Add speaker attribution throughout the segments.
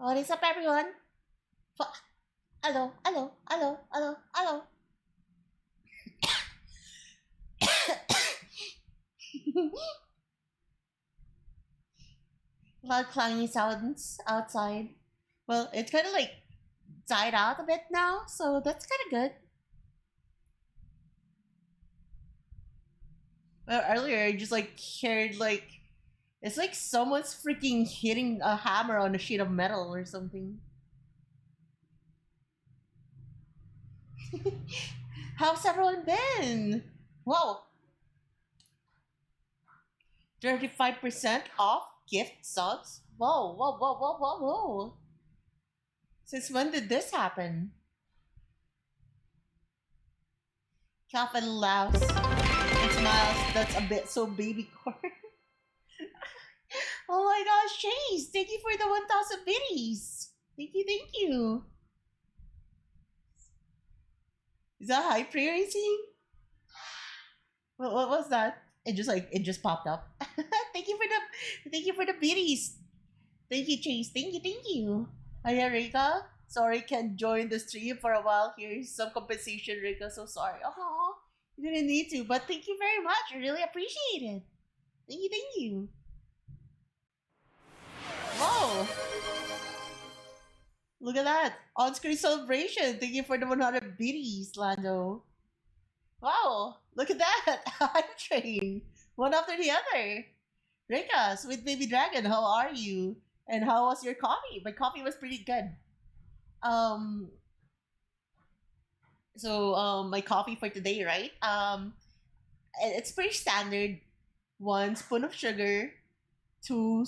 Speaker 1: What is up, everyone? Hello, hello, hello, hello, hello. A lot of clanging sounds outside. Well, it's kind of like died out a bit now, so that's kind of good. Well, earlier I just like heard like it's like someone's freaking hitting a hammer on a sheet of metal or something. How's everyone been? Whoa, 35% off gift subs? Whoa, whoa, whoa, whoa, whoa, whoa. Since when did this happen? Calvin laughs and smiles. That's a bit so baby corn. Oh my gosh, Chase! Thank you for the 1,000 biddies. Thank you, thank you. Is that high praising? What was that? It just popped up. Thank you for the biddies. Thank you, Chase. Thank you. Hiya, Rika. Sorry, can't join the stream for a while. Here's some compensation, Rika. So sorry. Oh, you didn't need to, but thank you very much. I really appreciate it. Thank you. Whoa! Look at that on-screen celebration. Thank you for the 100 biddies, Lando. Wow! Look at that hype train, one after the other. Rika, sweet baby dragon, how are you? And how was your coffee? My coffee was pretty good. Um, my coffee for today, right? It's pretty standard. 1 spoon of sugar, two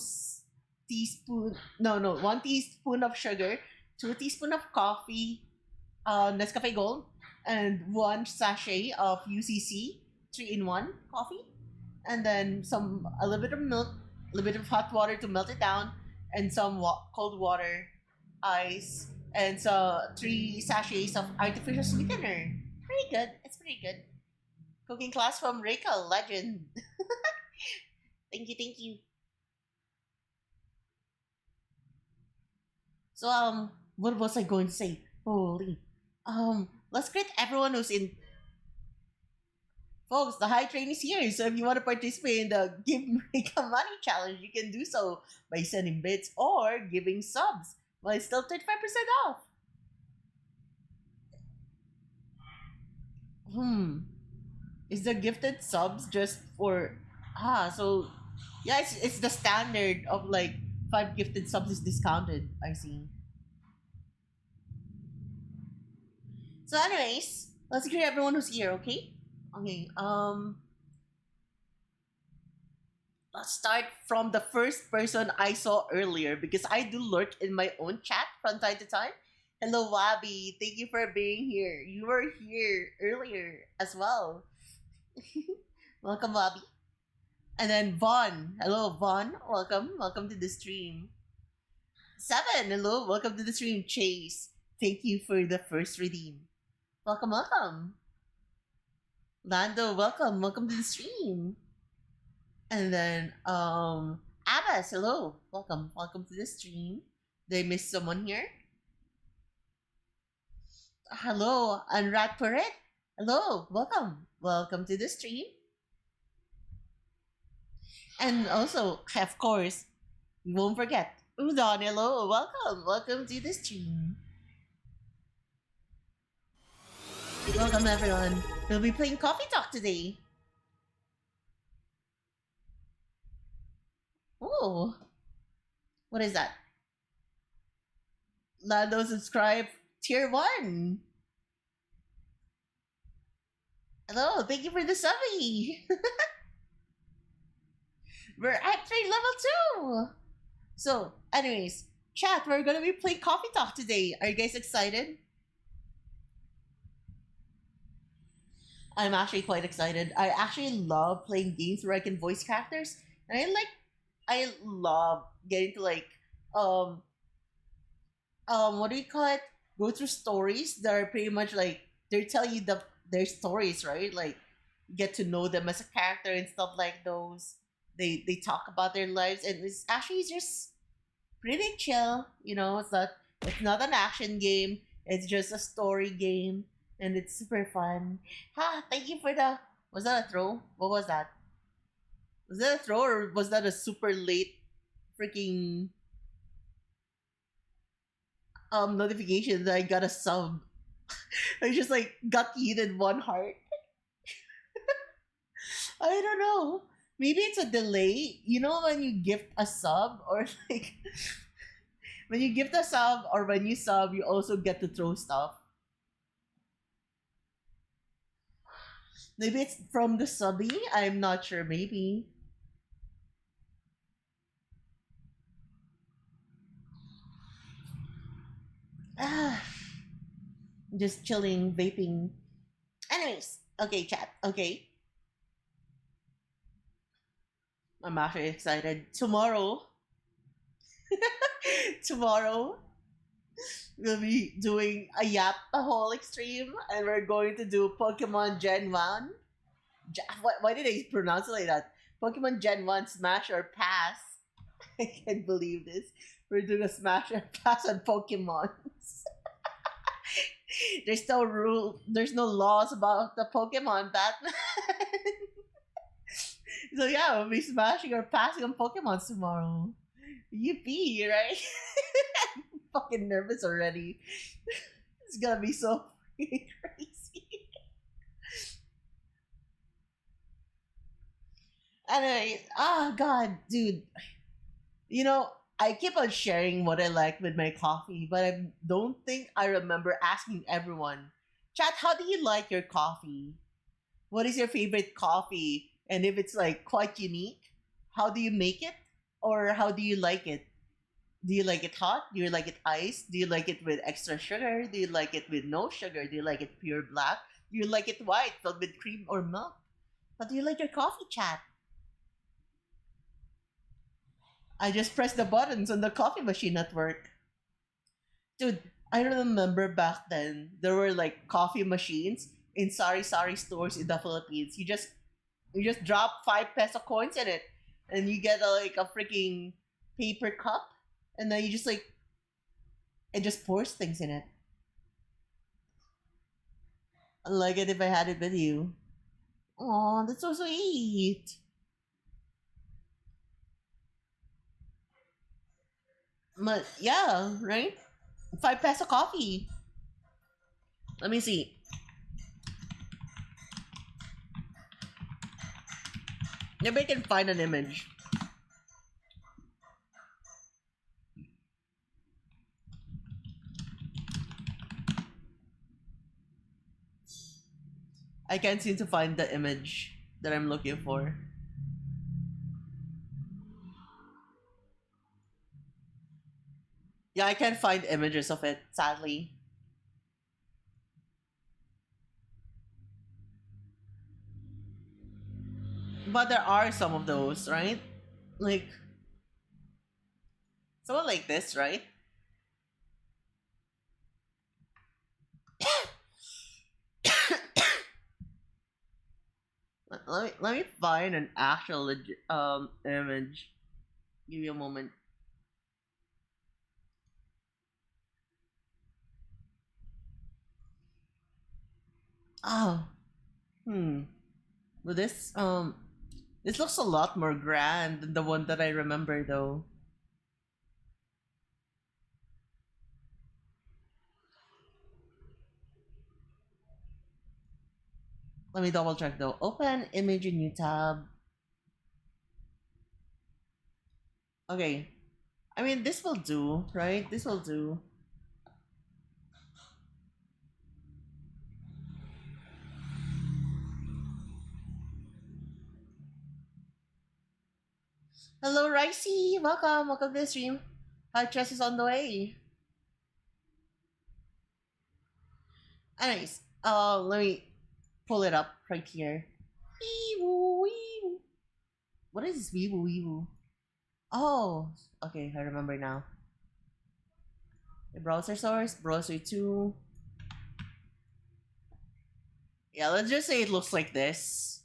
Speaker 1: teaspoon. No, 1 teaspoon of sugar, 2 teaspoon of coffee, Nescafe Gold, and 1 sachet of UCC 3-in-1 coffee, and then a little bit of milk, a little bit of hot water to melt it down, and some cold water, ice, and so 3 sachets of artificial sweetener. Pretty good. It's pretty good. Cooking class from Reika, legend. Thank you. So what was I going to say? Holy. Let's greet everyone who's in. Folks, the high train is here. So if you want to participate in the Give Reika Money Challenge, you can do so by sending bits or giving subs. Well, it's still 35% off. Is the gifted subs just for so yeah, it's the standard of like 5 gifted subs is discounted. I see. So anyways, let's greet everyone who's here, okay? Okay, let's start from the first person I saw earlier because I do lurk in my own chat from time to time. Hello, Wabi. Thank you for being here. You were here earlier as well. Welcome, Wabi. And then Vaughn. Hello, Vaughn. Welcome. Welcome to the stream. Seven. Hello. Welcome to the stream. Chase. Thank you for the first redeem. Welcome. Lando, welcome. Welcome to the stream. And then Abbas, hello. Welcome to the stream. Did I miss someone here? Hello, Anrat Paret. Hello, welcome to the stream. And also, of course, we won't forget Udon. Hello, welcome to the stream. Welcome everyone. We'll be playing Coffee Talk today. Oh, what is that? Lando subscribe tier 1. Hello, thank you for the subby. We're at trade level 2. So, anyways, chat, we're gonna be playing Coffee Talk today. Are you guys excited? I'm actually quite excited. I actually love playing games where I can voice characters. And I love getting to like what do you call it? Go through stories that are pretty much like they're telling you their stories, right? Like get to know them as a character and stuff like those. They talk about their lives and it's actually just pretty chill. It's not an action game. It's just a story game, and it's super fun. Ha! Thank you for the. Was that a throw? What was that? Was that a throw or was that a super late freaking notification that I got a sub? I just like got yeeted one heart. I don't know. Maybe it's a delay. You know when you gift a sub or like when you gift a sub or when you sub, you also get to throw stuff. Maybe it's from the subby. I'm not sure. Maybe. Ah, just chilling, vaping. Anyways, okay, chat. Okay, I'm actually excited. Tomorrow we'll be doing a Yapaholic stream, and we're going to do Pokemon Gen 1. Why did I pronounce it like that? Pokemon Gen 1 Smash or Pass. I can't believe this. We're doing a Smash or Pass on Pokemon. There's no laws about the Pokemon, Batman. So yeah, we'll be smashing or passing on Pokemon tomorrow. Yippee, right? I'm fucking nervous already. It's gonna be so freaking crazy. Anyway, god, dude. You know, I keep on sharing what I like with my coffee, but I don't think I remember asking everyone. Chat, how do you like your coffee? What is your favorite coffee? And if it's like quite unique, how do you make it? Or how do you like it? Do you like it hot? Do you like it iced? Do you like it with extra sugar? Do you like it with no sugar? Do you like it pure black? Do you like it white, filled with cream or milk? How do you like your coffee, chat? I just pressed the buttons on the coffee machine at work. Dude, I remember back then there were like coffee machines in sari stores in the Philippines. You just drop 5 peso coins in it, and you get like a freaking paper cup, and then you just like it just pours things in it. I like it if I had it with you. Oh, that's so sweet. But yeah, right? 5 peso coffee. Let me see. Maybe I can find an image. I can't seem to find the image that I'm looking for. Yeah, I can't find images of it, sadly. But there are some of those, right? Like someone like this, right? Let me find an actual image. Give me a moment. Oh, hmm. Well, this looks a lot more grand than the one that I remember, though. Let me double check though. Open image in new tab. Okay. I mean, this will do, right? This will do. Hello, Ricey. Welcome to the stream. Hot Chess is on the way. Anyways, let me pull it up right here. Weewoo, weewoo. What is this weewoo weewoo? Oh, okay, I remember now. The browser source, browser 2. Yeah, let's just say it looks like this.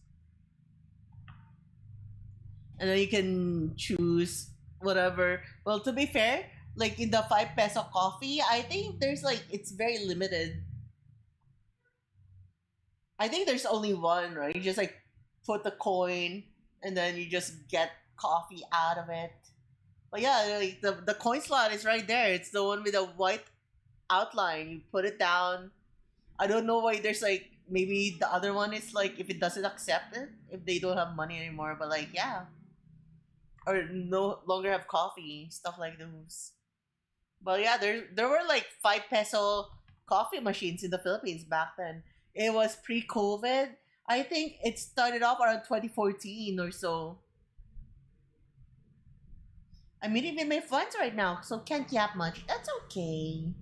Speaker 1: And then you can choose whatever. Well, to be fair, like in the 5 peso coffee, I think there's like it's very limited. I think there's only one, right? You just like put the coin and then you just get coffee out of it. But yeah, like the coin slot is right there. It's the one with the white outline. You put it down. I don't know why there's like maybe the other one is like if it doesn't accept it, if they don't have money anymore, but like yeah. Or no longer have coffee, stuff like those. But yeah, there were like 5 peso coffee machines in the Philippines back then. It was pre-COVID. I think it started off around 2014 or so. I'm meeting with my friends right now, so can't yap much. That's okay.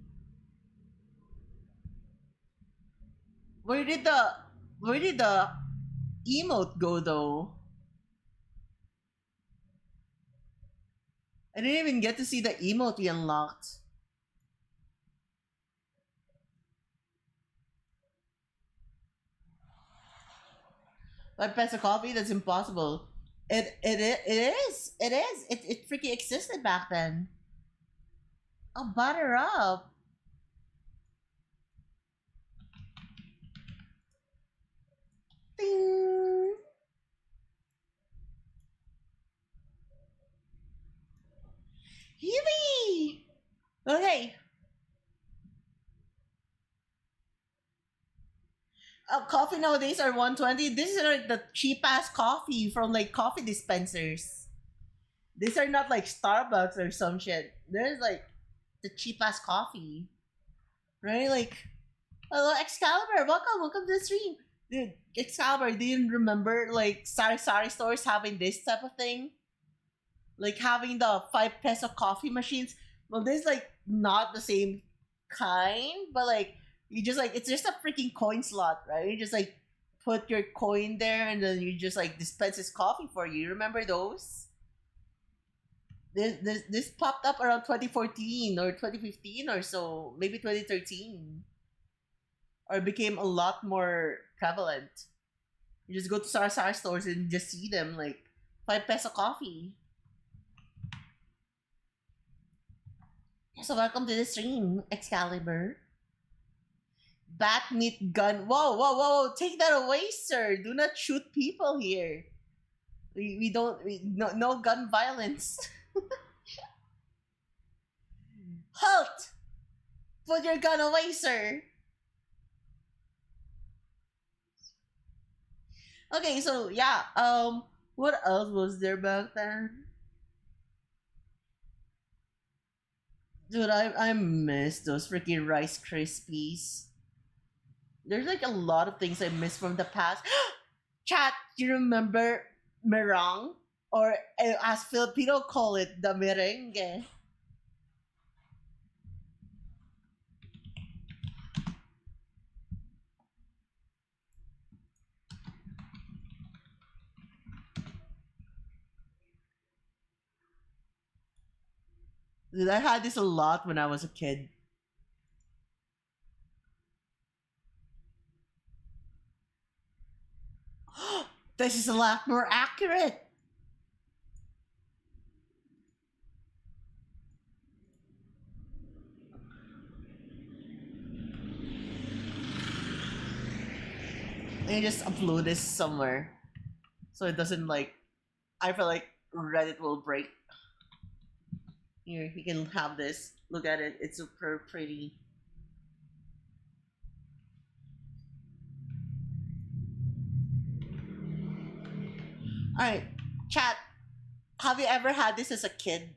Speaker 1: Where did the where did the emote go though? I didn't even get to see the emote we unlocked. 5 peso coffee? That's impossible. It freaking existed back then. Oh, butter up. Ding. Yippee! Okay. Coffee nowadays are 120. This is like the cheap ass coffee from like coffee dispensers. These are not like Starbucks or some shit. There's like the cheap ass coffee. Right? Like, hello Excalibur, welcome to the stream. Dude, Excalibur, do you remember like sari stores having this type of thing? Like having the 5 peso coffee machines. Well, this is like not the same kind, but like you just like it's just a freaking coin slot, right? You just like put your coin there and then you just like dispenses coffee for you. Remember those? This popped up around 2014 or 2015 or so, maybe 2013, or it became a lot more prevalent. You just go to sari stores and just see them like 5 peso coffee. So welcome to the stream, Excalibur. Bat meat gun. Whoa! Take that away, sir. Do not shoot people here. We don't. No gun violence. Halt! Put your gun away, sir. Okay, so yeah. What else was there back then? Dude, I miss those freaking Rice Krispies. There's like a lot of things I miss from the past. Chat, do you remember merang? Or as Filipino call it, the merengue. Dude, I had this a lot when I was a kid. This is a lot more accurate. Let me just upload this somewhere so it doesn't like. I feel like Reddit will break. Here, you can have this. Look at it. It's super pretty. All right, chat. Have you ever had this as a kid?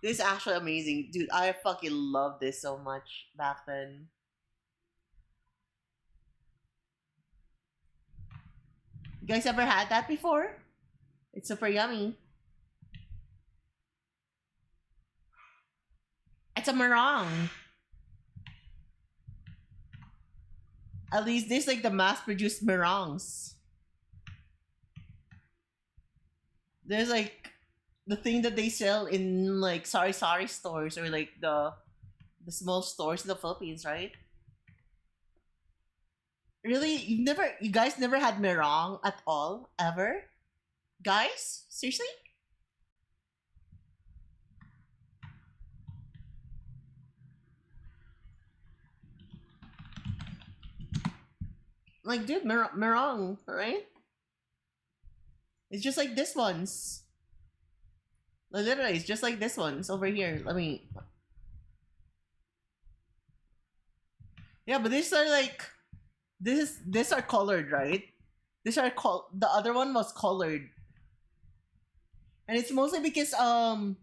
Speaker 1: This is actually amazing, dude. I fucking love this so much back then. You guys ever had that before? It's super yummy. It's a meringue. At least this like the mass-produced meringues. There's like the thing that they sell in like sari stores or like the small stores in the Philippines, right? Really, you guys never had meringue at all ever, guys? Seriously? Like, dude, Merong, right? It's just like this one's. Like, literally, it's just like this one's over here. Let me. Yeah, but these are like these are colored, right? These are the other one was colored, and it's mostly because the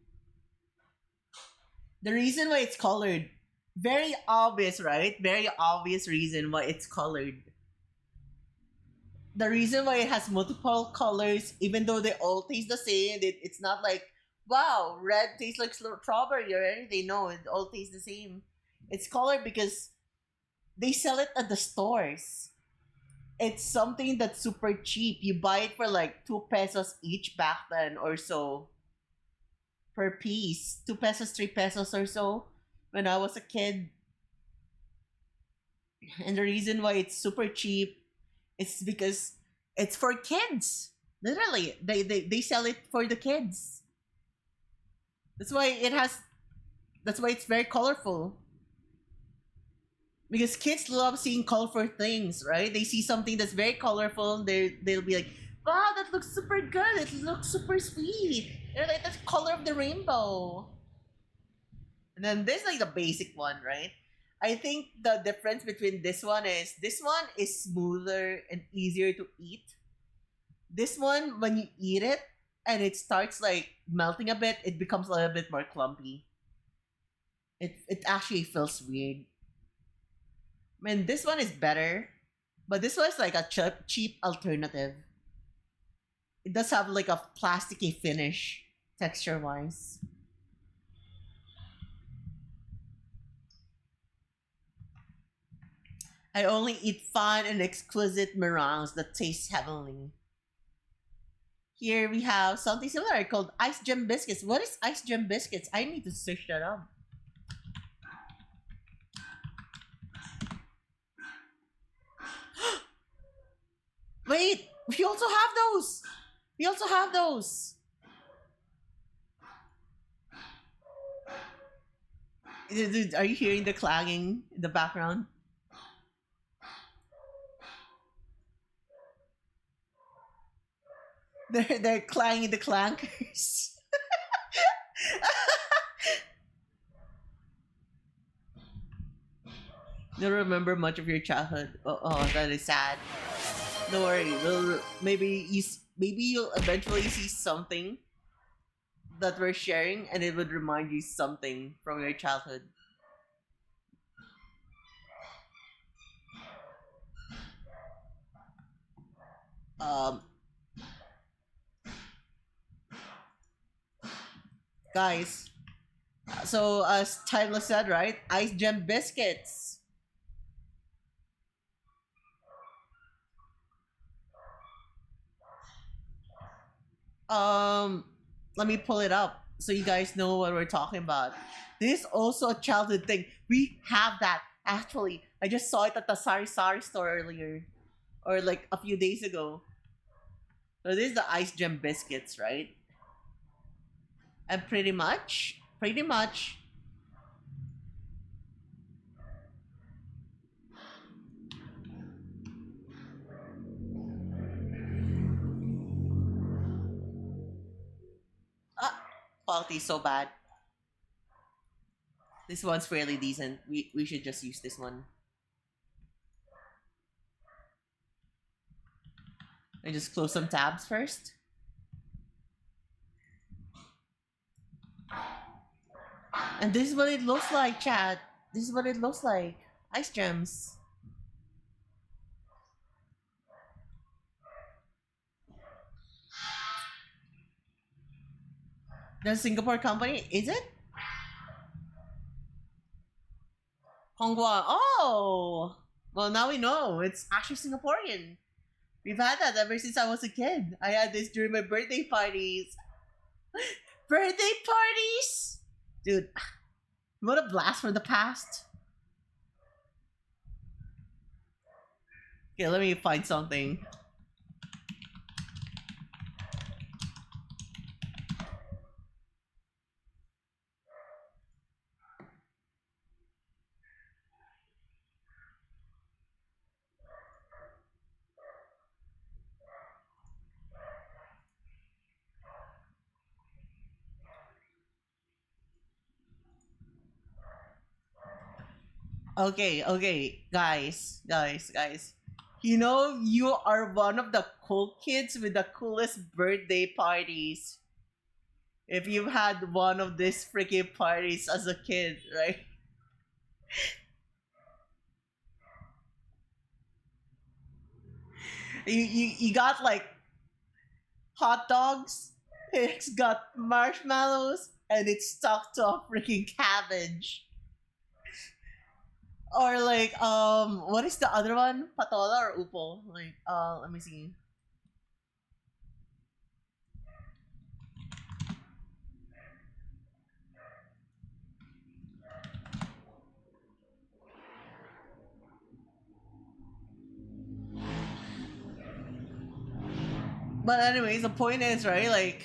Speaker 1: reason why it's colored, very obvious, right? Very obvious reason why it's colored. The reason why it has multiple colors, even though they all taste the same, it's not like, wow, red tastes like strawberry or anything. No, it all tastes the same. It's colored because they sell it at the stores. It's something that's super cheap. You buy it for like 2 pesos each back then or so per piece. 2 pesos, 3 pesos or so when I was a kid. And the reason why it's super cheap is because it's for kids. Literally, they sell it for the kids. That's why it has. That's why it's very colorful. Because kids love seeing colorful things, right? They see something that's very colorful, they'll be like, "Wow, that looks super good! It looks super sweet." They're like, "That's color of the rainbow." And then there's like the basic one, right? I think the difference between this one is smoother and easier to eat. This one, when you eat it and it starts like melting a bit, it becomes a little bit more clumpy. It actually feels weird. I mean, this one is better, but this one's like a cheap alternative. It does have like a plasticky finish, texture wise. I only eat fine and exquisite meringues that taste heavenly. Here we have something similar called ice gem biscuits. What is ice gem biscuits? I need to search that up. Wait, we also have those. We also have those. Dude, are you hearing the clanging in the background? They're clanging the clankers. You don't remember much of your childhood. Oh, that is sad. Don't worry. Maybe you'll eventually see something that we're sharing, and it would remind you something from your childhood. Um, guys. So as Timeless said, right? Ice gem biscuits. Um, Let me pull it up so you guys know what we're talking about. This is also a childhood thing. We have that actually. I just saw it at the Sari Sari store earlier, or like a few days ago. So this is the ice gem biscuits, right? And pretty much. Ah, quality is so bad. This one's fairly decent. We should just use this one. I just close some tabs first. And this is what it looks like, chat. This is what it looks like. Ice gems. The Singapore company, is it? Hongguan. Oh! Well, now we know. It's actually Singaporean. We've had that ever since I was a kid. I had this during my birthday parties. Birthday parties? Dude, what a blast from the past. Okay, let me find something. Okay, okay, guys. You know, you are one of the cool kids with the coolest birthday parties. If you've had one of these freaking parties as a kid, right? You got like hot dogs, it's got marshmallows, and it's stuck to a freaking cabbage. Or like what is the other one? Patola or upo? Like let me see. But anyways, the point is, right, like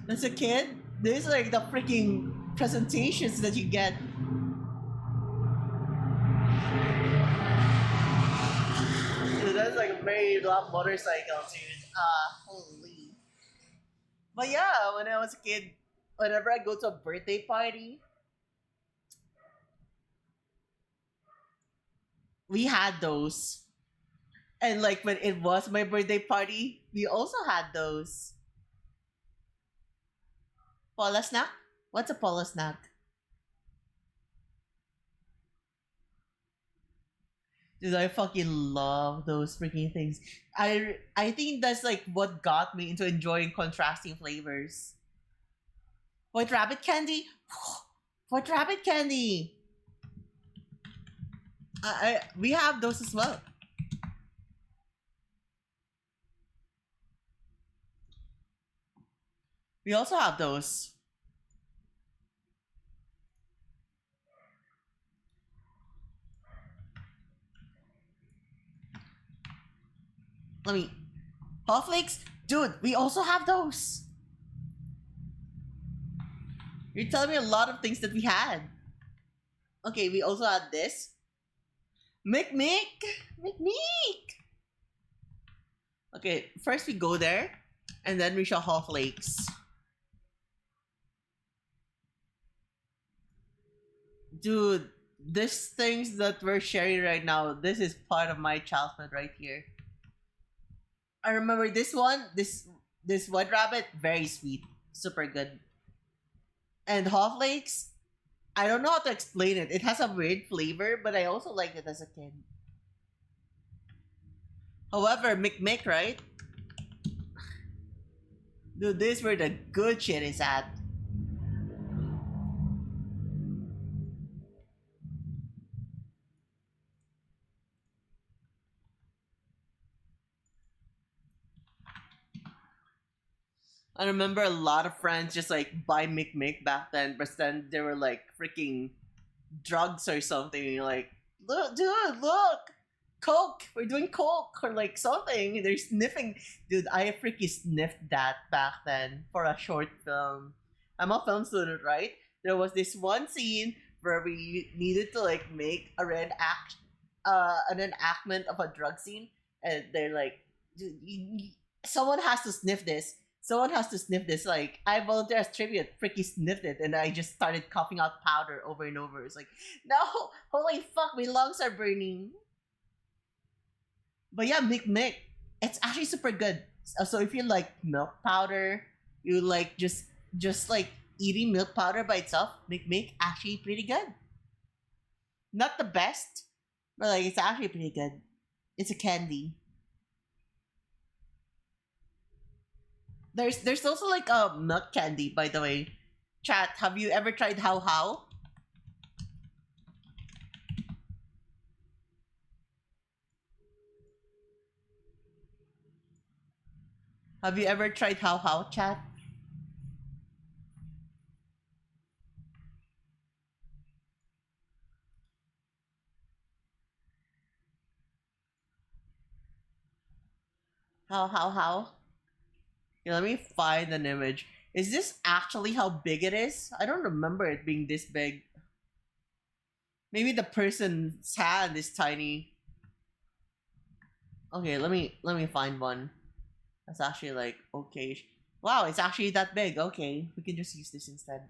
Speaker 1: as a kid, there's like the freaking presentations that you get. Dude, that's like a very loud motorcycle, dude. Holy. But yeah, when I was a kid, whenever I go to a birthday party, we had those. And like when it was my birthday party, we also had those. Paula snack? What's a Paula snack? Dude, I fucking love those freaking things. I think that's like what got me into enjoying contrasting flavors. White rabbit candy? White rabbit candy! We have those as well. We also have those. Let me. Hot flakes? Dude, we also have those. You're telling me a lot of things that we had. Okay, we also had this. Mick Mick! Mick Mick! Okay, first we go there, and then we shall Hot Flakes. Dude, these things that we're sharing right now, this is part of my childhood right here. I remember this one, this white rabbit, very sweet, super good. And Hot Flakes, I don't know how to explain it. It has a weird flavor, but I also liked it as a kid. However, McMick, right? Dude, this is where the good shit is at. I remember a lot of friends just like buy McMick back then, but then they were like freaking drugs or something. And you're like, look, dude, look, Coke. We're doing Coke or like something. They're sniffing. Dude, I freaking sniffed that back then for a short film. I'm a film student, right? There was this one scene where we needed to like make a an enactment of a drug scene, and they're like, dude, someone has to sniff this. Someone has to sniff this. Like, I volunteered as tribute, freaking sniffed it, and I just started coughing out powder over and over. It's like, no, holy fuck, my lungs are burning. But yeah, Mick, it's actually super good. So if you like milk powder, you like just like eating milk powder by itself, Mick actually pretty good. Not the best, but like it's actually pretty good. It's a candy. There's also like a milk candy, by the way. Chat, have you ever tried how how? Have you ever tried how chat? How? Yeah, let me find an image. Is this actually how big it is? I don't remember it being this big. Maybe the person's hand is tiny. Okay, let me find one. That's actually like okay. Wow, it's actually that big. Okay, we can just use this instead.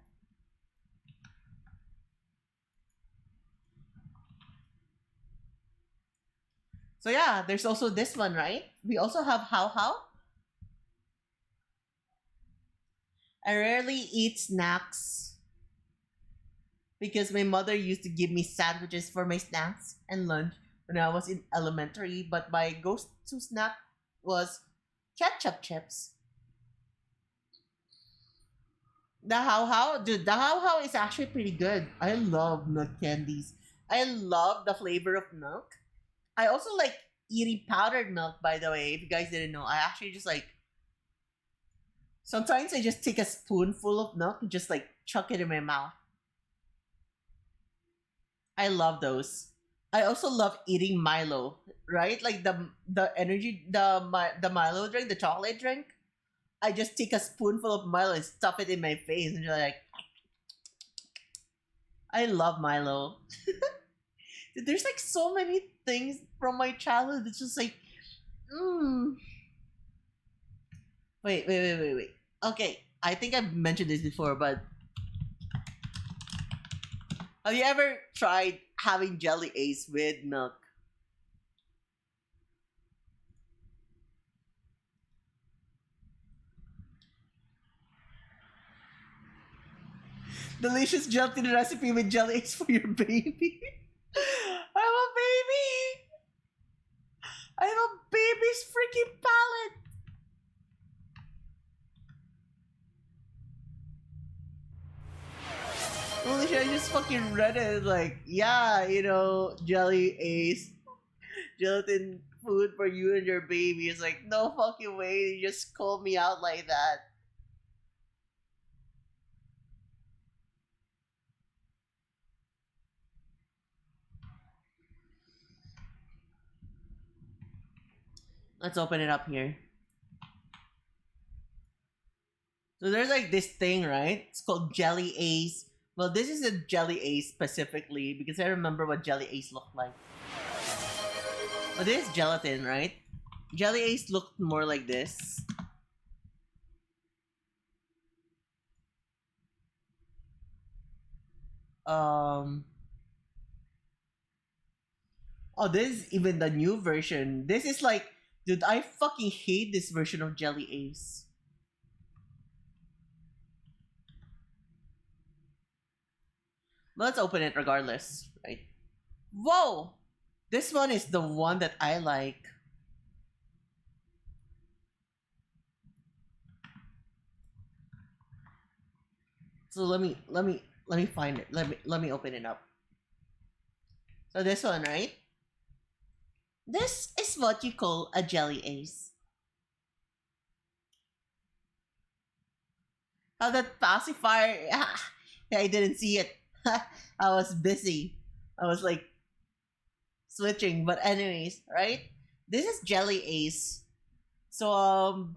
Speaker 1: So yeah, there's also this one, right? We also have how how. I rarely eat snacks because my mother used to give me sandwiches for my snacks and lunch when I was in elementary, but my go-to snack was ketchup chips. The how how, dude, the how how is actually pretty good. I love milk candies. I love the flavor of milk. I also like eating powdered milk, by the way. If you guys didn't know, I actually just like sometimes I just take a spoonful of milk and just like chuck it in my mouth. I love those. I also love eating Milo, right? Like the energy the Milo drink, the chocolate drink. I just take a spoonful of Milo and stuff it in my face and you're like, I love Milo. There's like so many things from my childhood. It's just like, mm. Wait. Okay, I think I've mentioned this before, but have you ever tried having jelly ace with milk? Delicious gelatin recipe with jelly ace for your baby. I'm a baby. I'm a baby's freaking palate. Holy shit, I just fucking read it. Like, yeah, jelly ace, gelatin food for you and your baby. It's like, no fucking way. You just called me out like that. Let's open it up here. So there's like this thing, right? It's called Jelly Ace. Well, this is a Jelly Ace specifically because I remember what Jelly Ace looked like. But this is gelatin, right? Jelly Ace looked more like this. Um. Oh, this is even the new version. This is like, dude, I fucking hate this version of Jelly Ace. But let's open it regardless, right? Whoa! This one is the one that I like. So let me find it. Let me open it up. So this one, right? This is what you call a jelly ace. How that pacifier? I didn't see it. I was busy. I was like switching. But anyways, right? This is jelly ace. So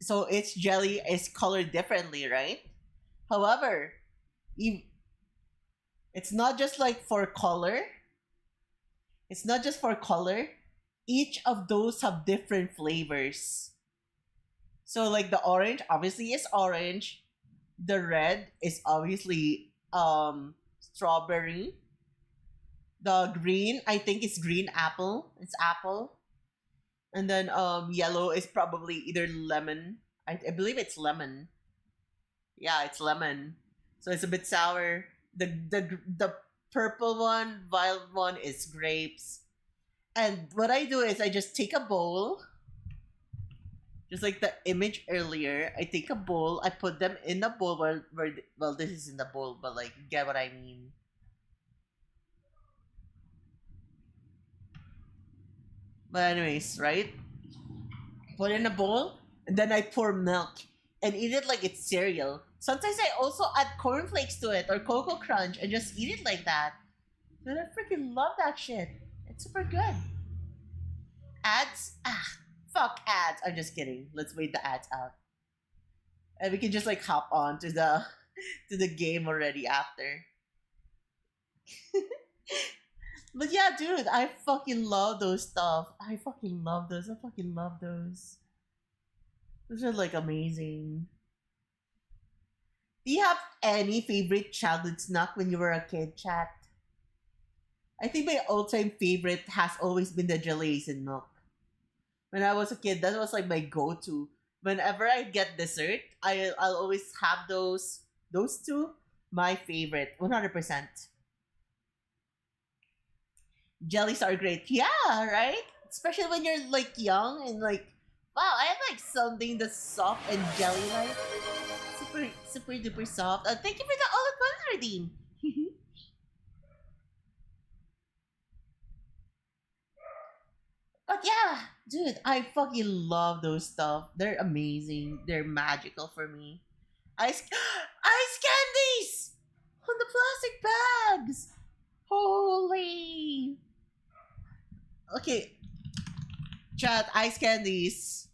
Speaker 1: so its jelly is colored differently, right? However, you, it's not just like for color. It's not just for color. Each of those have different flavors. So like the orange obviously is orange. The red is obviously strawberry. The green I think is green apple. It's apple. And then yellow is probably either lemon. I believe it's lemon. Yeah, it's lemon. So it's a bit sour. The purple one, violet one is grapes. And what I do is I just take a bowl, just like the image earlier. I take a bowl, I put them in the bowl well, this is in the bowl, but like, get what I mean. But anyways, right? Put in a bowl, and then I pour milk and eat it like it's cereal. Sometimes I also add cornflakes to it or Cocoa Crunch and just eat it like that. Dude, I freaking love that shit. It's super good. Ads? Ah, fuck ads. I'm just kidding. Let's wait the ads out. And we can just like hop on to the to the game already after. But yeah, dude, I fucking love those stuff. I fucking love those. I fucking love those. Those are like amazing. Do you have any favorite childhood snack when you were a kid, chat? I think my all-time favorite has always been the Gelays and milk. When I was a kid, that was like my go-to. Whenever I get dessert, I'll always have those two. My favorite, 100%. Jellies are great. Yeah, right? Especially when you're like young and like, wow, I have like something that's soft and jelly like. Super, super duper soft. Thank you for the all at once redeem. But yeah, dude, I fucking love those stuff. They're amazing. They're magical for me. Ice, ice candies on the plastic bags. Holy. Okay, chat, ice candies.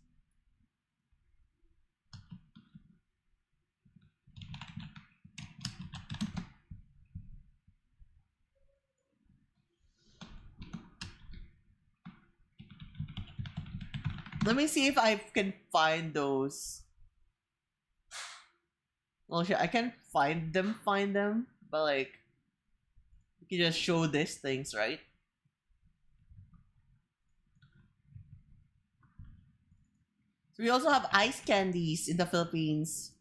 Speaker 1: Let me see if I can find those. Well, shit, I can't find them, but like, you can just show these things, right? So we also have ice candies in the Philippines.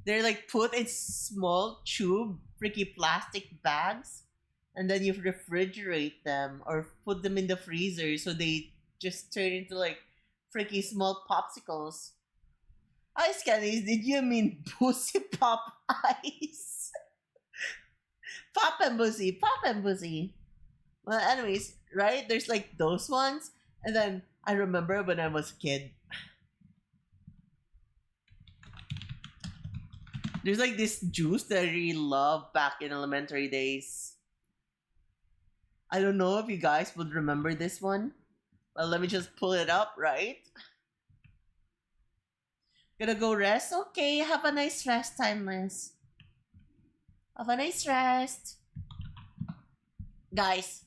Speaker 1: They're like put in small tube, freaky plastic bags, and then you refrigerate them or put them in the freezer so they just turn into like freaky small popsicles. Ice candies? Did you mean Pussy Pop Ice? Pop and Pussy, Pop and Pussy. Well, anyways, right? There's like those ones, and then I remember when I was a kid, there's like this juice that I really loved back in elementary days. I don't know if you guys would remember this one. Well, let me just pull it up, right? Gonna go rest? Okay, have a nice rest time, Liz. Have a nice rest. Guys,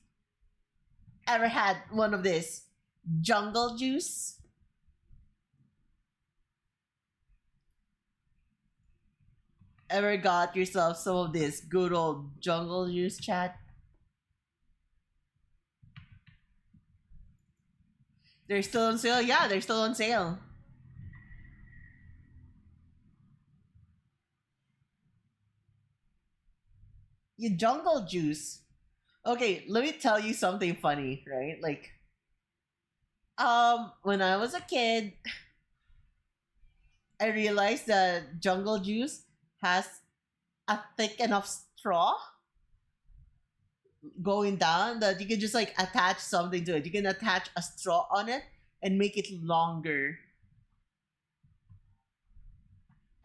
Speaker 1: ever had one of this jungle juice? Ever got yourself some of this good old jungle juice, chat? They're still on sale? Yeah, they're still on sale. You jungle juice. Okay, let me tell you something funny, right? Like, when I was a kid, I realized that jungle juice has a thick enough straw going down that you can just like attach something to it. You can attach a straw on it and make it longer.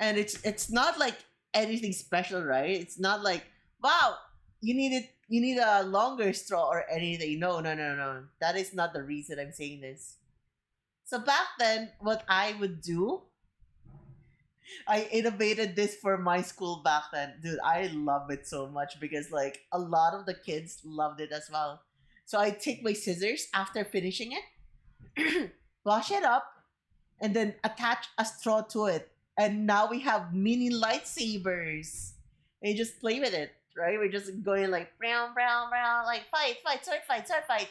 Speaker 1: And it's not like anything special, right? It's not like, wow, you need a longer straw or anything. No, no, no, no. That is not the reason I'm saying this. So back then, what I would do, I innovated this for my school back then. Dude, I love it so much because like a lot of the kids loved it as well. So I take my scissors after finishing it, wash it up, and then attach a straw to it. And now we have mini lightsabers. And you just play with it, right? We're just going like brown, brown, brown, like fight, fight, sword fight, sword fight.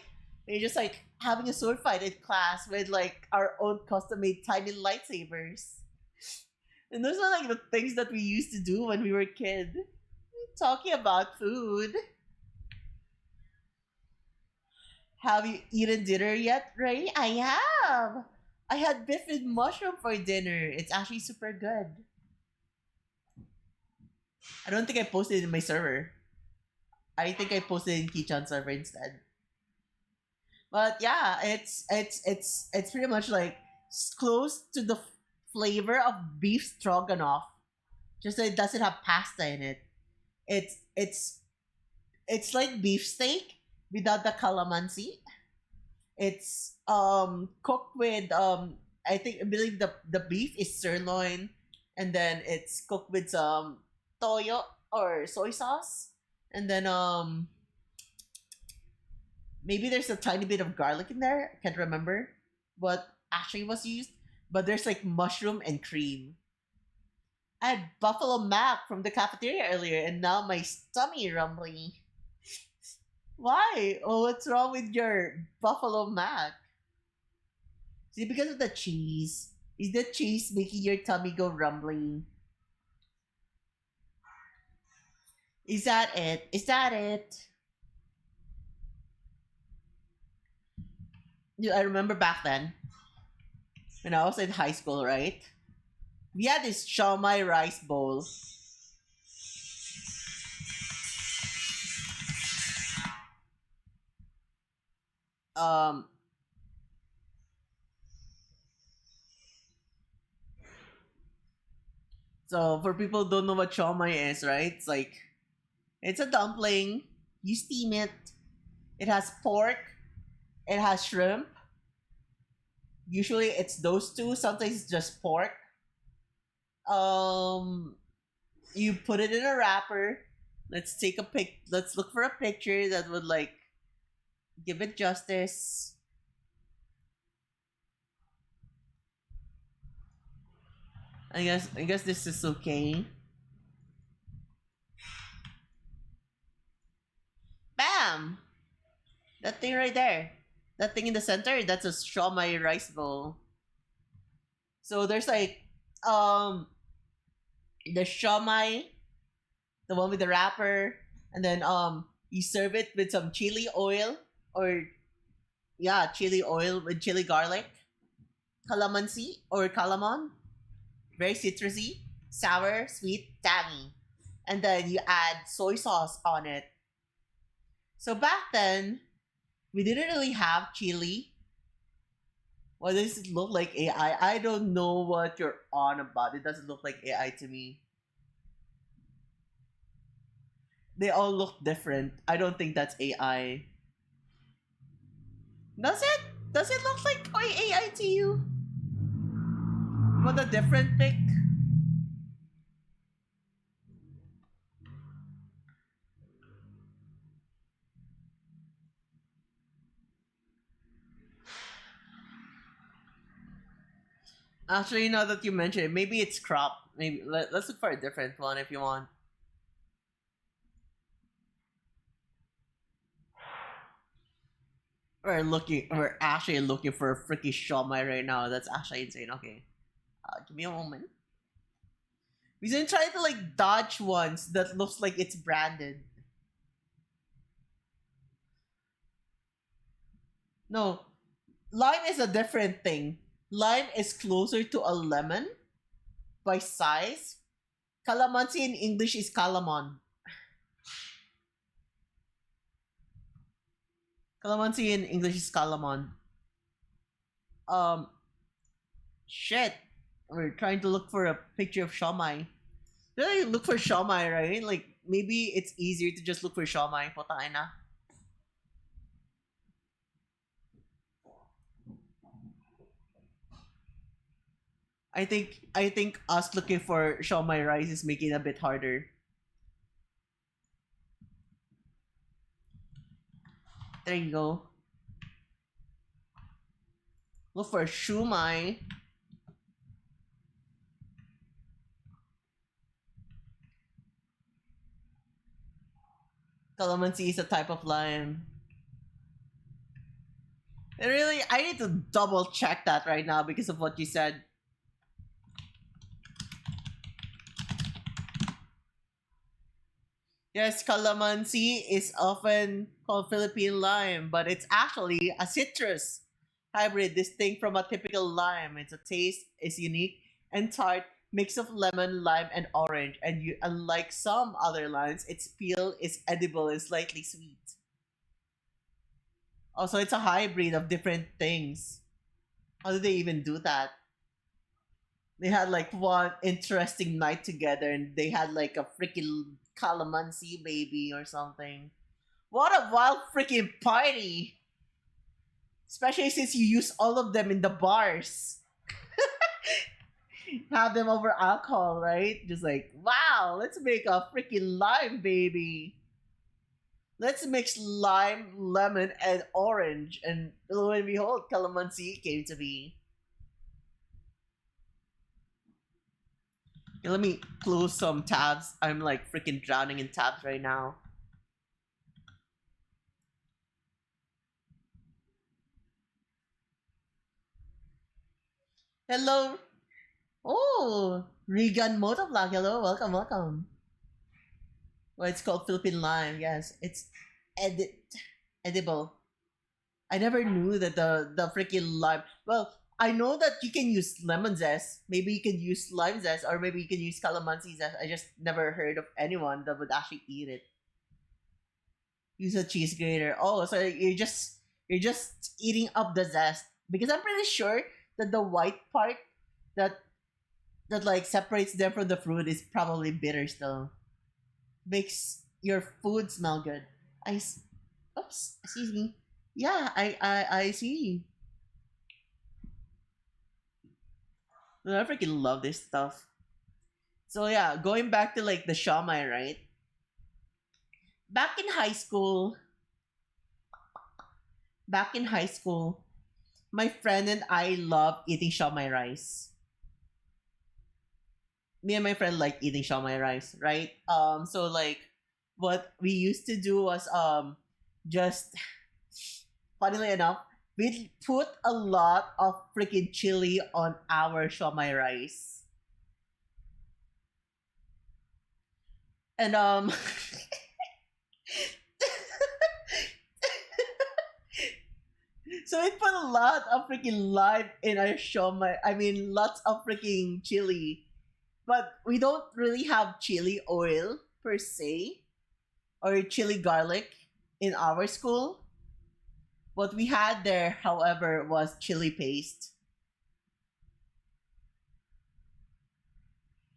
Speaker 1: And you're just like having a sword fight in class with like our own custom made tiny lightsabers. And those are like the things that we used to do when we were kids. Talking about food. Have you eaten dinner yet, Ray? I have. I had beef with mushroom for dinner. It's actually super good. I don't think I posted it in my server. I think I posted it in Kichan server instead. But yeah, it's pretty much like close to the flavor of beef stroganoff. Just that it doesn't have pasta in it. It's it's it's like beef steak without the calamansi. It's cooked with I believe the beef is sirloin, and then it's cooked with some toyo or soy sauce, and then maybe there's a tiny bit of garlic in there. I can't remember what actually was used, but there's like mushroom and cream. I had buffalo mac from the cafeteria earlier, and now my stomach rumbling. Why? Oh, what's wrong with your buffalo mac? Is it because of the cheese? Is the cheese making your tummy go rumbling? Is that it? Is that it? I remember back then when I was in high school, right? We had this shawmai rice bowl. Um, so for people who don't know what shawmai is, right? It's a dumpling. You steam it. It has pork. It has shrimp. Usually it's those two. Sometimes it's just pork. Um, you put it in a wrapper. Let's take a pic. Let's look for a picture that would like give it justice. I guess this is okay. Bam! That thing right there. That thing in the center, that's a shawmai rice bowl. So there's like um the shawmai, the one with the wrapper, and then you serve it with some chili oil or yeah, chili oil with chili garlic, calamansi or calamon, very citrusy, sour, sweet, tangy. And then you add soy sauce on it. So back then, we didn't really have chili. Why does it look like AI? I don't know what you're on about. It doesn't look like AI to me. They all look different. I don't think that's AI. Does it? Does it look like AI to you? What a different pic? Actually, now that you mention it, maybe it's crop. Maybe let's look for a different one if you want. We're actually looking for a freaking shawmai right now. That's actually insane. Okay, give me a moment. We didn't try to like dodge ones that looks like it's branded. No, lime is a different thing. Lime is closer to a lemon by size. Calamansi in English is calamon. Calamansi in English is calamon. Um, shit. We're trying to look for a picture of Shawmai. Really look for Shawmai, right? Like maybe it's easier to just look for Shawmai. Putang ina. I think us looking for Shawmai rice is making it a bit harder. There you go. Look for Shumai. Calamansi is a type of lime. And really, I need to double check that right now because of what you said. Yes, calamansi is often called Philippine lime, but it's actually a citrus hybrid distinct from a typical lime. Its taste is unique and tart, mix of lemon, lime, and orange. And unlike some other limes, its peel is edible and slightly sweet. Also, it's a hybrid of different things. How do they even do that? They had like one interesting night together and they had like a freaking calamansi baby or something. What a wild freaking party! Especially since you use all of them in the bars. Have them over alcohol, right? Just like, wow, let's make a freaking lime baby. Let's mix lime, lemon, and orange. And lo and behold, calamansi came to be. Okay, let me close some tabs. I'm like freaking drowning in tabs right now. Hello. Oh, Regan Motovlog. Hello, welcome, welcome. Well, it's called Philippine Lime. Yes, it's edit edible. I never knew that the freaking lime. Well, I know that you can use lemon zest. Maybe you can use lime zest, or maybe you can use calamansi zest. I just never heard of anyone that would actually eat it. Use a cheese grater. Oh, so you're just eating up the zest because I'm pretty sure that the white part that that like separates them from the fruit is probably bitter still. Makes your food smell good. Oops, excuse me. Yeah, I see. I freaking love this stuff. So yeah, going back to like the shamai, right? Back in high school, back in high school, my friend and I love eating shamai rice. Me and my friend like eating shamai rice, right? So like what we used to do was just funnily enough, we put a lot of freaking chili on our shawmai rice. And so we put a lot of freaking lime in our shawmai. I mean lots of freaking chili. But we don't really have chili oil per se or chili garlic in our school. What we had there, however, was chili paste.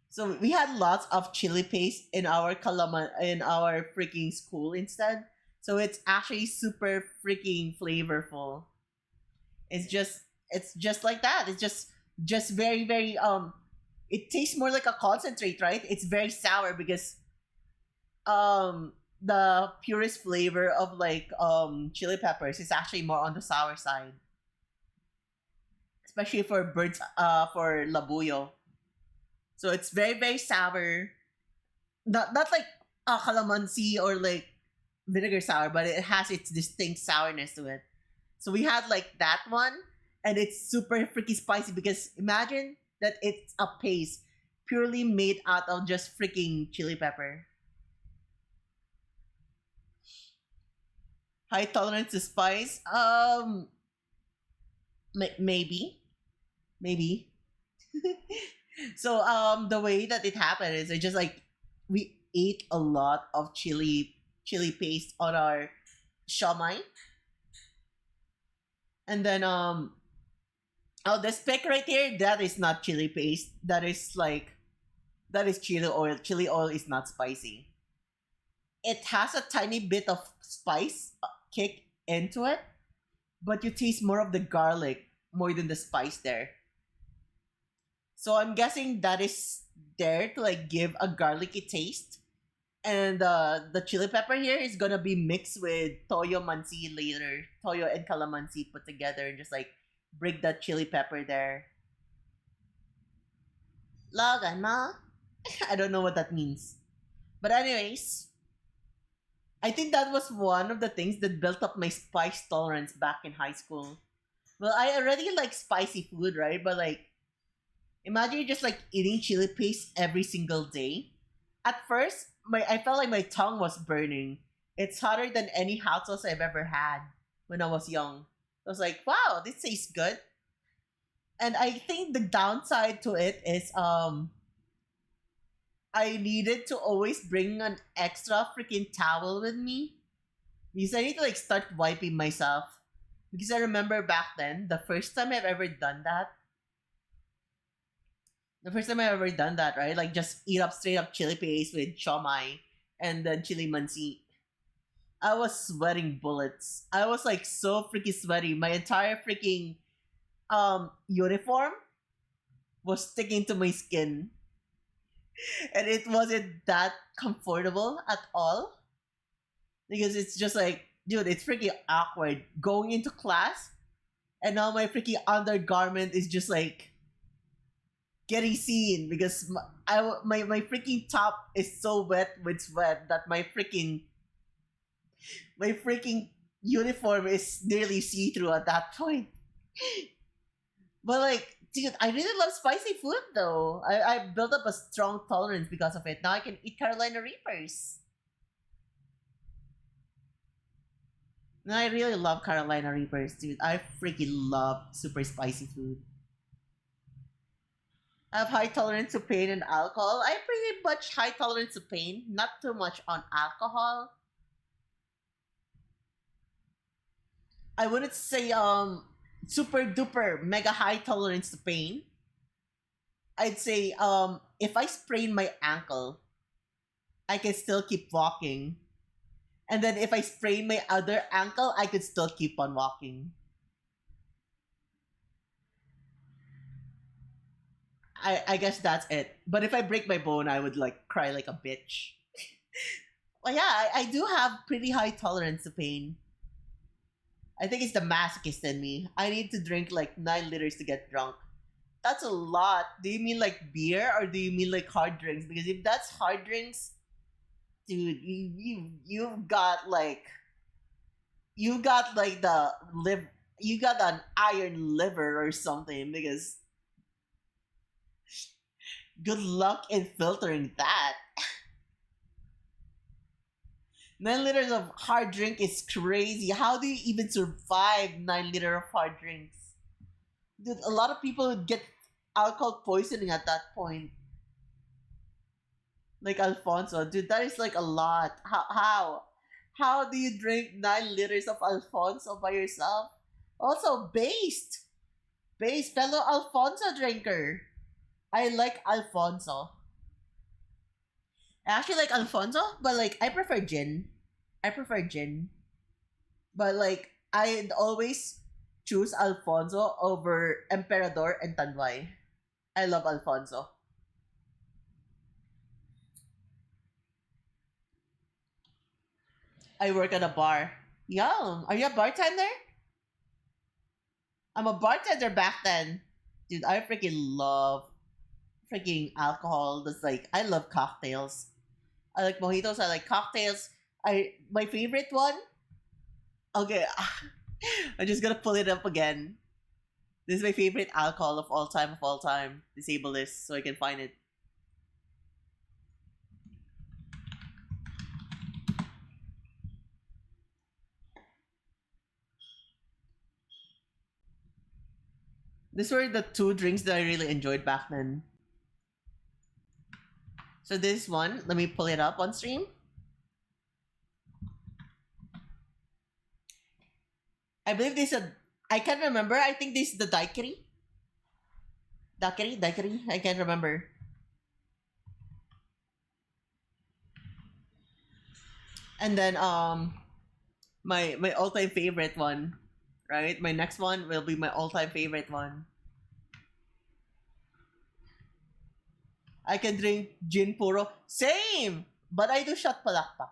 Speaker 1: So we had lots of chili paste in our in our freaking school instead. So it's actually super freaking flavorful. It's just like that. It's just very very it tastes more like a concentrate, right? It's very sour because the purest flavor of like chili peppers is actually more on the sour side, especially for birds for labuyo. So it's very very sour. Not like calamansi or like vinegar sour, but it has its distinct sourness to it. So we had like that one, and it's super freaky spicy because imagine that it's a paste purely made out of just freaking chili pepper. High tolerance to spice. Maybe, maybe. So the way that it happened is I just like we ate a lot of chili paste on our shamai, and then oh, this pick right here, that is not chili paste. That is chili oil. Chili oil is not spicy. It has a tiny bit of spice kick into it, but you taste more of the garlic more than the spice there. So I'm guessing that is there to like give a garlicky taste. And the chili pepper here is gonna be mixed with toyo mansi later. Toyo and calamansi put together and just like break that chili pepper there. Logan, ma? I don't know what that means. But anyways, I think that was one of the things that built up my spice tolerance back in high school. Well, I already like spicy food, right? But like, imagine just like eating chili paste every single day. At first, my I felt like my tongue was burning. It's hotter than any hot sauce I've ever had when I was young. I was like, wow, this tastes good. And I think the downside to it is I needed to always bring an extra freaking towel with me because I need to like start wiping myself. Because I remember back then, the first time I've ever done that, right? Like just eat up straight up chili paste with shomai and then chili mansi. I was sweating bullets. I was like so freaking sweaty. My entire freaking uniform was sticking to my skin. And it wasn't that comfortable at all. Because it's just like, dude, it's freaking awkward going into class and now my freaking undergarment is just like getting seen because my freaking top is so wet with sweat that my freaking uniform is nearly see through at that point. But like Dude, I really love spicy food though. I built up a strong tolerance because of it. Now I can eat Carolina Reapers. And I really love Carolina Reapers, dude. I freaking love super spicy food. I have high tolerance to pain and alcohol. I have pretty much high tolerance to pain, not too much on alcohol. I wouldn't say super duper mega high tolerance to pain. I'd say if I sprain my ankle, I can still keep walking. And then if I sprain my other ankle, I could still keep on walking. I guess that's it. But if I break my bone, I would like cry like a bitch. Well, yeah, I do have pretty high tolerance to pain. I think it's the masochist in me. I need to drink like 9 liters to get drunk. That's a lot. Do you mean like beer or do you mean like hard drinks? Because if that's hard drinks, dude, you've got like the live you got an iron liver or something because good luck in filtering that. 9 liters of hard drink is crazy. How do you even survive 9 liters of hard drinks? Dude, a lot of people would get alcohol poisoning at that point. Like Alfonso, dude, that is like a lot. How do you drink 9 liters of Alfonso by yourself? Also, based fellow Alfonso drinker. I like Alfonso. I actually like Alfonso, but like I prefer gin. I prefer gin. But like I'd always choose Alfonso over Emperador and Tanway. I love Alfonso. I work at a bar. Yum. Are you a bartender? I'm a bartender back then. Dude, I freaking love freaking alcohol. That's like I love cocktails. I like mojitos. I like cocktails. I my favorite one. Okay, I'm just gonna pull it up again. This is my favorite alcohol of all time. Of all time. Disable this so I can find it. These were the two drinks that I really enjoyed back then. So this one, let me pull it up on stream. I believe this is a, I can't remember. I think this is the daiquiri. Daiquiri. I can't remember. And then my all time favorite one, right? My next one will be my all time favorite one. I can drink gin puro. Same, but I do shot palakpak.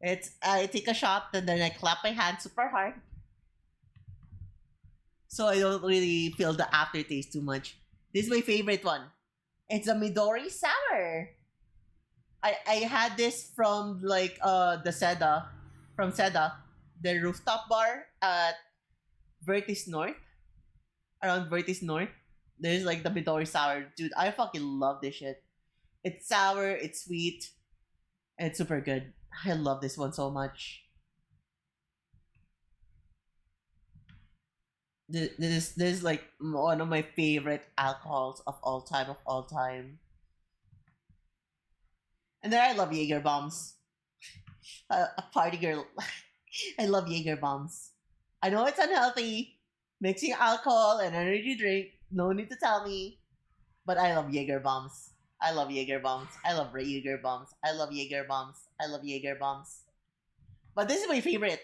Speaker 1: It's I take a shot and then I clap my hand super hard, so I don't really feel the aftertaste too much. This is my favorite one. It's a Midori sour. I had this from like the Seda, from Seda, the rooftop bar at Vertis North, around Vertis North. There's like the Midori sour, dude. I fucking love this shit. It's sour, it's sweet, and it's super good. I love this one so much. This is like one of my favorite alcohols of all time, of all time. And then I love Jaeger bombs. A party girl. I love Jaeger bombs. I know it's unhealthy, mixing alcohol and energy drink. No need to tell me, but I love Jaeger bombs. I love Jaeger bombs. I love Jaeger bombs. I love Jaeger bombs. I love Jaeger bombs. But this is my favorite.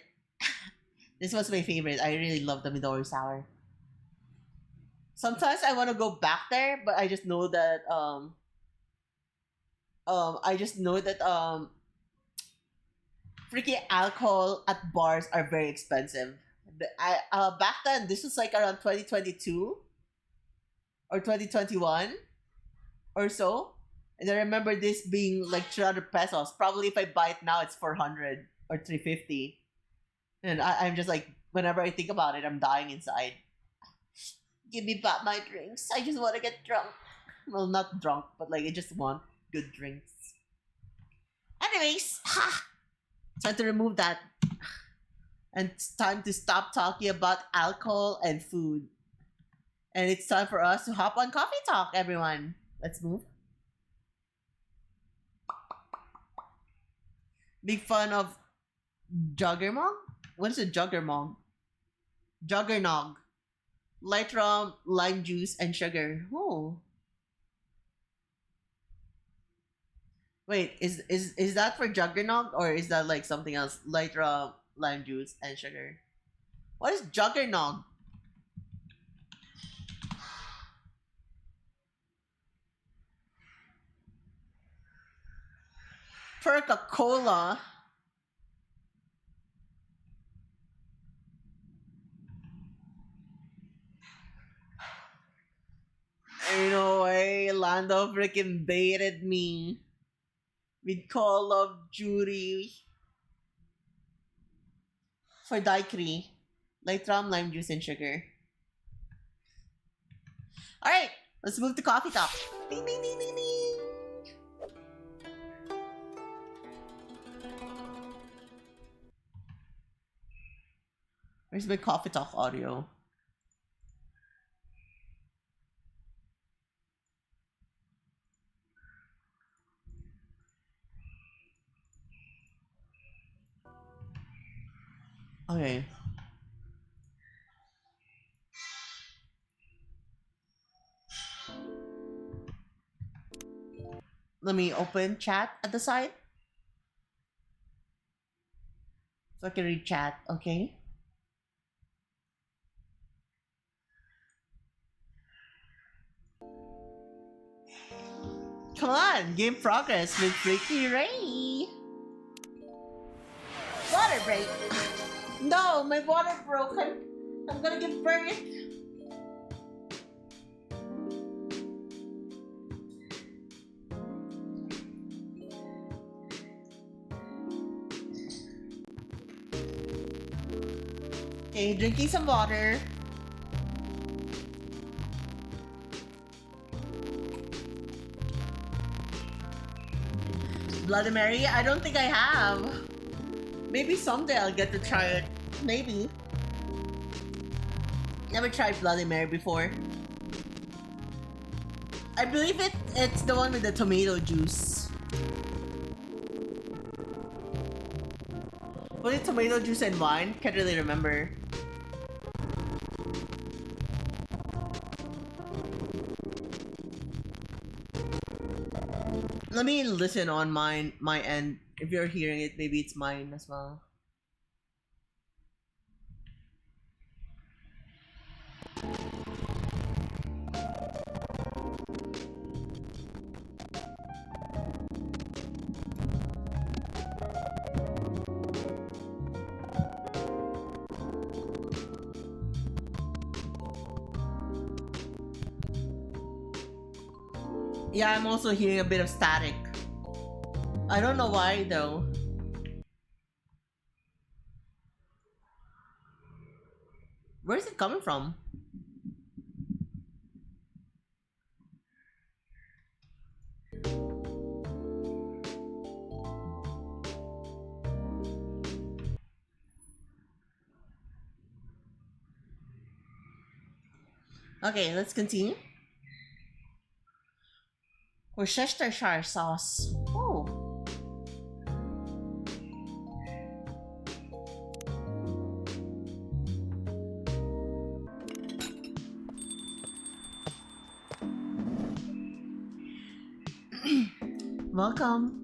Speaker 1: This was my favorite. I really love the Midori sour. Sometimes I want to go back there, but I just know that I just know that freaking alcohol at bars are very expensive. Back then this was like around 2022 or 2021 or so. And I remember this being like 300 pesos. Probably if I buy it now, it's 400 or 350. And I'm just like, whenever I think about it, I'm dying inside. Give me back my drinks. I just want to get drunk. Well, not drunk, but like I just want good drinks. Anyways, ha! Time to remove that. And it's time to stop talking about alcohol and food. And it's time for us to hop on coffee talk, everyone. Let's move. Big fan of Juggermog? What is a Juggermog? Juggernog. Light rum, lime juice, and sugar. Oh. Wait, is that for Juggernog or is that like something else? Light rum, lime juice, and sugar. What is Juggernog? Perca-Cola. Ain't no way, Lando freaking baited me with Call of Duty for daiquiri, light rum, lime juice, and sugar. All right, let's move to coffee talk. Ding ding ding ding ding. Where's my coffee talk audio? Okay. Let me open chat at the side. So I can read chat, okay? Come on, game progress with Freaky Ray. Water break. No, my water broken. I'm gonna give birth. Okay, drinking some water. Bloody Mary? I don't think I have. Maybe someday I'll get to try it. Maybe. Never tried Bloody Mary before. I believe it's the one with the tomato juice. Was it tomato juice and wine? Can't really remember. Let me listen on my end. If you're hearing it, maybe it's mine as well. Yeah, I'm also hearing a bit of static. I don't know why though. Where is it coming from? Okay, let's continue. Worcestershire sauce. Oh. Welcome.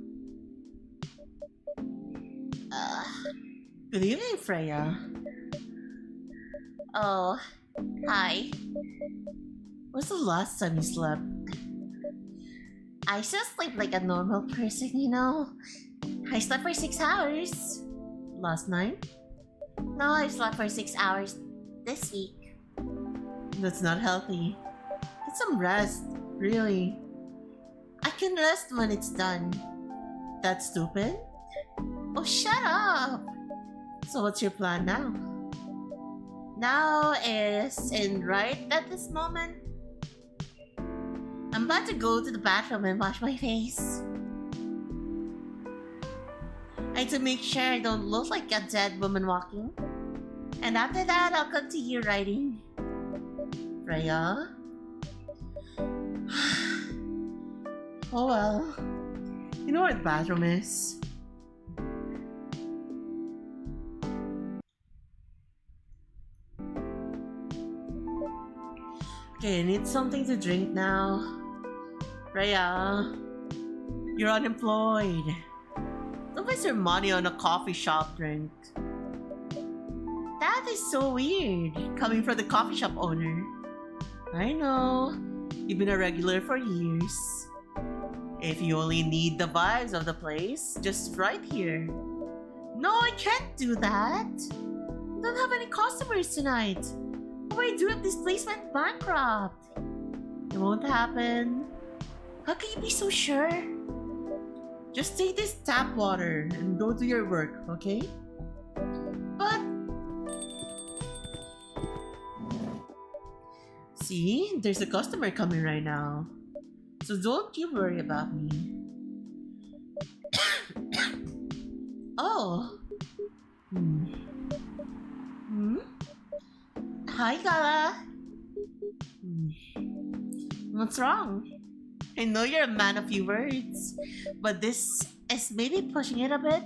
Speaker 1: Good evening, Freya. Oh, hi. When's the last time you slept? I still sleep like a normal person, you know. I slept for 6 hours. Last night? No, I slept for 6 hours this week. That's not healthy. Get some rest, really. I can rest when it's done. That's stupid? Oh, shut up! So what's your plan now? now is in right at this moment. I'm about to go to the bathroom and wash my face. I need to make sure I don't look like a dead woman walking. And after that, I'll continue writing. Freya? Oh well. You know where the bathroom is? Okay, I need something to drink now. Freya, you're unemployed. Don't waste your money on a coffee shop drink. That is so weird, coming from the coffee shop owner. I know, you've been a regular for years. If you only need the vibes of the place, just right here. No, I can't do that. I don't have any customers tonight. What would I do if this place went bankrupt? It won't happen. How can you be so sure? Just take this tap water and go do your work, okay? But... See, there's a customer coming right now. So don't you worry about me. Oh. Hi, Gala. What's wrong? I know you're a man of few words, but this is maybe pushing it a bit.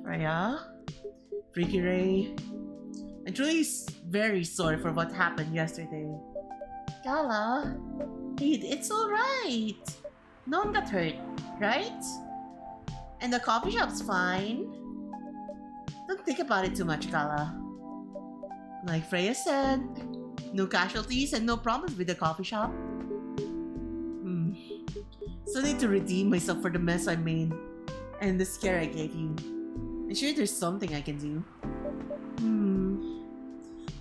Speaker 1: Freya? Freaky Ray? I'm truly very sorry for what happened yesterday. Gala, it's alright. No one got hurt, right? And the coffee shop's fine. Don't think about it too much, Gala. Like Freya said, no casualties and no problems with the coffee shop. Still need to redeem myself for the mess I made and the scare I gave you. I'm sure there's something I can do.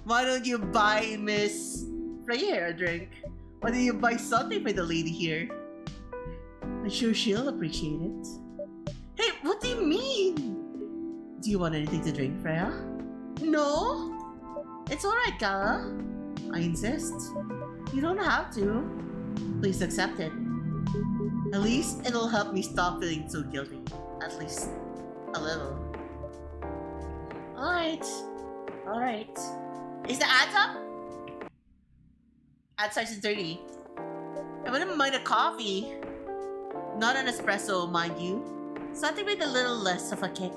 Speaker 1: Why don't you buy Miss Freya a drink? Why don't you buy something for the lady here? I'm sure she'll appreciate it. Hey, what do you mean? Do you want anything to drink, Freya? No? It's alright, Gala. I insist. You don't have to. Please accept it. At least it'll help me stop feeling so guilty. At least a little. Alright. Alright. Is the ad up? Ad starts at 30. I wouldn't mind a coffee. Not an espresso, mind you. Something with a little less of a kick.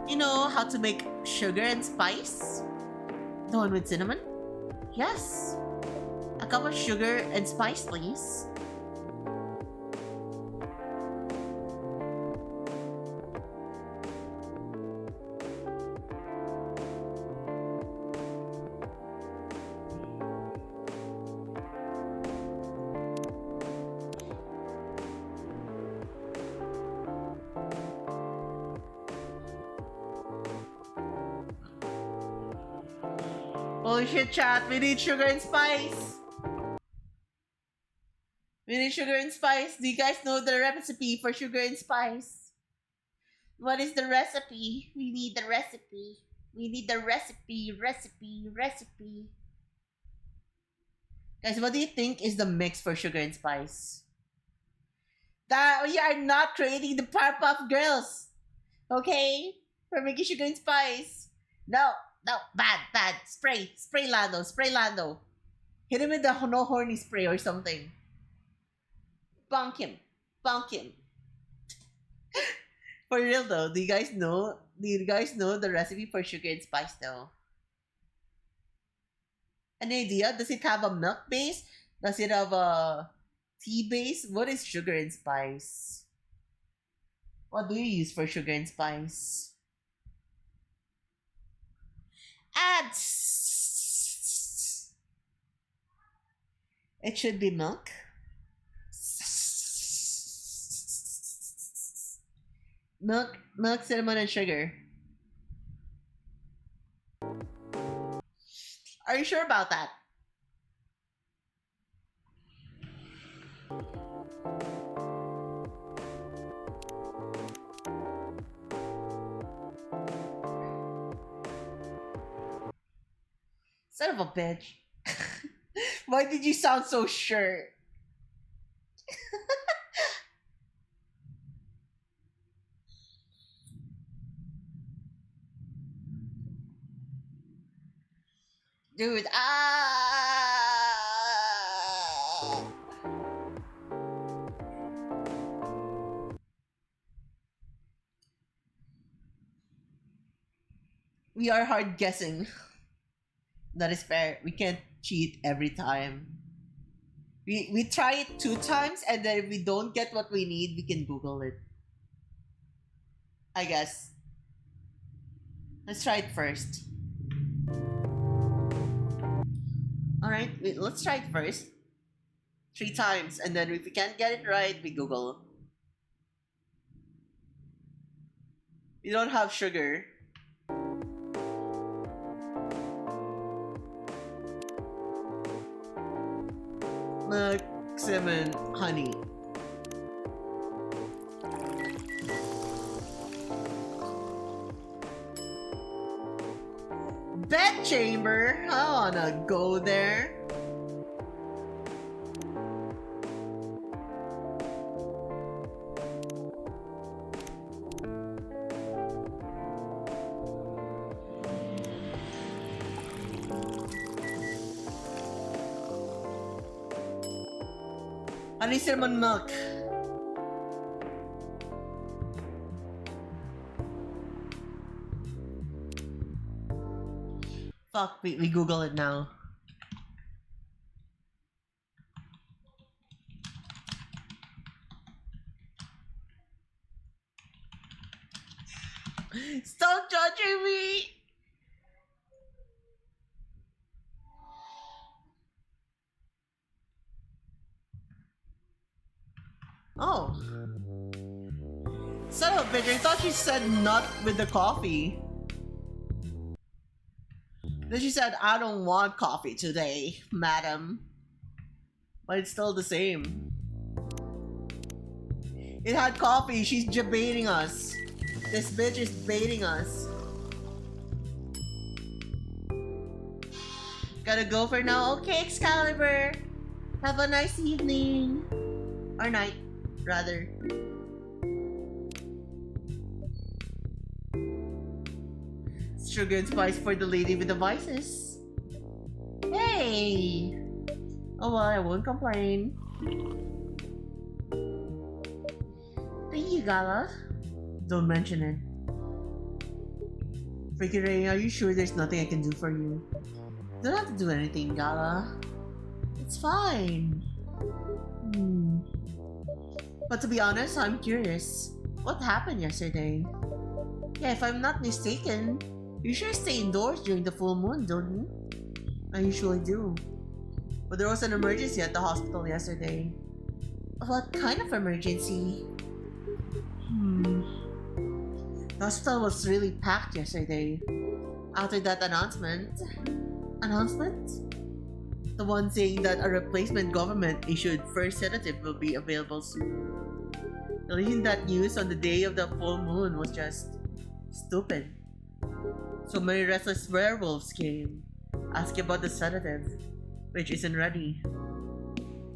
Speaker 1: You know how to make sugar and spice? The one with cinnamon? Yes. A cup of sugar and spice, please. Holy shit, chat. We need sugar and spice. We need sugar and spice. Do you guys know the recipe for sugar and spice? What is the recipe? We need the recipe. We need the recipe. Guys, what do you think is the mix for sugar and spice? That we are not creating the Powerpuff Girls. Okay? We're making sugar and spice. No, bad. Spray Lando. Hit him with the no horny spray or something. Bonk him. For real though, do you guys know the recipe for sugar and spice though? An idea? Does it have a milk base? Does it have a tea base? What is sugar and spice? What do you use for sugar and spice? Ads. It should be milk. Milk, cinnamon, and sugar. Are you sure about that? Son of a bitch. Why did you sound so sure? Dude, we are hard guessing. That is fair. We can't cheat every time. We try it 2 times, and then if we don't get what we need, we can Google it. I guess. Let's try it first. Alright, let's try it first. 3 times, and then if we can't get it right, we Google. We don't have sugar. Cinnamon, honey. Bed chamber? I wanna go there. Honey cinnamon milk. Fuck, we Google it now. Stop judging me! Oh. Son of a bitch, I thought she said nut with the coffee. Then she said, I don't want coffee today, madam. But it's still the same. It had coffee, she's baiting us. This bitch is baiting us. Gotta go for now. Okay, Excalibur. Have a nice evening. Or night, rather. Sugar and spice for the lady with the vices. Hey! Oh well, I won't complain. Thank you, Gala. Don't mention it. Freaking Ray, are you sure there's nothing I can do for you? Don't have to do anything, Gala. It's fine. But to be honest, I'm curious. What happened yesterday? Yeah, if I'm not mistaken, you sure stay indoors during the full moon, don't you? I usually do. But there was an emergency at the hospital yesterday. What kind of emergency? The hospital was really packed yesterday. After that announcement. Announcement? The one saying that a replacement government-issued first sedative will be available soon. Releasing that news on the day of the full moon was just stupid. So many restless werewolves came, asking about the sedative, which isn't ready.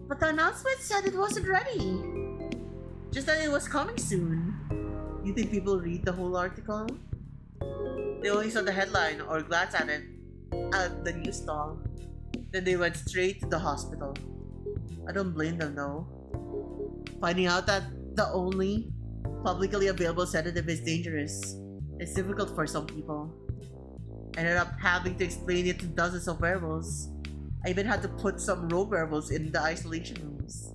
Speaker 1: But the announcement said it wasn't ready. Just that it was coming soon. You think people read the whole article? They only saw the headline or glance at it at the news stall. Then they went straight to the hospital. I don't blame them though. Finding out that the only publicly available sedative is dangerous. It's difficult for some people. I ended up having to explain it to dozens of werewolves. I even had to put some rogue werewolves in the isolation rooms.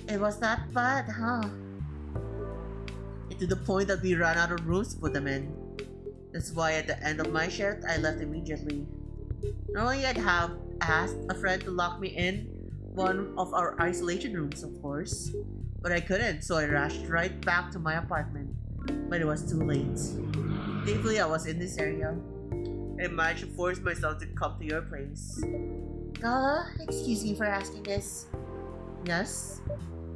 Speaker 1: It was that bad, huh? And to the point that we ran out of rooms to put them in. That's why at the end of my shift, I left immediately. Normally I'd have asked a friend to lock me in one of our isolation rooms, of course. But I couldn't, so I rushed right back to my apartment. But it was too late. Thankfully, I was in this area. I managed to force myself to come to your place. Gala, excuse me for asking this. Yes?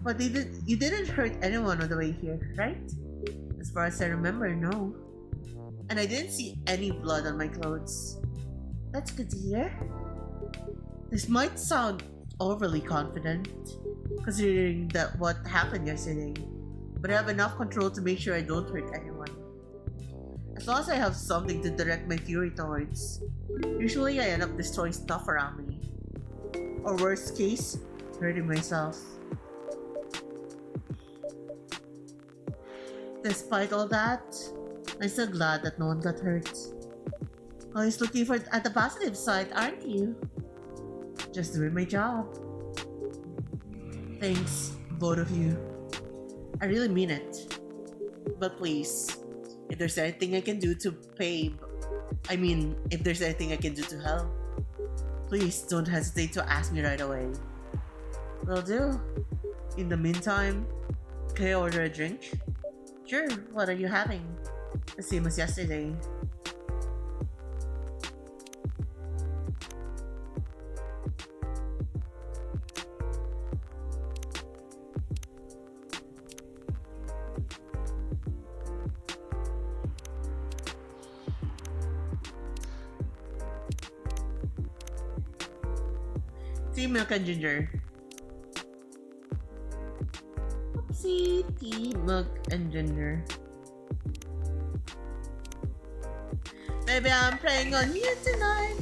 Speaker 1: But you didn't hurt anyone on the way here, right? As far as I remember, no. And I didn't see any blood on my clothes. That's good to hear. This might sound overly confident, considering that what happened yesterday, but I have enough control to make sure I don't hurt anyone. As long as I have something to direct my fury towards, usually I end up destroying stuff around me. Or worst case, hurting myself. Despite all that, I'm still glad that no one got hurt. Always looking for at the positive side, aren't you? Just doing my job. Thanks, both of you. I really mean it. But please, if there's anything I can do to if there's anything I can do to help, please don't hesitate to ask me right away. Will do. In the meantime, can I order a drink? Sure, what are you having? The same as yesterday. Tea, milk, and ginger. Oopsie, tea, milk, and ginger. Maybe I'm playing on you tonight.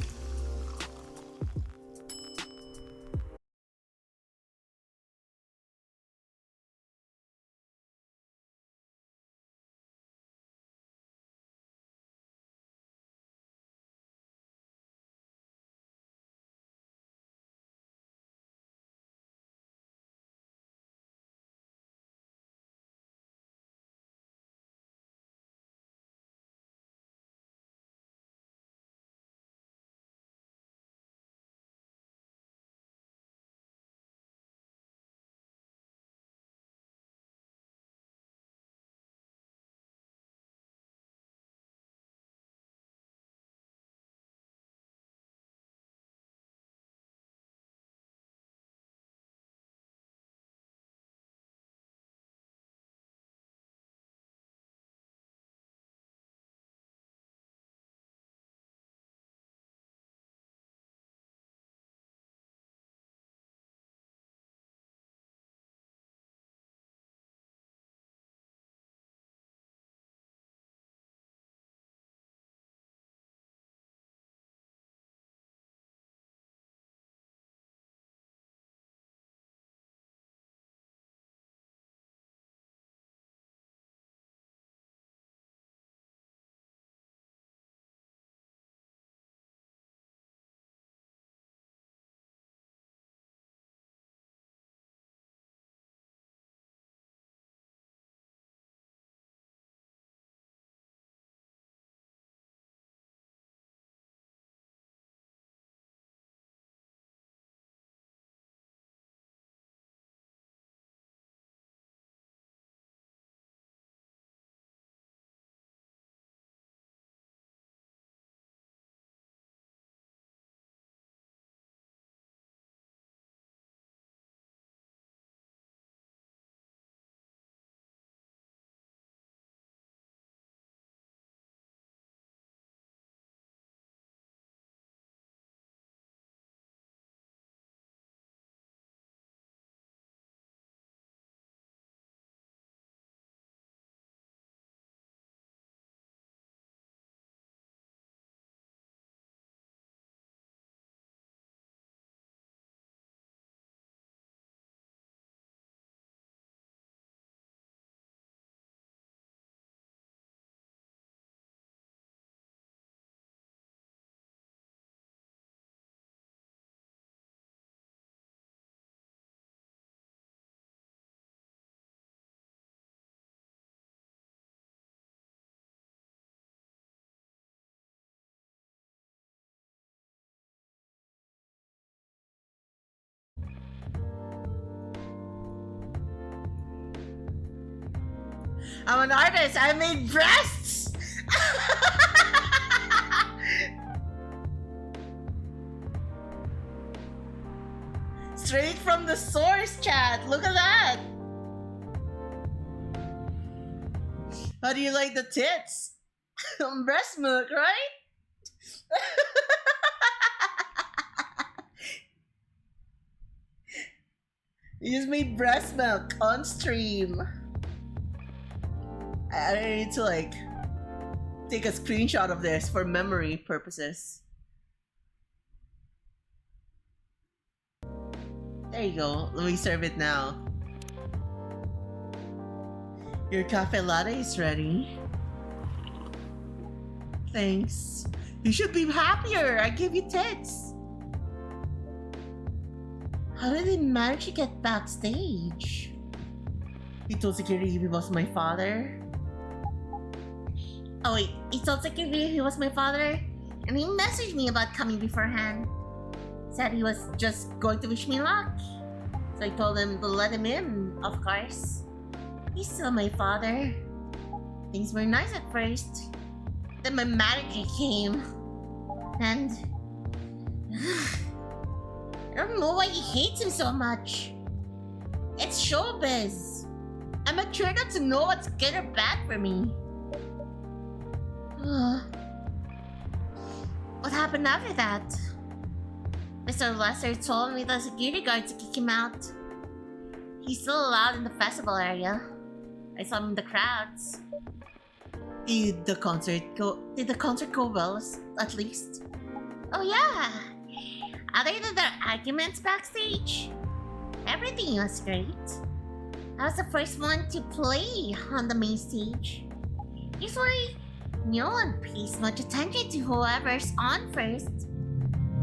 Speaker 1: I'm an artist. I made breasts. Straight from the source, chat. Look at that. How do you like the tits? Breast milk, right? You just made breast milk on stream. I need to like take a screenshot of this for memory purposes. There you go. Let me serve it now. Your cafe latte is ready. Thanks. You should be happier. I gave you tits. How did he manage to get backstage? He told security he was my father. Oh wait, he told security he was my father, and he messaged me about coming beforehand. Said he was just going to wish me luck. So I told him to let him in, of course. He's still my father. Things were nice at first. Then my manager came, and I don't know why he hates him so much. It's showbiz. I'm mature enough to know what's good or bad for me. What happened after that? Mr. Lester told me the security guard to kick him out. He's still allowed in the festival area. I saw him in the crowds. Did the concert go well, at least? Oh yeah! Other than their arguments backstage, everything was great. I was the first one to play on the main stage. Usually, no one pays much attention to whoever's on first.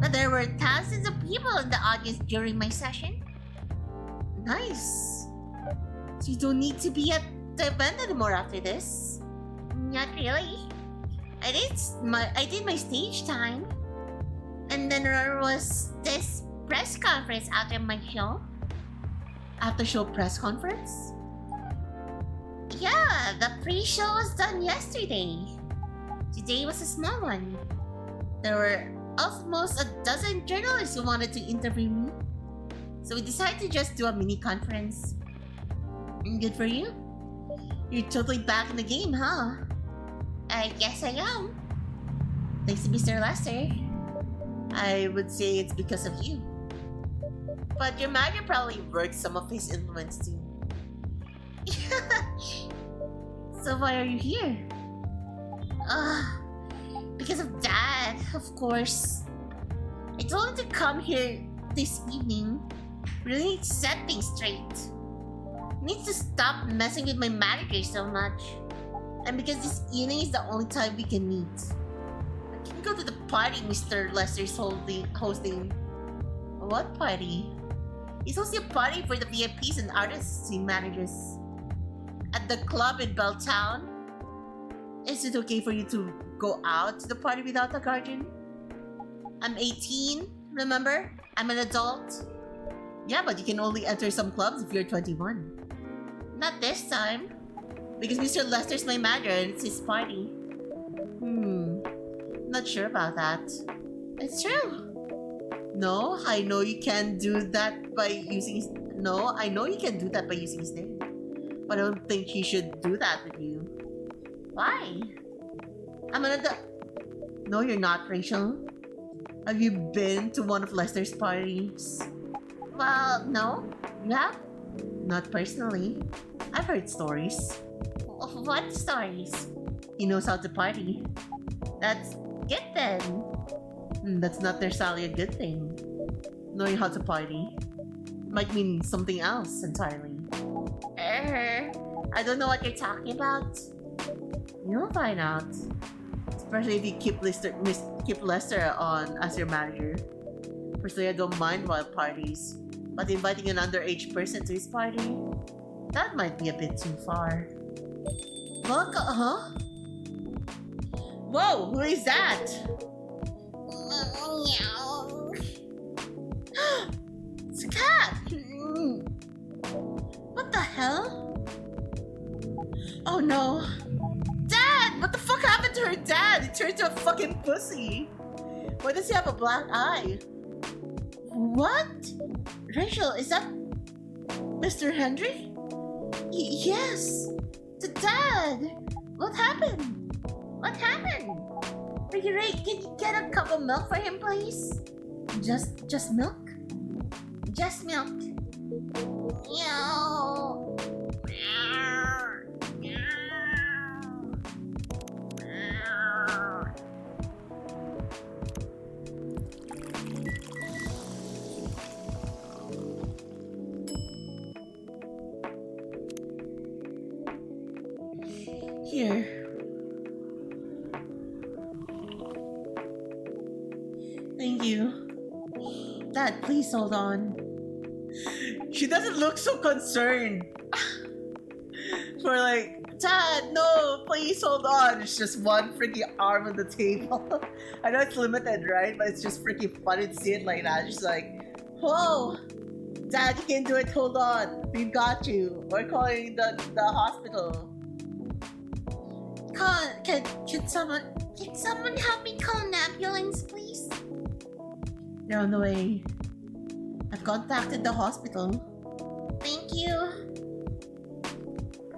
Speaker 1: But there were thousands of people in the audience during my session. Nice. So you don't need to be at the event anymore after this? Not really. I did my stage time. And then there was this press conference after my show. After show press conference? Yeah, the pre-show was done yesterday. Today was a small one. There were almost a dozen journalists who wanted to interview me. So we decided to just do a mini conference. Good for you. You're totally back in the game, huh? I guess I am. Thanks to Mr. Lester. I would say it's because of you. But your manager probably worked some of his influence too. So why are you here? Because of Dad, of course. I told him to come here this evening. Really need to set things straight. He needs to stop messing with my manager so much. And because this evening is the only time we can meet. I can go to the party Mr. Lester's hosting. What party? He's hosting a party for the VIPs and artists he manages. At the club in Belltown. Is it okay for you to go out to the party without a guardian? I'm 18, remember? I'm an adult. Yeah, but you can only enter some clubs if you're 21. Not this time. Because Mr. Lester's my manager and it's his party. Not sure about that. It's true. No, I know you can do that by using his... No, I know you can do that by using his name. But I don't think he should do that with you. Why? I'm an adult. No, you're not, Rachel. Have you been to one of Lester's parties? Well, no. You have? Not personally. I've heard stories. What stories? He knows how to party. That's good then. That's not necessarily a good thing. Knowing how to party might mean something else entirely. I don't know what you're talking about. You'll find out. Especially if you keep Lester on as your manager. Personally, I don't mind wild parties. But inviting an underage person to his party? That might be a bit too far. Welcome, huh? Whoa, who is that? It's a cat! What the hell? Oh no. Dad! What the fuck happened to her dad? He turned into a fucking pussy. Why does he have a black eye? What? Rachel, is that Mr. Henry? Yes! The dad! What happened? What happened? Ray, can you get a cup of milk for him, please? Just milk? Just milk. Meow. Here. Thank you. Dad, please hold on. She doesn't look so concerned. For like, Dad, no, please hold on. It's just one freaking arm on the table. I know it's limited, right? But it's just freaking funny to see it like that. She's like, whoa, Dad, you can do it. Hold on. We've got you. We're calling the hospital. Can someone help me call an ambulance, please? They're on the way. I've contacted the hospital. Thank you.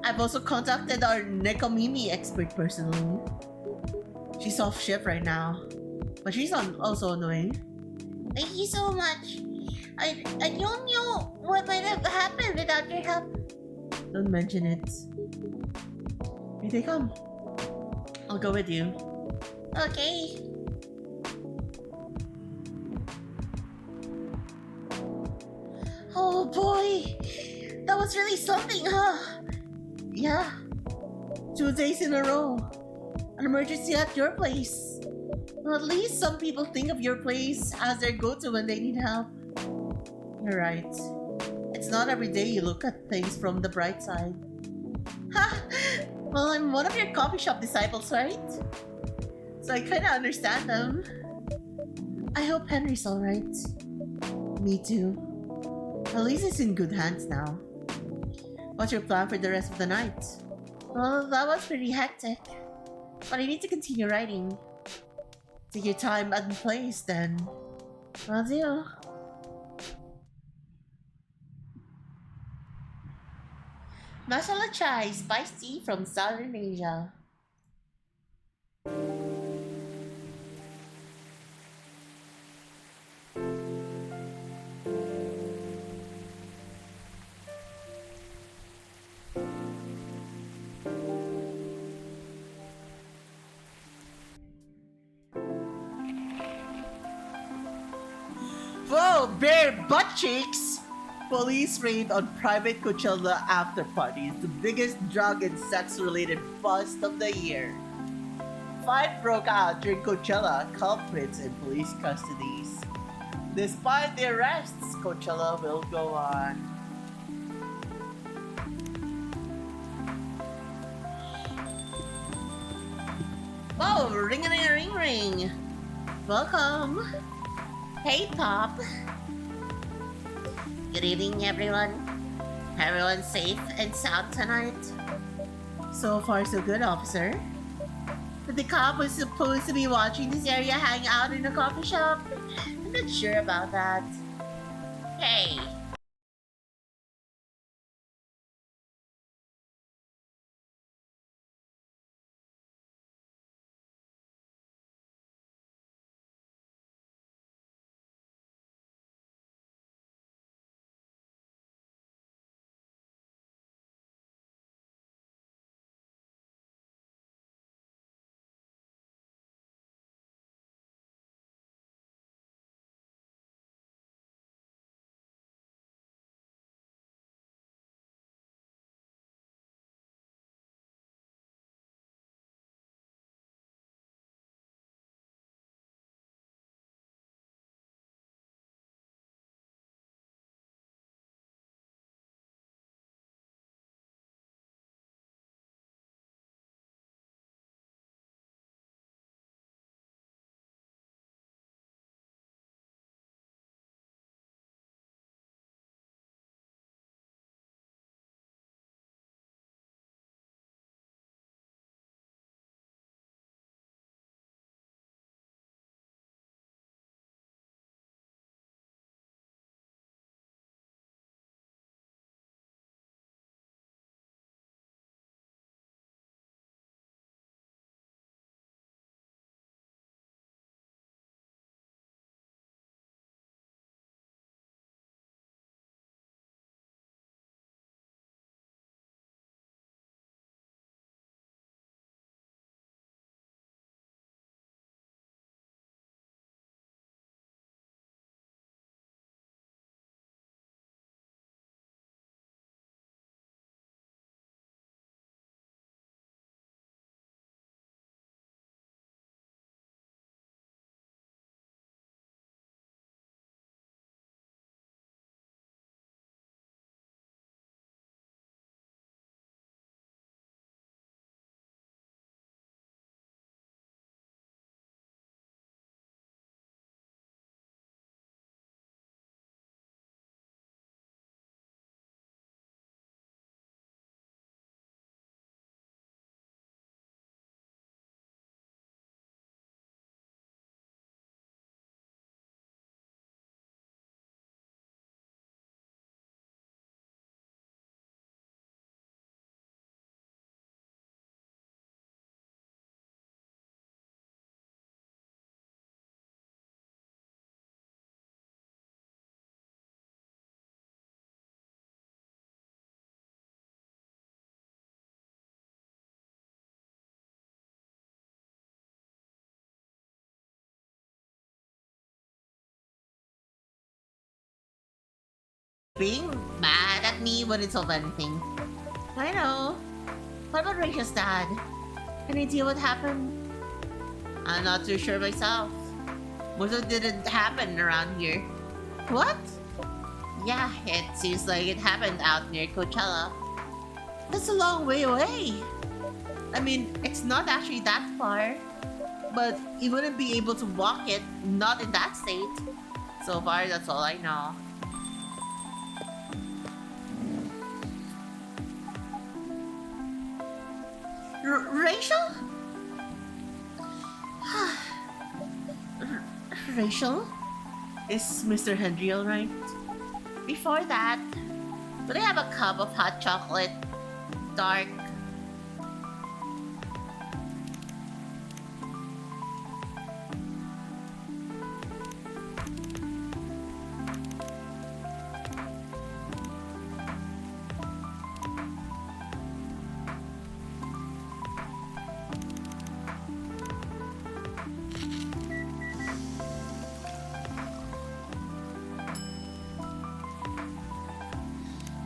Speaker 1: I've also contacted our Nekomimi expert personally. She's off shift right now, but she's also on the way. Thank you so much. I don't know what might have happened without your help. Don't mention it. Here they come. I'll go with you. Okay. Oh boy, that was really something, huh? Yeah. 2 days in a row. An emergency at your place. Well, at least some people think of your place as their go-to when they need help. You're right. It's not every day you look at things from the bright side. Ha! Well, I'm one of your coffee shop disciples, right? So I kinda understand them. I hope Henry's alright. Me too. At least he's in good hands now. What's your plan for the rest of the night? Well, that was pretty hectic. But I need to continue writing. Take your time and place, then. Will do. Masala chai, spiced tea from Southern Asia. Whoa, bare butt cheeks! Police raid on private Coachella after parties, the biggest drug and sex related bust of the year. Fight broke out during Coachella, culprits in police custodies. Despite the arrests, Coachella will go on. Whoa, ring a ring ring! Welcome! Hey, Pop! Good evening, everyone. Everyone's safe and sound tonight? So far, so good, officer. But the cop was supposed to be watching this area hang out in a coffee shop. I'm not sure about that. Hey, being mad at me wouldn't solve anything. I know. What about Rachel's dad? Any idea what happened? I'm not too sure myself. Most of it didn't happen around here. What? Yeah, it seems like it happened out near Coachella. That's a long way away. I mean, it's not actually that far. But you wouldn't be able to walk it, not in that state. So far, that's all I know. Rachel? Rachel? Is Mr. Henry alright? Before that, would I have a cup of hot chocolate? Dark.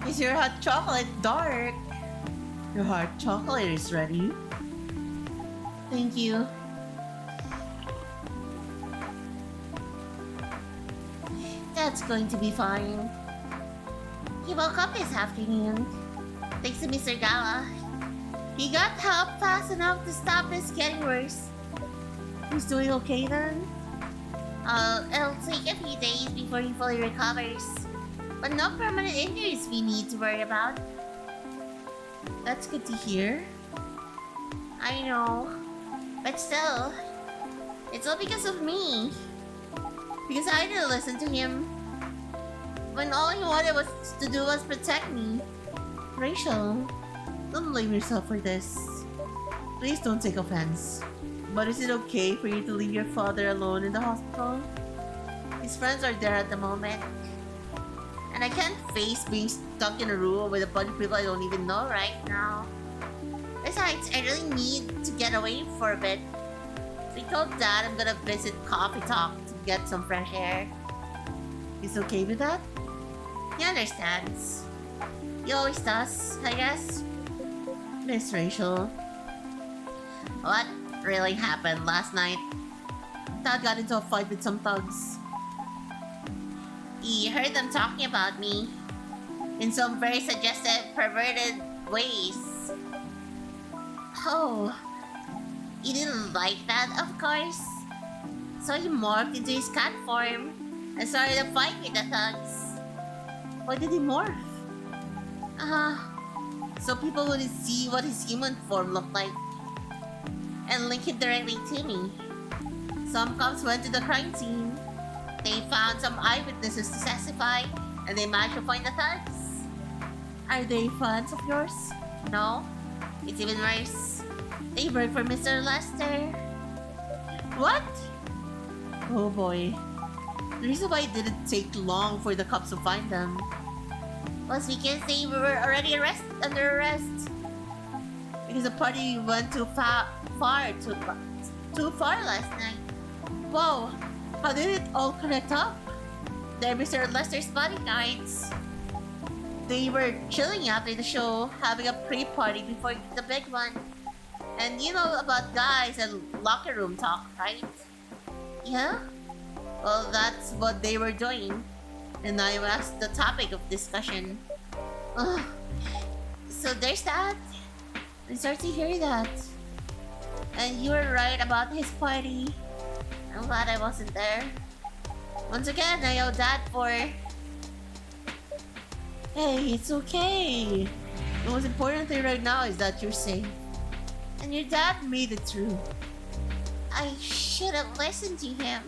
Speaker 1: Is your hot chocolate dark? Your hot chocolate is ready. Thank you. That's going to be fine. He woke up this afternoon. Thanks to Mr. Gala. He got help fast enough to stop this getting worse. He's doing okay then? It'll take a few days before he fully recovers. But no permanent injuries we need to worry about. That's good to hear. I know. But still, it's all because of me. Because I didn't listen to him. When all he wanted was to do was protect me. Rachel, don't blame yourself for this. Please don't take offense. But is it okay for you to leave your father alone in the hospital? His friends are there at the moment. And I can't face being stuck in a room with a bunch of people I don't even know right now. Besides, I really need to get away for a bit. So I told Dad I'm gonna visit Coffee Talk to get some fresh air. He's okay with that? He understands. He always does, I guess. Miss Rachel. What really happened last night? Dad got into a fight with some thugs. He heard them talking about me in some very suggestive, perverted ways. Oh, he didn't like that, of course. So he morphed into his cat form and started a fight with the thugs. Why did he morph? So people wouldn't see what his human form looked like and link it directly to me. Some cops went to the crime scene. They found some eyewitnesses to testify, and they managed to find the thugs. Are they fans of yours? No. It's even worse. They work for Mr. Lester. What? Oh boy. The reason why it didn't take long for the cops to find them was because they were already under arrest. Because the party went too far last night. Whoa. How did it all connect up? They're Mr. Lester's bodyguards. They were chilling after the show, having a pre-party before the big one. And you know about guys and locker room talk, right? Yeah? Well, that's what they were doing. And I was the topic of discussion. Ugh. So there's that. I'm sorry to hear that. And you were right about his party. I'm glad I wasn't there. Once again, I owe Dad for... Hey, it's okay. The most important thing right now is that you're safe. And your dad made it through. I should have listened to him.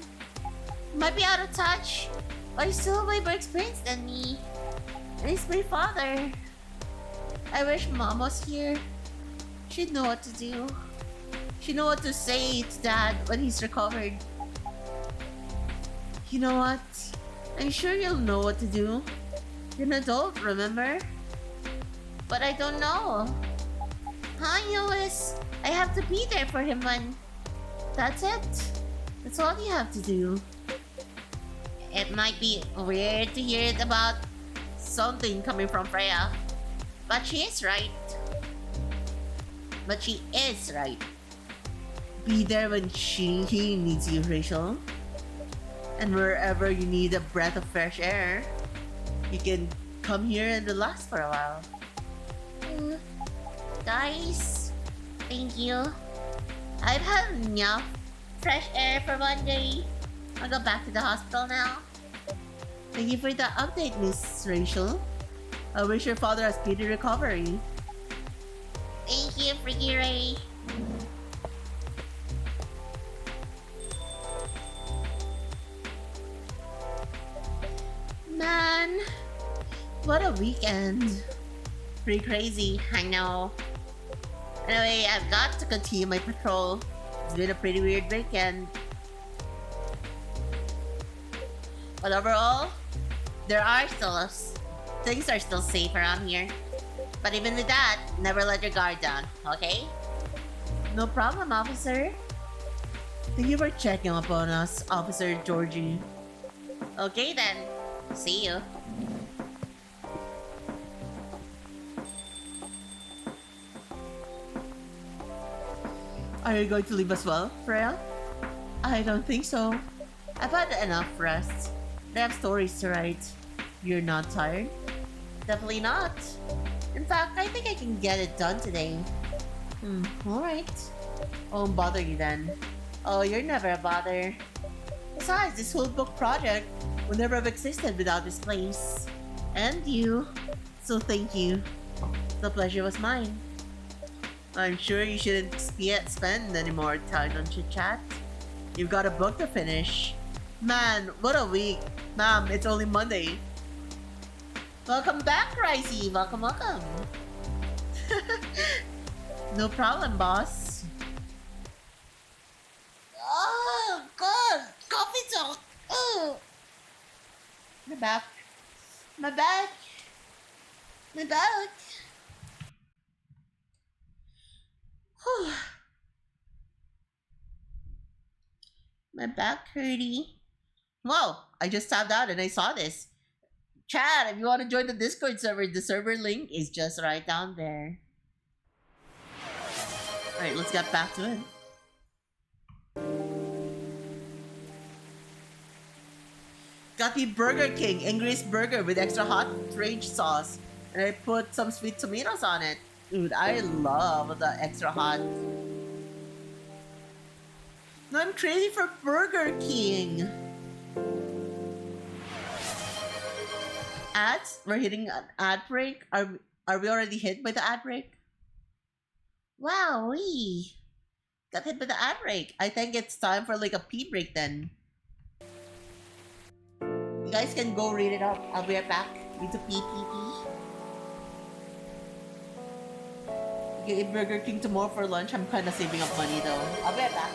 Speaker 1: He might be out of touch, but he's still way more experienced than me. And he's my father. I wish Mom was here. She'd know what to do. She'd know what to say to Dad when he's recovered. You know what? I'm sure you'll know what to do. You're an adult, remember? But I don't know. All I know is I have to be there for him when... That's it. That's all you have to do. It might be weird to hear it about something coming from Freya. But she is right. But she is right. Be there when he needs you, Rachel. And wherever you need a breath of fresh air, you can come here and relax for a while. Guys, thank you. I've had enough fresh air for one day. I'll go back to the hospital now. Thank you for the update, Miss Rachel. I wish your father a speedy recovery. Thank you, Freaky Ray. Man, what a weekend. Pretty crazy, I know. Anyway, I've got to continue my patrol. It's been a pretty weird weekend. But overall, things are still safe around here. But even with that, never let your guard down, okay? No problem, officer. Thank you for checking up on us, Officer Georgie. Okay then, see you. Are you going to leave as well, Freya? I don't think so. I've had enough rest. I have stories to write. You're not tired? Definitely not. In fact, I think I can get it done today. Alright. I won't bother you then. Oh, you're never a bother. Besides, this whole book project would never have existed without this place. And you. So thank you. The pleasure was mine. I'm sure you shouldn't spend any more time on chit-chat. You've got a book to finish. Man, what a week. Ma'am, it's only Monday. Welcome back, Ricey. Welcome, welcome. No problem, boss. Oh, God. Coffee talk. Oh. My back. My back. My back. Whew. My back hurty. Whoa, I just tapped out and I saw this. Chat, if you want to join the Discord server, the server link is just right down there. Alright, let's get back to it. Got the Burger King English burger with extra hot ranch sauce. And I put some sweet tomatoes on it. Dude, I love the extra hot. No, I'm crazy for Burger King. Ads? We're hitting an ad break? Are we already hit by the ad break? Wow, we got hit by the ad break. I think it's time for like a pee break then. You guys can go read it up. I'll be right back. Need to pee. You eat Burger King tomorrow for lunch. I'm kind of saving up money though. I'll be right back.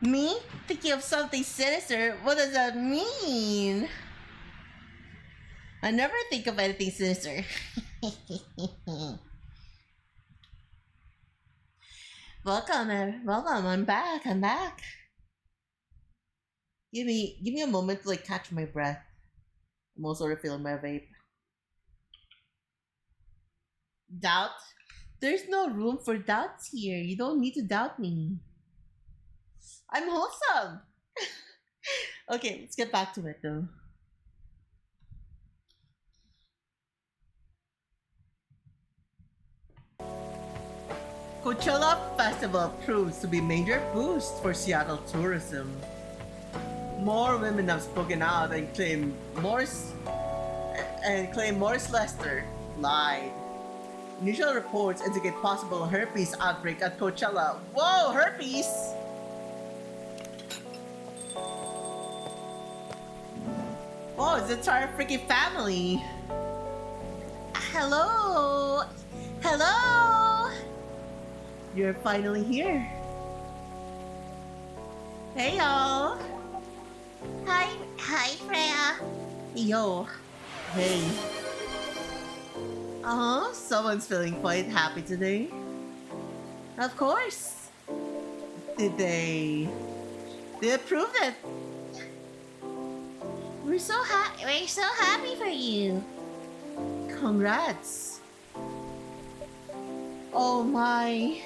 Speaker 1: Me? Thinking of something sinister? What does that mean? I never think of anything sinister. Welcome. I'm back. I'm back. Give me a moment to like catch my breath. I'm also refilling my vape. Doubt? There's no room for doubts here. You don't need to doubt me. I'm wholesome. Okay, let's get back to it though. Coachella Festival proves to be major boost for Seattle tourism. More women have spoken out and claim Morris Lester lied. Initial reports indicate possible herpes outbreak at Coachella. Whoa, herpes! Whoa, it's the entire freaking family. Hello? Hello? You're finally here. Hey y'all. Hi Freya. Yo. Hey. Someone's feeling quite happy today. Of course. They approved it. We're so happy for you. Congrats. Oh my.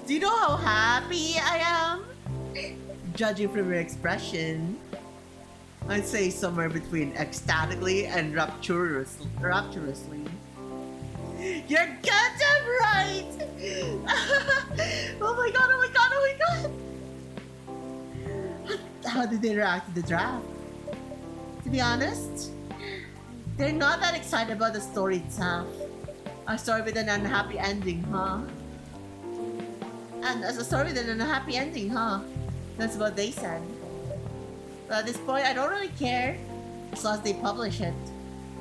Speaker 1: Do you know how happy I am? Judging from your expression, I'd say somewhere between ecstatically and rapturously. You're goddamn right! Oh my god! How did they react to the draft? To be honest, they're not that excited about the story itself. A story with an unhappy ending, huh? And as a story with an unhappy ending, huh? That's what they said. But at this point, I don't really care as long as they publish it.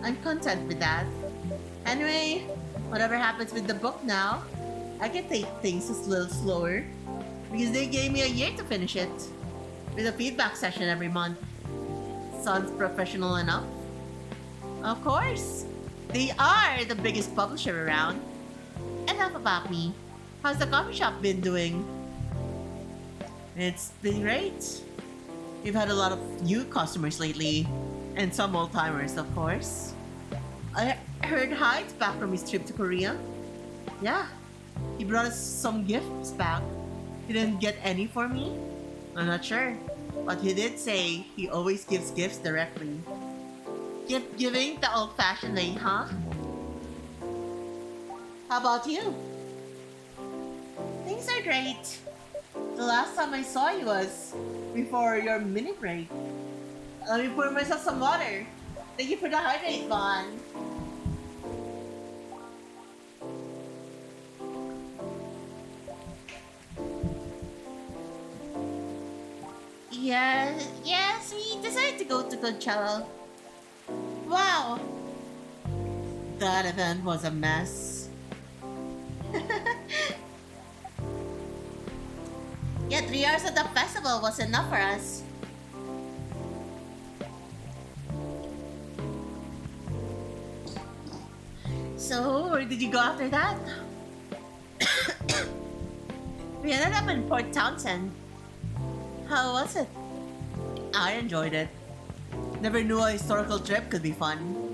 Speaker 1: I'm content with that. Anyway, whatever happens with the book now, I can take things a little slower because they gave me a year to finish it with a feedback session every month. Sounds professional enough? Of course! They are the biggest publisher around. Enough about me. How's the coffee shop been doing? It's been great. We've had a lot of new customers lately, and some old timers, of course. I heard Hyde's back from his trip to Korea. Yeah, he brought us some gifts back. He didn't get any for me? I'm not sure, but he did say he always gives gifts directly. Gift giving the old-fashioned way, huh? How about you? Things are great. The last time I saw you was before your mini break. Let me pour myself some water. Thank you for the hydrate, Vaughn. Yes, we decided to go to Coachella. Wow! That event was a mess. Yeah, 3 hours at the festival was enough for us. So, where did you go after that? We ended up in Port Townsend. How was it? I enjoyed it. Never knew a historical trip could be fun.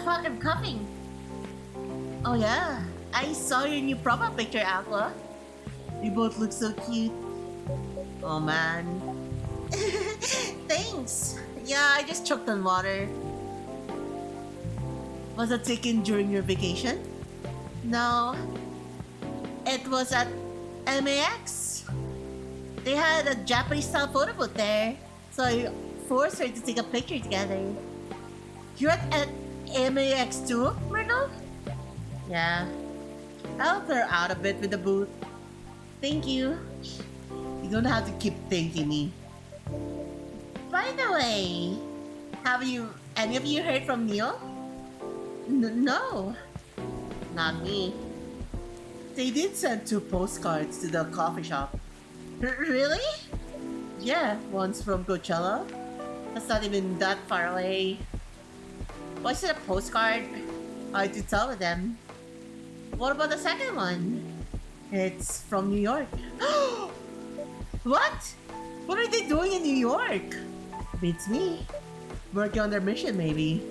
Speaker 1: Fuck, I'm coughing. Oh yeah, I saw your new profile picture, Aqua. You both look so cute. Oh man. Thanks. Yeah, I just choked on water. Was it taken during your vacation? No. It was at MAX. They had a Japanese-style photo booth there, so I forced her to take a picture together. You're at MAX too, Myrtle? Yeah. I'll clear out a bit with the booth. Thank you. You don't have to keep thanking me. By the way, have any of you heard from Neil? No, not me. They did send two postcards to the coffee shop. Really? Yeah, one's from Coachella. That's not even that far away. Was it a postcard? I did tell with them. What about the second one? It's from New York. What? What are they doing in New York? Beats me. Working on their mission, maybe.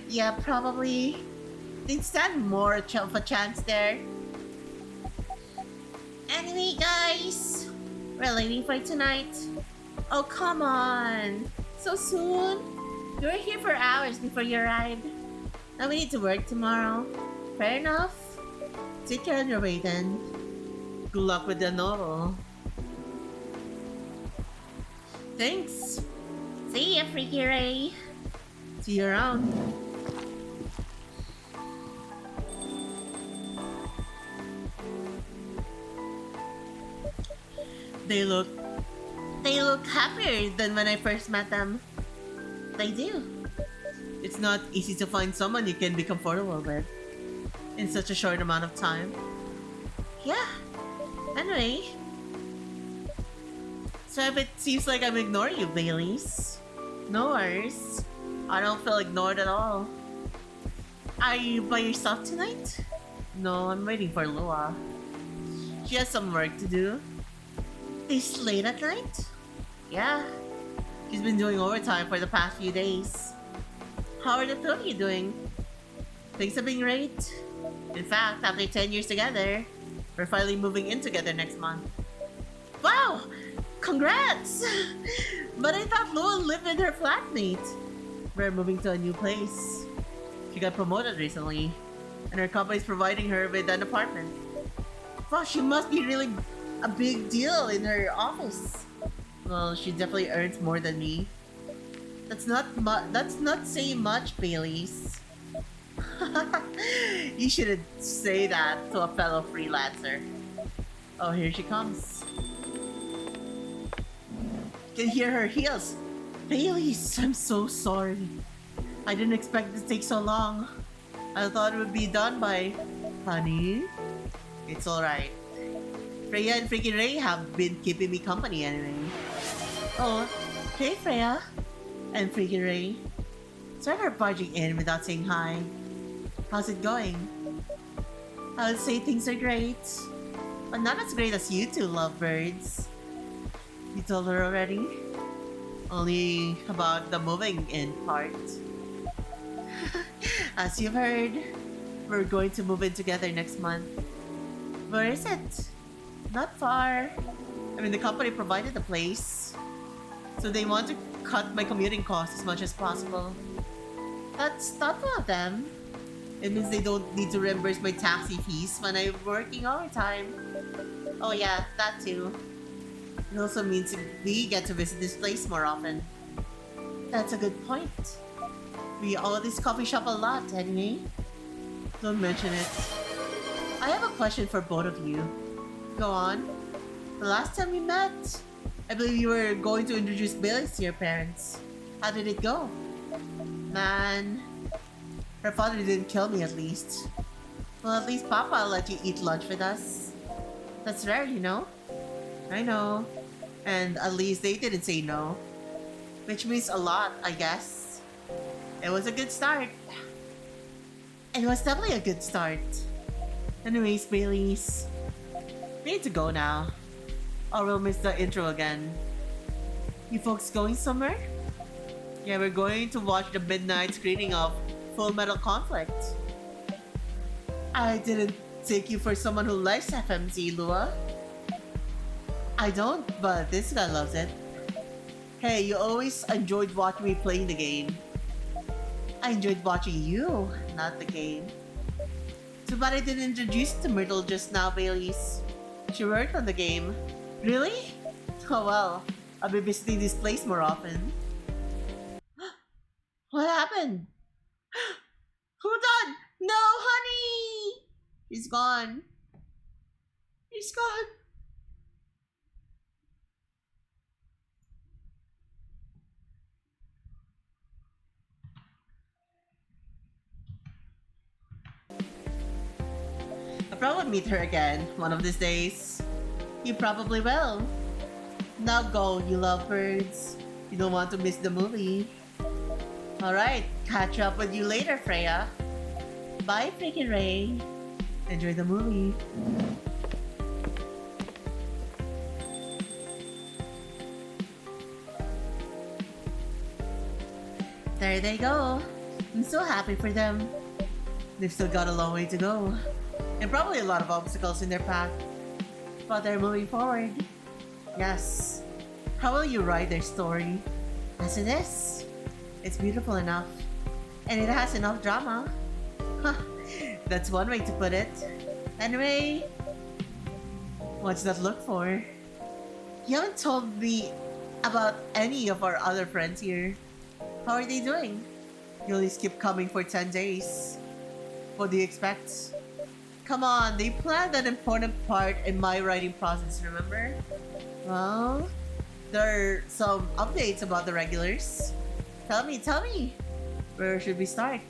Speaker 1: Yeah, probably. They'd stand more of a chance there. Anyway, guys, we're leaving for tonight. Oh, come on. So soon? You were here for hours before you arrived. Now we need to work tomorrow. Fair enough. Take care on your way then. Good luck with the novel. Thanks. See ya, Freaky Ray. See you around. They look they look happier than when I first met them. They do. It's not easy to find someone you can be comfortable with in such a short amount of time. Yeah. Anyway. So if it seems like I'm ignoring you, Baileys, no worries. I don't feel ignored at all. Are you by yourself tonight? No, I'm waiting for Lua. She has some work to do. It's late at night? Yeah. She's been doing overtime for the past few days. How are the two of you doing? Things have been great. In fact, after 10 years together, we're finally moving in together next month. Wow! Congrats! But I thought Lua lived with her flatmate. We're moving to a new place. She got promoted recently, and her company's providing her with an apartment. Wow, she must be really a big deal in her office. Well, she definitely earns more than me. That's not saying much, Baileys. You shouldn't say that to a fellow freelancer. Oh, here she comes. Can hear her heels. Baileys, I'm so sorry. I didn't expect it to take so long. I thought it would be done by... Honey? It's alright. Freya and Freaky Ray have been keeping me company anyway. Oh, hey Freya. And Freaky Ray. Sorry for barging in without saying hi. How's it going? I would say things are great. But not as great as you two lovebirds. You told her already? Only about the moving in part. As you've heard, we're going to move in together next month. Where is it? Not far. I mean, the company provided the place. So they want to cut my commuting costs as much as possible. That's thoughtful of them. It means they don't need to reimburse my taxi fees when I'm working overtime. Oh yeah, that too. It also means we get to visit this place more often. That's a good point. We owe this coffee shop a lot, anyway. Don't mention it. I have a question for both of you. Go on. The last time we met, I believe you were going to introduce Billy to your parents. How did it go? Man, her father didn't kill me at least. Well, at least Papa let you eat lunch with us. That's rare, you know? I know. And at least they didn't say no. Which means a lot, I guess. It was a good start. It was definitely a good start. Anyways, Baileys, we need to go now. Or we'll miss the intro again. You folks going somewhere? Yeah, we're going to watch the midnight screening of Full Metal Conflict. I didn't take you for someone who likes FMC, Lua. I don't, but this guy loves it. Hey, you always enjoyed watching me playing the game. I enjoyed watching you, not the game. Too bad I didn't introduce you to Myrtle just now, Baileys. She worked on the game. Really? Oh well, I'll be visiting this place more often. What happened? Hold on! No, honey! He's gone. He's gone. meet her again one of these days. You probably will. Now go, you lovebirds. You don't want to miss the movie. Alright, catch up with you later, Freya. Bye, freaking Ray. Enjoy the movie. There they go. I'm so happy for them. They've still got a long way to go. And probably a lot of obstacles in their path. But they're moving forward. Yes. How will you write their story? As it is. It's beautiful enough. And it has enough drama. Huh. That's one way to put it. Anyway, what's that look for? You haven't told me about any of our other friends here. How are they doing? You only skip coming for 10 days. What do you expect? Come on, they planned an important part in my writing process, remember? Well, there are some updates about the regulars. Tell me. Where should we start?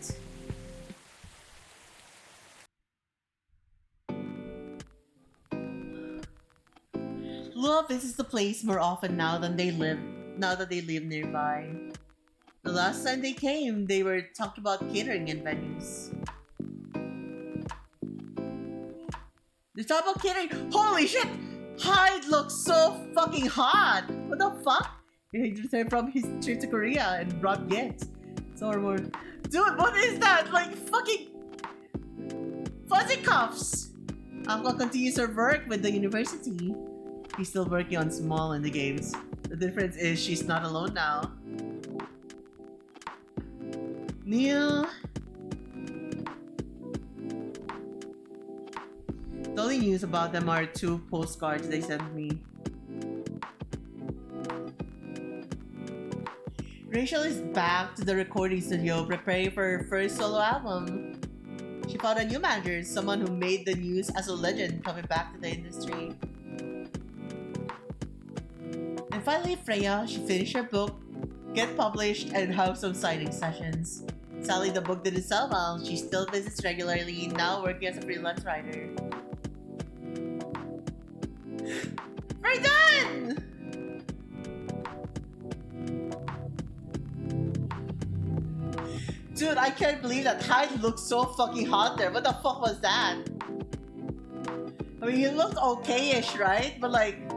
Speaker 1: Lua visits the place more often now that they live nearby. The last time they came, they were talked about catering and venues. They talked about catering. Holy shit! Hyde looks so fucking hot. What the fuck? He returned from his trip to Korea and brought gifts. So more. Dude, what is that? Like fucking fuzzy cuffs. Aqua continues her work with the university. She's still working on small in the games. The difference is she's not alone now. Neil. The only news about them are 2 postcards they sent me. Rachel is back to the recording studio preparing for her first solo album. She found a new manager, someone who made the news as a legend coming back to the industry. And finally, Freya, she finished her book, get published, and have some signing sessions. Sadly, the book didn't sell well. She still visits regularly, now working as a freelance writer. We're done! Dude, I can't believe that Hyde looked so fucking hot there. What the fuck was that? I mean, he looked okay-ish, right? But like,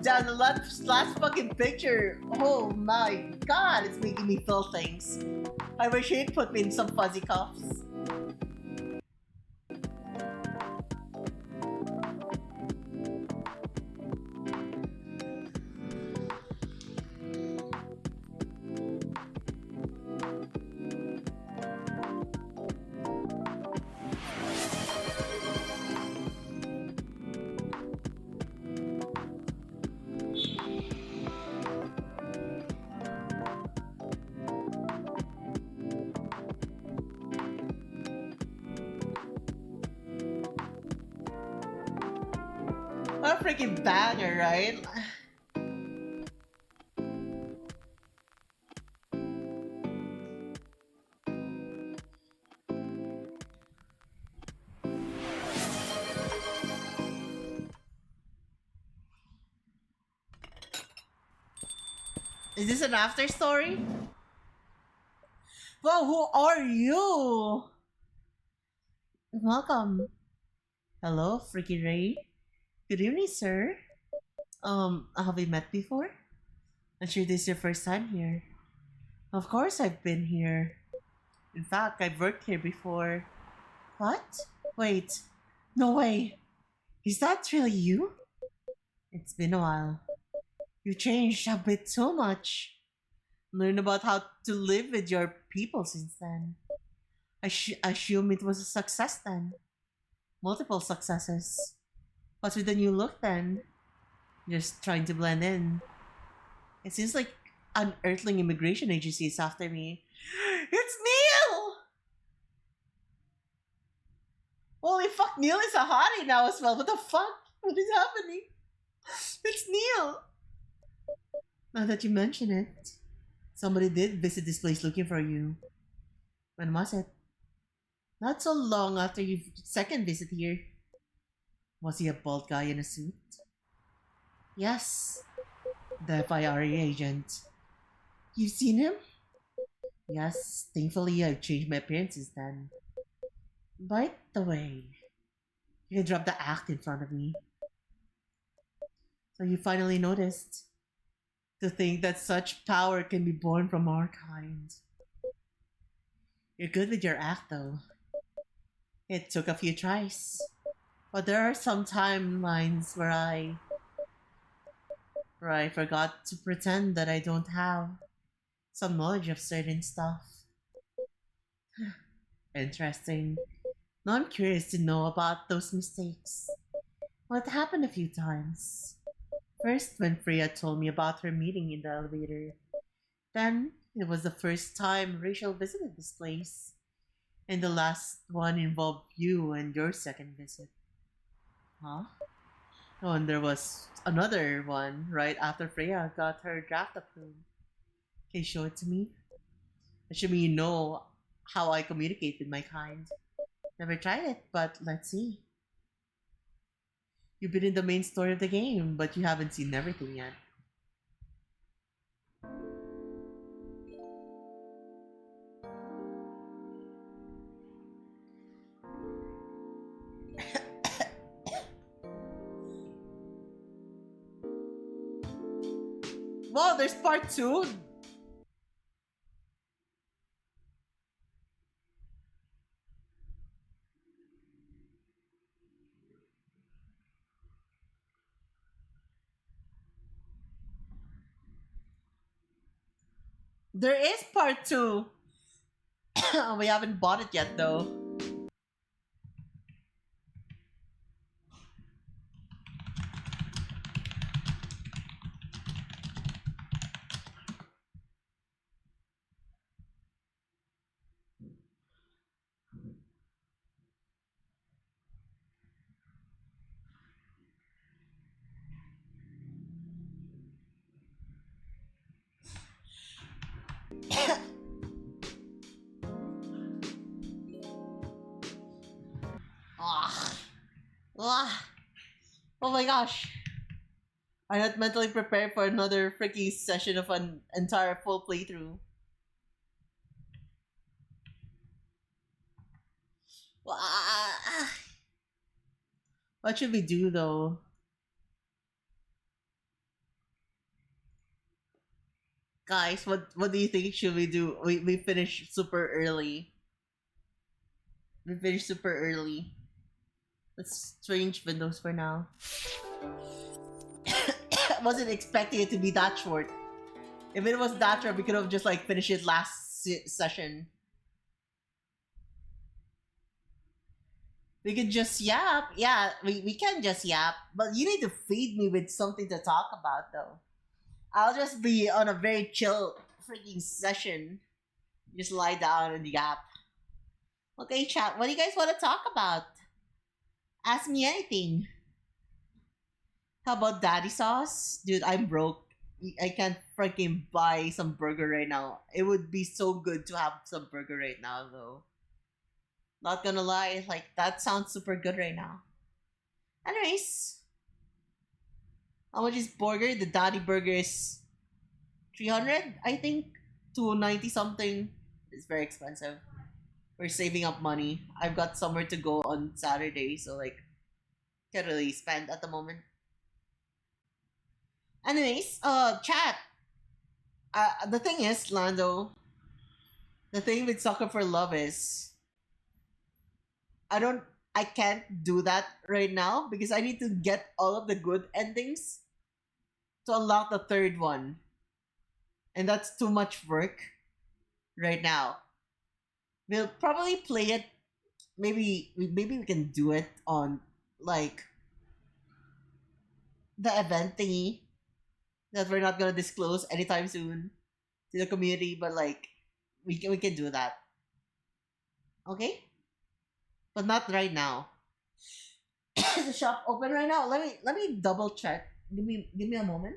Speaker 1: down the last fucking picture, oh my god, it's making me feel things. I wish he'd put me in some fuzzy cuffs. What a freaking banger, right? Is this an after story? Well, who are you? Welcome. Hello, Freaky Ray. Good evening, sir. Have we met before? I'm sure this is your first time here. Of course I've been here. In fact, I've worked here before. What? Wait. No way. Is that really you? It's been a while. You changed a bit too much. Learned about how to live with your people since then. I assume it was a success then. Multiple successes. What's with the new look then? Just trying to blend in. It seems like an Earthling immigration agency is after me. It's Neil! Holy fuck, Neil is a hottie now as well. What the fuck? What is happening? It's Neil! Now that you mention it, somebody did visit this place looking for you. When was it? Not so long after your second visit here. Was he a bald guy in a suit? Yes, the FIRA agent. You've seen him? Yes, thankfully I've changed my appearance since then. By the way, you can drop the act in front of me. So you finally noticed. To think that such power can be born from our kind. You're good with your act though. It took a few tries. But there are some timelines where I forgot to pretend that I don't have some knowledge of certain stuff. Interesting. Now I'm curious to know about those mistakes. What happened a few times? First, when Freya told me about her meeting in the elevator. Then, it was the first time Rachel visited this place. And the last one involved you and your second visit. Huh? Oh, and there was another one right after Freya got her draft approved. Can you show it to me? Assuming you know how I communicate with my kind. Never tried it, but let's see. You've been in the main story of the game, but you haven't seen everything yet. Wow, there's part two? There is part two. We haven't bought it yet though. Ah, ah, oh my gosh. I'm not mentally prepared for another freaking session of an entire full playthrough. Ah, what should we do though? Guys, what do you think should we do? We finished super early. We finished super early. Let's change windows for now. Wasn't expecting it to be that short. If it was that short, we could have just like finished it last session. We could just yap. Yeah, we can just yap. But you need to feed me with something to talk about though. I'll just be on a very chill freaking session. Just lie down and yap. Okay, chat. What do you guys want to talk about? Ask me anything. How about daddy sauce? Dude, I'm broke. I can't freaking buy some burger right now. It would be so good to have some burger right now, though. Not gonna lie, like, that sounds super good right now. Anyways, how much is burger? The daddy burger is 300, I think. 290 something. It's very expensive. We're saving up money. I've got somewhere to go on Saturday, so, like, can't really spend at the moment. Anyways, chat. The thing is, Lando, the thing with Sucker for Love is, I don't, I can't do that right now because I need to get all of the good endings to unlock the third one, and that's too much work right now. We'll probably play it. Maybe we can do it on like the event thingy that we're not gonna disclose anytime soon to the community, but like we can do that. Okay? But not right now. Is the shop open right now? Let me double check. Give me a moment.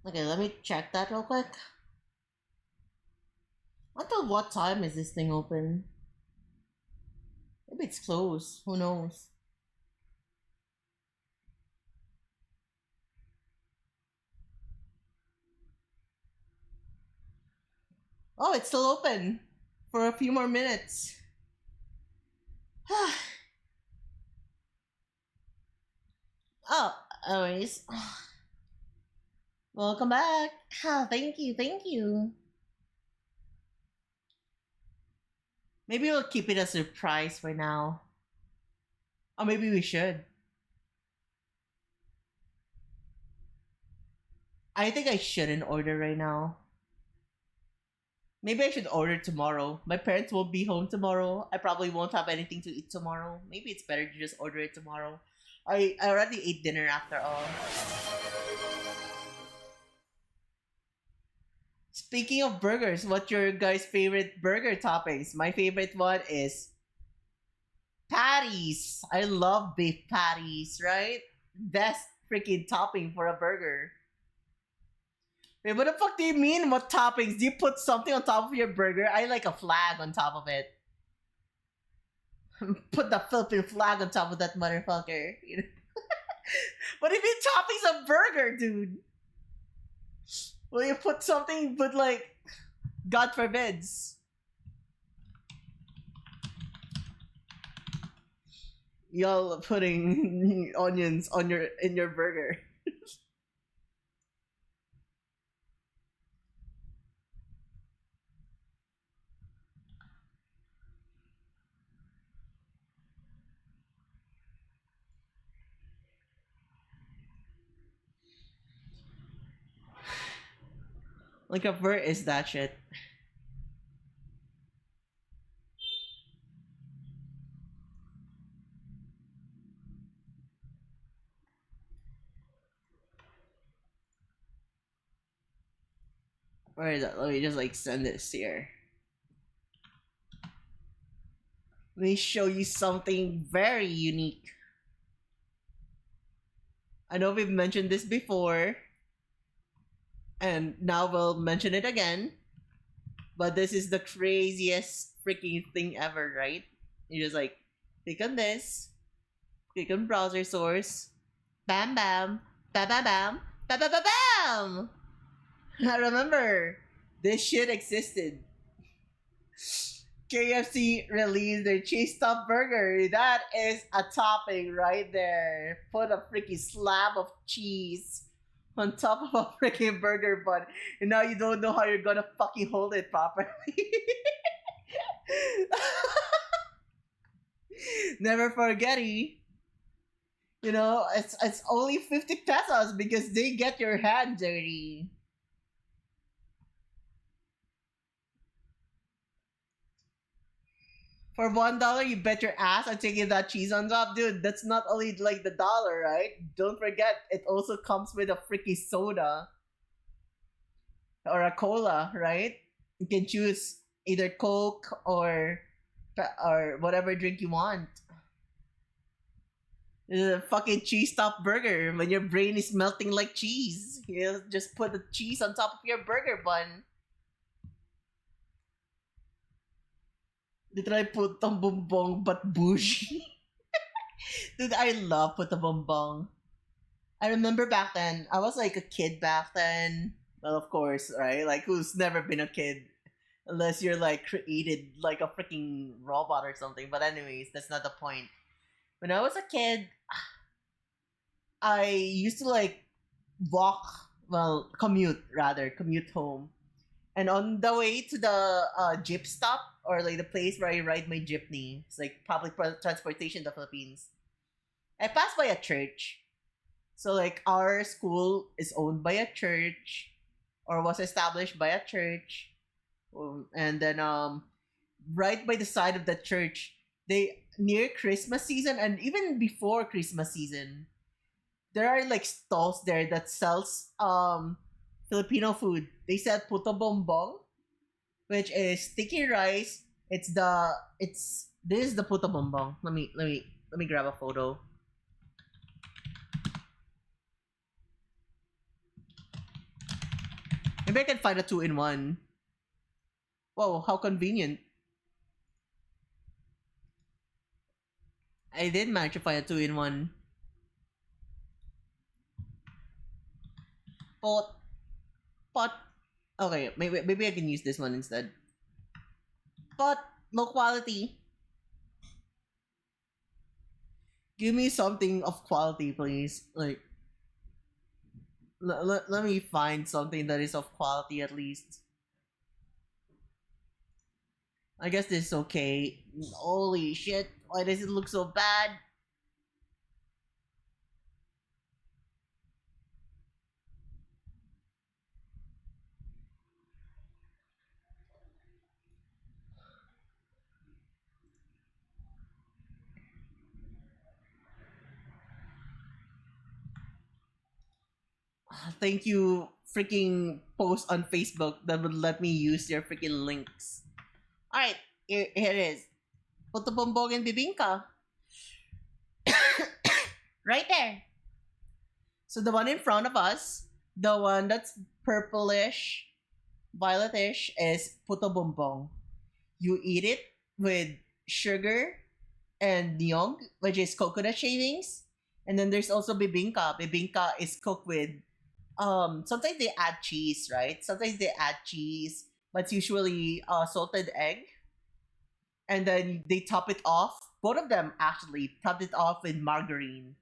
Speaker 1: Okay, let me check that real quick. Until what time is this thing open? Maybe it's closed. Who knows? Oh, it's still open for a few more minutes. Oh, anyways. Welcome back. Thank you, thank you. Maybe we'll keep it a surprise for now. Or maybe we should. I think I shouldn't order right now. Maybe I should order tomorrow. My parents won't be home tomorrow. I probably won't have anything to eat tomorrow. Maybe it's better to just order it tomorrow. I already ate dinner after all. Speaking of burgers, what's your guys' favorite burger toppings? My favorite one is patties. I love beef patties, right? Best freaking topping for a burger. Wait, what the fuck do you mean? What toppings? Do you put something on top of your burger? I like a flag on top of it. Put the Philippine flag on top of that motherfucker. What do you mean toppings of burger, dude? Well, you put something, but like, God forbids. Y'all putting onions on in your burger. Like, where is that shit? Where is that? Let me just like send this here. Let me show you something very unique. I know we've mentioned this before, and now we'll mention it again. But this is the craziest freaking thing ever, right? You just like click on this, click on browser source, bam bam, bam bam bam, bam bam bam bam. I remember this shit existed. KFC released their cheese stuffed burger. That is a topping right there. Put a freaking slab of cheese on top of a freaking burger bun, and now you don't know how you're gonna fucking hold it properly. Never forgetty. You know, it's only 50 pesos because they get your hand dirty. For $1, you bet your ass I'm taking that cheese on top, dude. That's not only like the dollar, right? Don't forget, it also comes with a freaking soda or a cola, right? You can choose either Coke or whatever drink you want. This is a fucking cheese stuffed burger. When your brain is melting like cheese, you just put the cheese on top of your burger bun. Literally putong bumbong but bougie. Dude, I love putong bumbong. I remember back then, I was like a kid back then. Well, of course, right? Like, who's never been a kid? Unless you're like created like a freaking robot or something. But anyways, that's not the point. When I was a kid, I used to like walk, well, commute home. And on the way to the jeep stop, or like the place where I ride my jeepney, it's like public transportation in the Philippines, I passed by a church. So like our school is owned by a church, or was established by a church. And then right by the side of the church, they near Christmas season and even before Christmas season, there are like stalls there that sells Filipino food. They sell puto bombong, which is sticky rice. It's this is the puto bombong. Let me grab a photo. Maybe I can find a two-in-one. Whoa, how convenient. I did manage to find a two-in-one. But, but, okay, maybe I can use this one instead. But, low quality. Give me something of quality, please. Like, let me find something that is of quality at least. I guess this is okay. Holy shit, why does it look so bad? Thank you, freaking post on Facebook that would let me use your freaking links. Alright, here it is. Puto Bombong and Bibingka. Right there. So the one in front of us, the one that's purplish, violetish, is Puto Bombong. You eat it with sugar and nyog, which is coconut shavings. And then there's also bibingka. Bibingka is cooked with sometimes they add cheese, right? Sometimes they add cheese, but it's usually salted egg. And then they top it off. Both of them actually topped it off with margarine.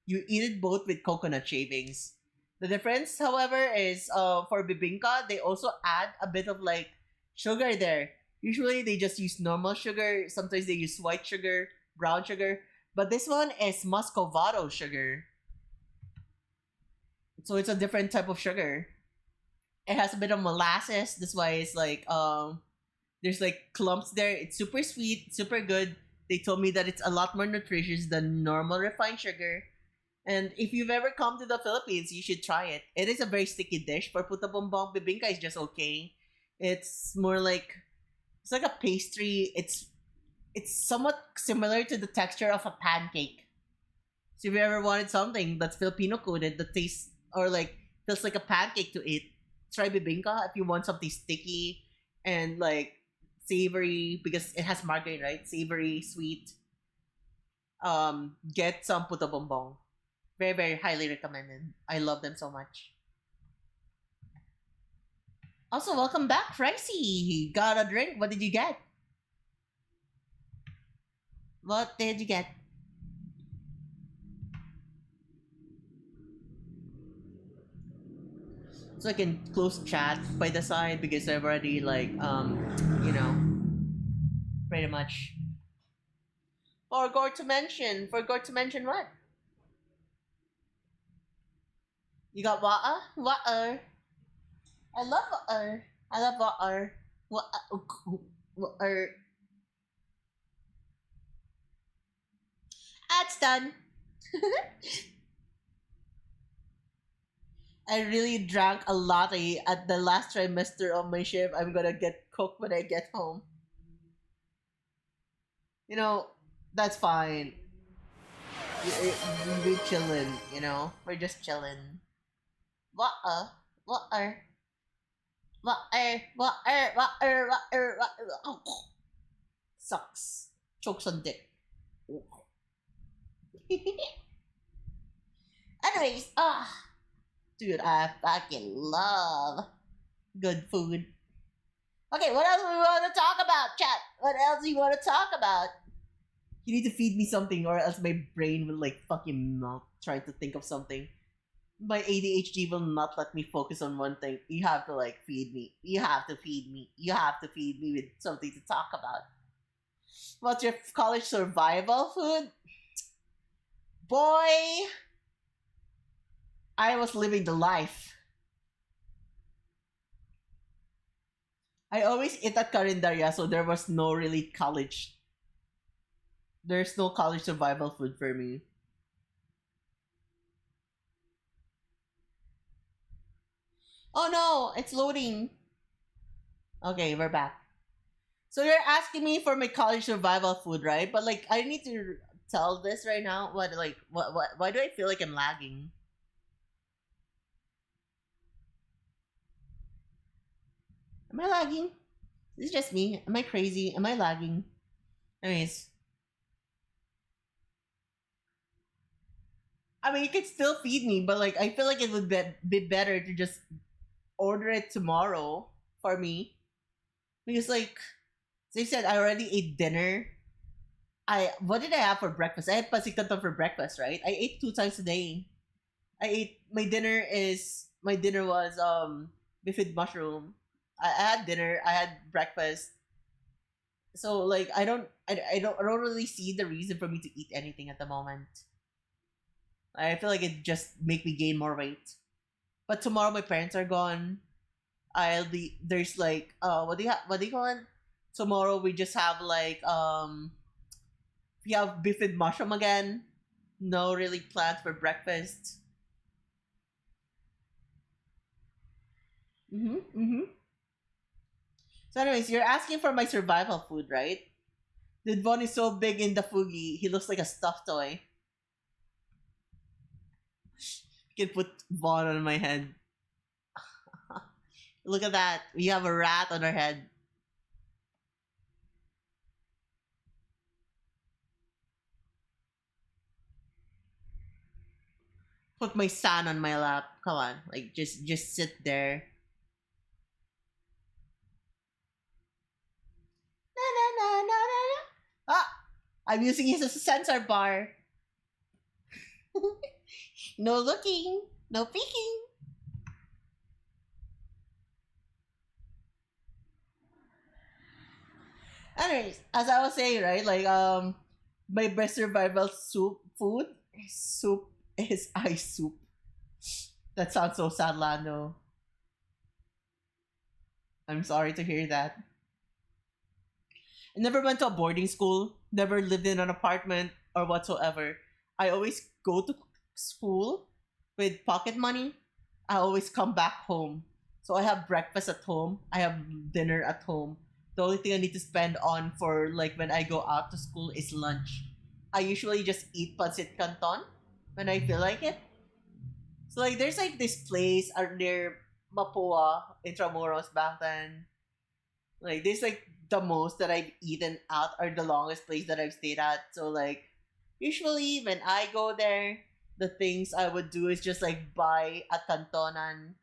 Speaker 1: You eat it both with coconut shavings. The difference, however, is for bibingka, they also add a bit of like sugar there. Usually they just use normal sugar. Sometimes they use white sugar, brown sugar. But this one is muscovado sugar. So it's a different type of sugar. It has a bit of molasses. That's why it's like there's like clumps there. It's super sweet, super good. They told me that it's a lot more nutritious than normal refined sugar. And if you've ever come to the Philippines, you should try it. It is a very sticky dish. For puto bombong, bibingka is just okay. It's more like it's like a pastry. It's somewhat similar to the texture of a pancake. So if you ever wanted something that's Filipino coded that tastes or like feels like a pancake to eat, try bibingka. If you want something sticky and like savory because it has margarine, right? Savory, sweet. Get some puto bombong. Very, very highly recommended. I love them so much. Also, welcome back, Pricey. Got a drink? What did you get? What did you get? So I can close chat by the side because I've already like you know, pretty much forgot to mention what? You got water? Water. I love water. I love water. Water. That's done. I really drank a latte at the last trimester of my shift. I'm gonna get cooked when I get home. You know, that's fine. We chilling, you know? We're just chilling. Water. Water. Water. Water. Water. Water. Water. Sucks. Chokes on dick. Anyways, dude, I fucking love good food. Okay, what else do we want to talk about, chat? What else do you want to talk about? You need to feed me something, or else my brain will like fucking melt trying to think of something. My ADHD will not let me focus on one thing. You have to like feed me. You have to feed me. You have to feed me with something to talk about. What's your college survival food? Boy, I was living the life. I always eat at Carinderia, so there was no really college. There's no college survival food for me. Oh no, it's loading. Okay, we're back. So you're asking me for my college survival food, right? But like, I need to tell this right now. What? Why do I feel like I'm lagging? Am I lagging? Is it just me? Am I crazy? Am I lagging? Anyways, I mean, you could still feed me, but like, I feel like it would be better to just order it tomorrow for me because, like, they said I already ate dinner. I what did I have for breakfast? I had pancit canton for breakfast, right? I ate two times a day. I ate my dinner was beef with mushroom. I had dinner. I had breakfast. So like I don't really see the reason for me to eat anything at the moment. I feel like it just make me gain more weight. But tomorrow my parents are gone. I'll be there's like what do you call it? Tomorrow we just have like we have beef with mushroom again. No really plans for breakfast. Mm-hmm. So anyways, you're asking for my survival food, right? Dude, Von is so big in the Fugi, he looks like a stuffed toy. You can put Vaughn on my head. Look at that. We have a rat on our head. Put my son on my lap. Come on. Like just sit there. Na, na, na, na, na, na. Ah! I'm using it as a sensor bar. No looking. No peeking. Anyways, as I was saying, right? Like my best survival soup is ice soup. That sounds so sad, Lando. I'm sorry to hear that. I never went to a boarding school, never lived in an apartment or whatsoever. I always go to school with pocket money. I always come back home. So I have breakfast at home, I have dinner at home. The only thing I need to spend on for like when I go out to school is lunch. I usually just eat pancit canton when I feel like it. So like there's like this place near Mapua, Intramuros back then. Like this like the most that I've eaten out or the longest place that I've stayed at. So like usually when I go there, the things I would do is just like buy a cantonan.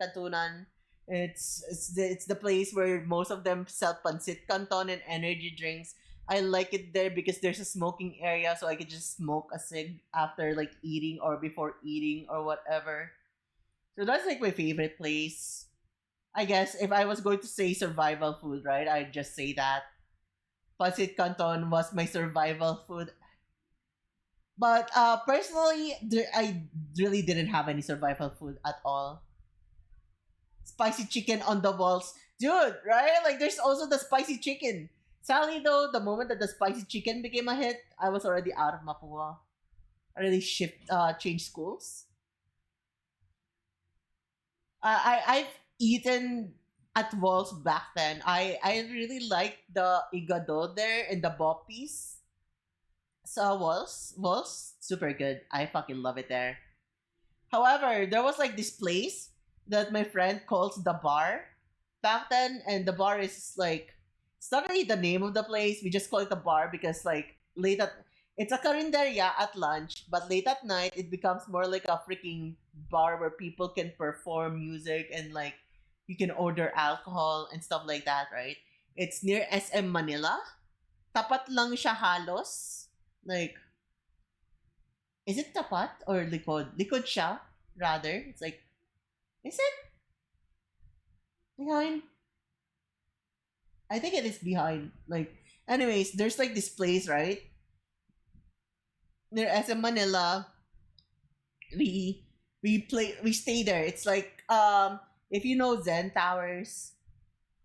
Speaker 1: It's the place where most of them sell pancit canton and energy drinks. I like it there because there's a smoking area, so I could just smoke a cig after like eating or before eating or whatever. So that's like my favorite place. I guess if I was going to say survival food, right, I'd just say that pancit canton was my survival food. But personally, I really didn't have any survival food at all. Spicy chicken on the walls, dude. Right? Like there's also the spicy chicken. Sadly though, the moment that the spicy chicken became a hit, I was already out of Mapua. I really changed schools. I've eaten at Walls back then. I really liked the igado there and the boppies. So Walls super good. I fucking love it there. However, there was like this place that my friend calls the bar back then, and the bar is like it's not really the name of the place. We just call it the bar because like late at it's a carinderia at lunch, but late at night it becomes more like a freaking bar where people can perform music and like you can order alcohol and stuff like that, right? It's near SM Manila. Tapat lang siya halos. Like, is it tapat or likod? Likod siya, rather. It's like, is it behind? I think it is behind. Like, anyways, there's like this place, right? Near SM Manila. We stay there. It's like if you know Zen Towers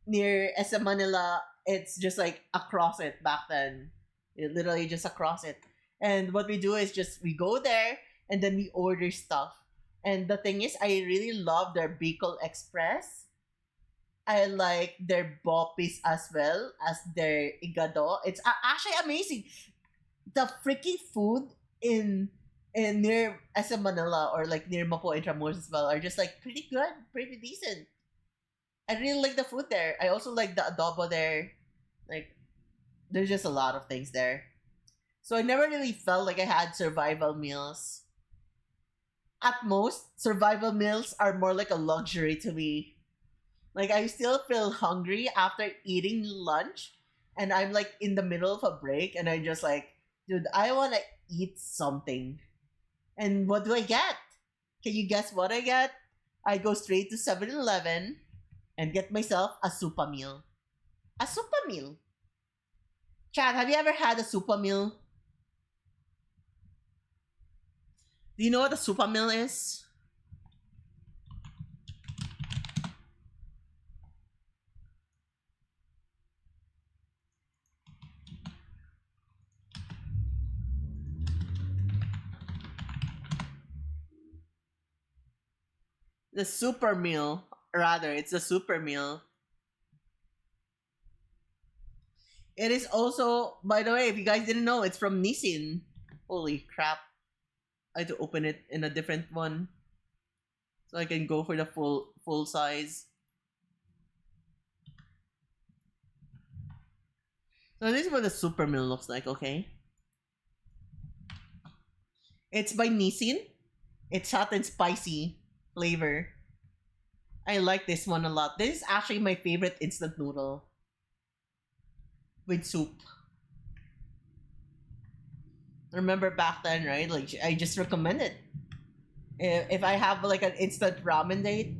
Speaker 1: near SM Manila, it's just like across it back then. Literally just across it. And what we do is just we go there and then we order stuff. And the thing is, I really love their Bicol Express. I like their boppies as well as their igado. It's actually amazing. The freaking food in near SM Manila or like near Mapo Intramuros as well are just like pretty good, pretty decent. I really like the food there. I also like the adobo there. Like, there's just a lot of things there. So I never really felt like I had survival meals. At most, survival meals are more like a luxury to me. Like, I still feel hungry after eating lunch, and I'm like in the middle of a break, and I'm just like, dude, I want to eat something. And what do I get? Can you guess what I get? I go straight to 7-Eleven and get myself a supa meal. A supa meal. Chad, have you ever had a supa meal? Do you know what a supa meal is? The super meal. Rather, it's a super meal. It is also, by the way, if you guys didn't know, it's from Nissin. Holy crap. I had to open it in a different one so I can go for the full size. So this is what the super meal looks like, okay? It's by Nissin. It's hot and spicy flavor. I like this one a lot. This is actually my favorite instant noodle with soup. Remember back then, right? Like I just recommend it. If I have like an instant ramen date,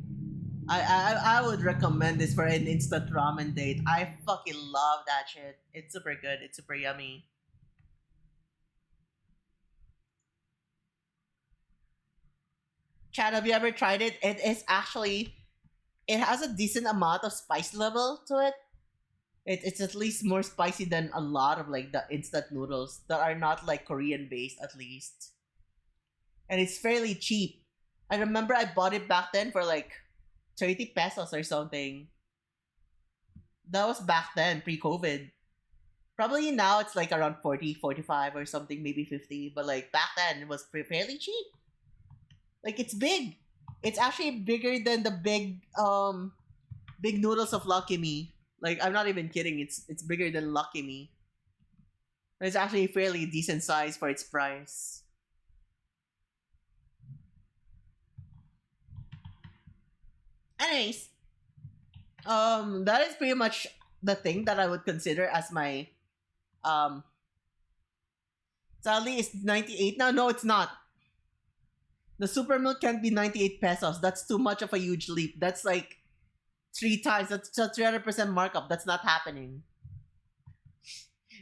Speaker 1: I would recommend this for an instant ramen date. I fucking love that shit. It's super good. It's super yummy. Chad, have you ever tried it? It is actually it has a decent amount of spice level to it. It's at least more spicy than a lot of like the instant noodles that are not like Korean based at least. And it's fairly cheap. I remember I bought it back then for like 30 pesos or something. That was back then, pre-COVID. Probably now it's like around 40, 45 or something, maybe 50. But like back then it was fairly cheap. Like it's big. It's actually bigger than the big noodles of Lucky Me. Like I'm not even kidding. It's bigger than Lucky Me. It's actually fairly decent size for its price. Anyways, that is pretty much the thing that I would consider as my um. Sadly, it's 98 now. No, it's not. The super milk can't be 98 pesos. That's too much of a huge leap. That's like three times. That's a 300% markup. That's not happening.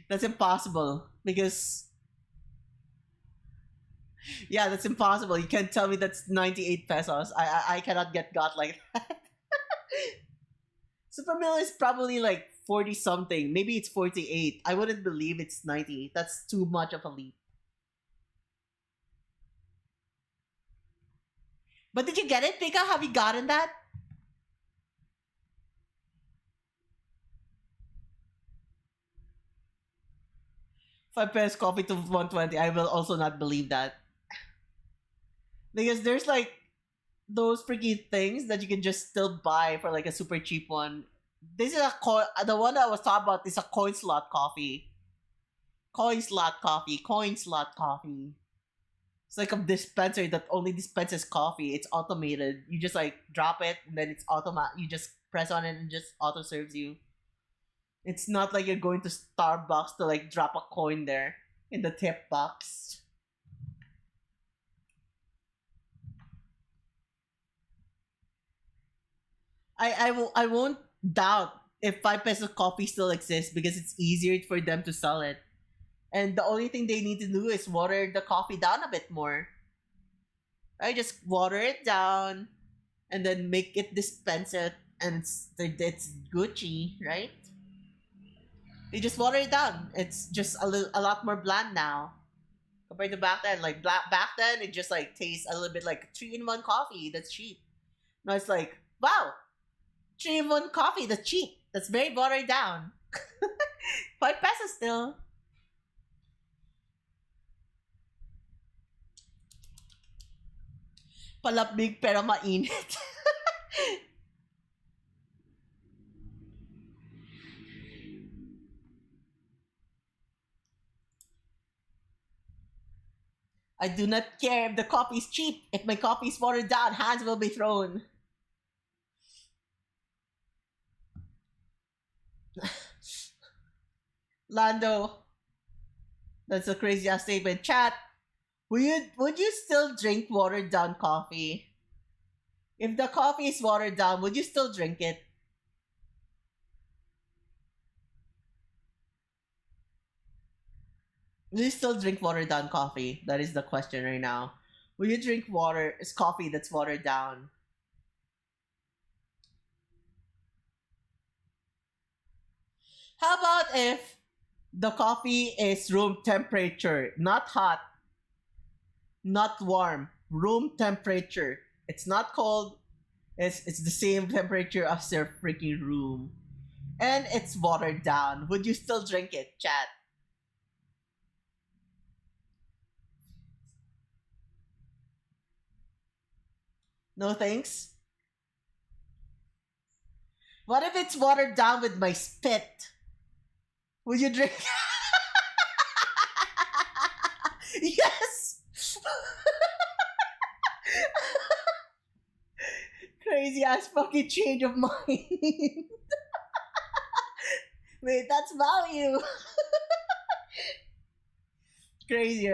Speaker 1: That's impossible because yeah, that's impossible. You can't tell me that's 98 pesos. I cannot get got like that. Super Mill is probably like 40 something. Maybe it's 48. I wouldn't believe it's 98. That's too much of a leap. But did you get it, Pika? Have you gotten that? 5 pesos coffee to 120. I will also not believe that. Because there's like those freaky things that you can just still buy for like a super cheap one. This is the one that I was talking about is a coin slot coffee. Coin slot coffee. Coin slot coffee. It's like a dispenser that only dispenses coffee. It's automated. You just like drop it and then it's automatic. You just press on it and just auto serves you. It's not like you're going to Starbucks to like drop a coin there in the tip box. I won't doubt if 5 peso coffee still exists because it's easier for them to sell it. And the only thing they need to do is water the coffee down a bit more. I just water it down and then make it dispense it and it's Gucci, right? You just water it down. It's just a lot more bland now compared to back then. Like back then, it just like tastes a little bit like 3-in-1 coffee. That's cheap. Now it's like wow, 3-in-1 coffee. That's cheap. That's very watered down. 5 pesos still. Palambig pero mainit. I do not care if the coffee is cheap. If my coffee is watered down, hands will be thrown. Lando, that's a crazy ass statement. Chat, would you still drink watered down coffee? If the coffee is watered down, would you still drink it? Would you still drink watered down coffee? That is the question right now. Will you drink coffee that's watered down? How about if the coffee is room temperature, not hot, not warm, room temperature. It's not cold. It's the same temperature as your freaking room, and it's watered down. Would you still drink it, chat? No thanks. What if it's watered down with my spit? Would you drink? Yes. Crazy ass fucking change of mind. Wait, that's value. Crazy,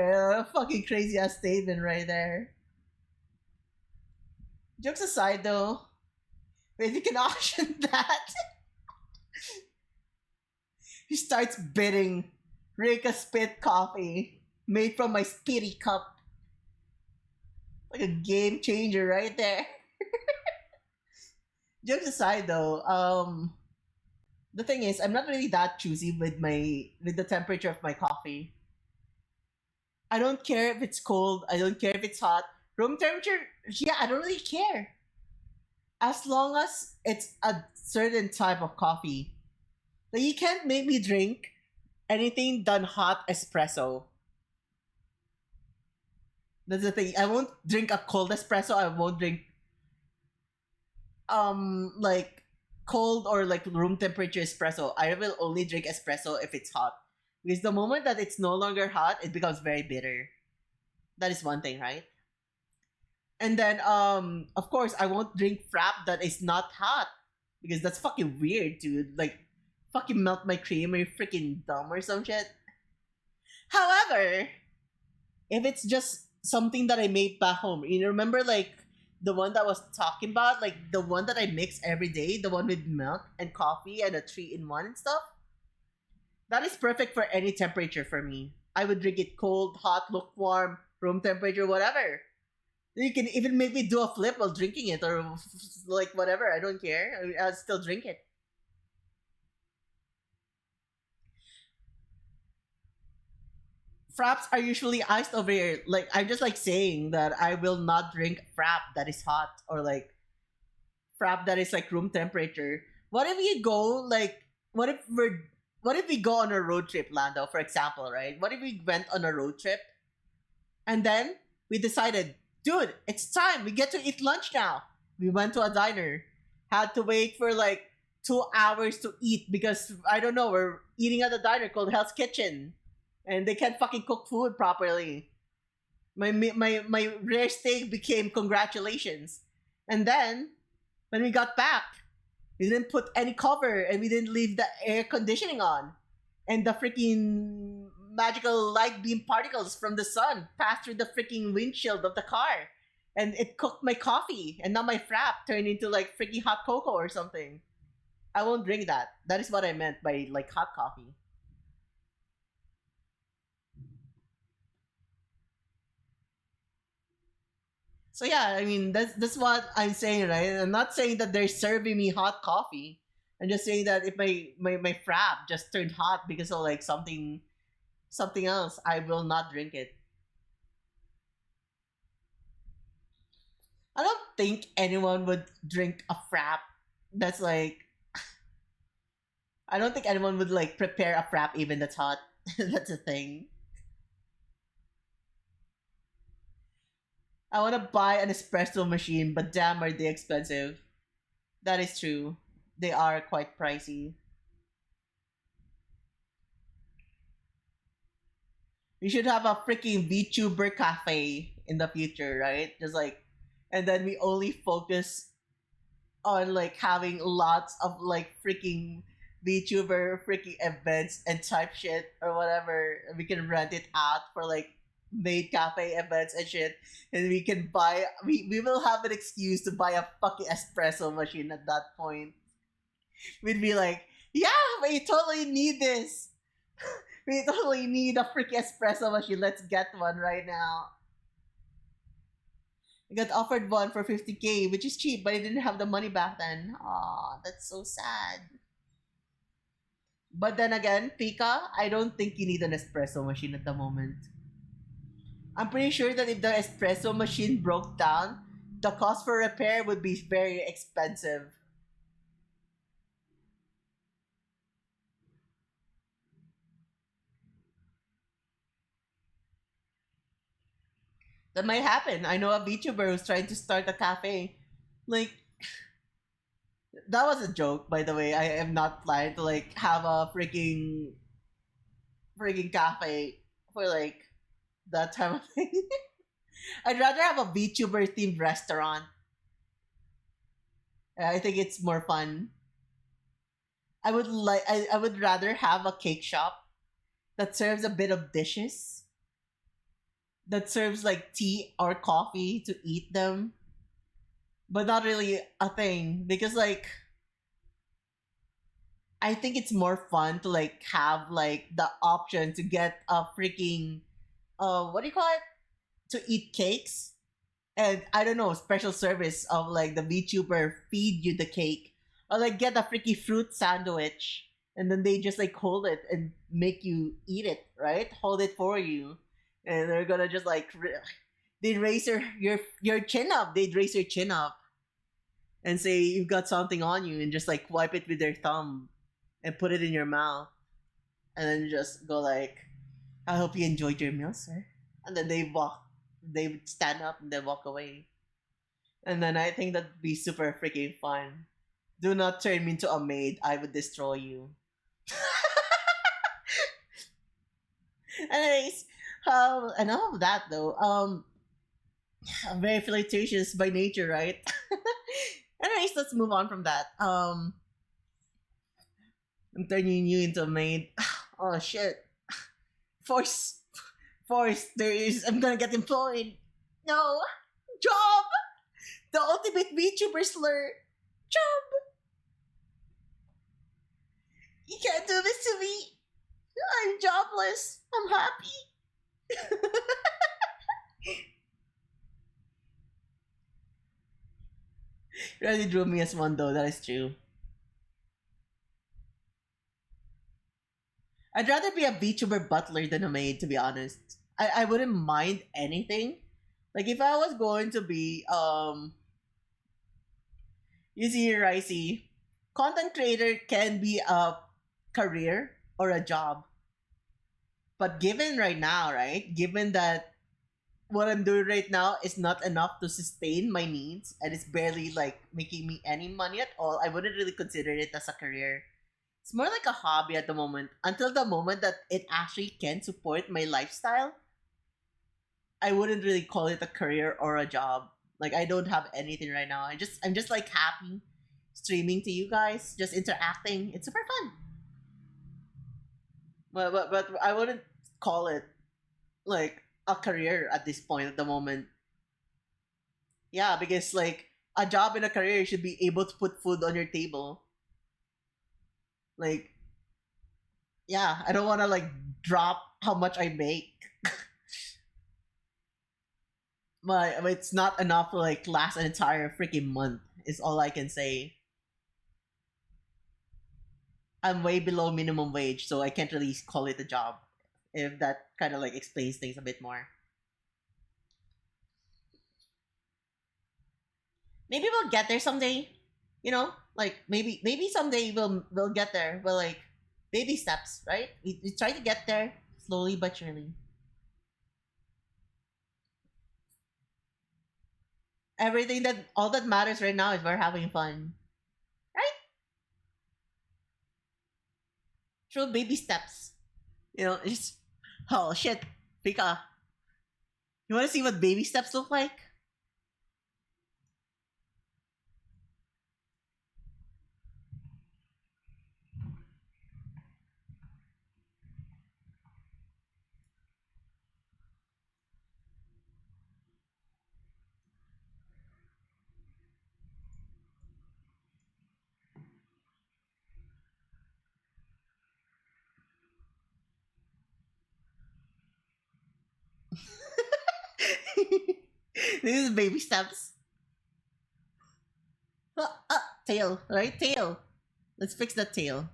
Speaker 1: fucking crazy ass statement right there. Jokes aside, though, wait, you can auction that. He starts bidding Rika Spit coffee made from my spitty cup. Like a game changer right there. Jokes aside, though, the thing is, I'm not really that choosy with the temperature of my coffee. I don't care if it's cold. I don't care if it's hot. Room temperature, yeah, I don't really care. As long as it's a certain type of coffee. Like you can't make me drink anything done hot espresso. That's the thing. I won't drink a cold espresso. I won't drink like cold or like room temperature espresso. I will only drink espresso if it's hot. Because the moment that it's no longer hot, it becomes very bitter. That is one thing, right? And then of course I won't drink frap that is not hot. Because that's fucking weird, dude. Like fucking melt my cream or you're freaking dumb or some shit. However, if it's just something that I made back home, you remember like the one that I was talking about, like the one that I mix every day, the one with milk and coffee and a 3-in-1 and stuff. That is perfect for any temperature for me. I would drink it cold, hot, lukewarm, room temperature, whatever. You can even make me do a flip while drinking it or like whatever. I don't care. I'll still drink it. Fraps are usually iced over here. Like I'm just like saying that I will not drink frap that is hot or like frap that is like room temperature. What if you go like what if we go on a road trip, Lando, for example, right? What if we went on a road trip and then we decided, dude, it's time. We get to eat lunch now. We went to a diner. Had to wait for like 2 hours to eat because I don't know, we're eating at a diner called Hell's Kitchen. And they can't fucking cook food properly. My rare steak became congratulations. And then when we got back, we didn't put any cover and we didn't leave the air conditioning on. And the freaking magical light beam particles from the sun passed through the freaking windshield of the car. And it cooked my coffee. And now my frap turned into like freaking hot cocoa or something. I won't drink that. That is what I meant by like hot coffee. So yeah, I mean that's what I'm saying, right? I'm not saying that they're serving me hot coffee. I'm just saying that if my frap just turned hot because of like something else, I will not drink it. I don't think anyone would drink a frap that's like I don't think anyone would like prepare a frap even that's hot. That's a thing. I want to buy an espresso machine, but damn are they expensive. That is true. They are quite pricey. We should have a freaking VTuber cafe in the future, right? Just like, and then we only focus on like having lots of like freaking VTuber freaking events and type shit or whatever. We can rent it out for like maid cafe events and shit. And we can buy, we will have an excuse to buy a fucking espresso machine at that point. We'd be like, yeah, we totally need this. We totally need a freaking espresso machine. Let's get one right now. I got offered one for 50K, which is cheap, but I didn't have the money back then. Aw, that's so sad. But then again, Pika, I don't think you need an espresso machine at the moment. I'm pretty sure that if the espresso machine broke down, the cost for repair would be very expensive. That might happen. I know a VTuber who's trying to start a cafe. Like, that was a joke, by the way. I am not planning to like have a freaking cafe for like that time of thing. I'd rather have a VTuber themed restaurant. I think it's more fun. I would rather have a cake shop that serves a bit of dishes, that serves like tea or coffee to eat them, but not really a thing because like I think it's more fun to like have like the option to get a freaking what do you call it, to eat cakes, and I don't know, special service of like the VTuber feed you the cake, or like get a freaky fruit sandwich and then they just like hold it and make you eat it, right? Hold it for you, and they're gonna just like they raise your chin up. They'd raise your chin up and say you've got something on you, and just like wipe it with their thumb and put it in your mouth, and then just go like, "I hope you enjoyed your meal, sir." And then they would stand up and then walk away. And then I think that'd be super freaking fun. Do not turn me into a maid. I would destroy you. Anyways, enough of that though. I'm very flirtatious by nature, right? Anyways, let's move on from that. I'm turning you into a maid. Oh shit. Force, force. There is. I'm gonna get employed. No, job. The ultimate VTuber slur. Job. You can't do this to me. I'm jobless. I'm happy. Really drew me as one though. That is true. I'd rather be a VTuber butler than a maid, to be honest. I wouldn't mind anything. Like if I was going to be you see here, I see content creator can be a career or a job. But given right now, right? Given that what I'm doing right now is not enough to sustain my needs and it's barely like making me any money at all, I wouldn't really consider it as a career. It's more like a hobby at the moment. Until the moment that it actually can support my lifestyle, I wouldn't really call it a career or a job. Like I don't have anything right now. I'm just like happy streaming to you guys, just interacting. It's super fun. But I wouldn't call it like a career at this point at the moment. Yeah, because like a job and a career should be able to put food on your table. Like yeah, I don't want to like drop how much I make. But it's not enough to like last an entire freaking month. Is all I can say. I'm way below minimum wage, so I can't really call it a job. If that kind of like explains things a bit more. Maybe we'll get there someday. You know, like maybe someday we'll get there. But like baby steps, right? We try to get there slowly but surely. Everything that all that matters right now is we're having fun, right? Through baby steps. You know, it's oh shit. Pika, you want to see what baby steps look like? This is baby steps. Tail, right? Tail. Let's fix the tail.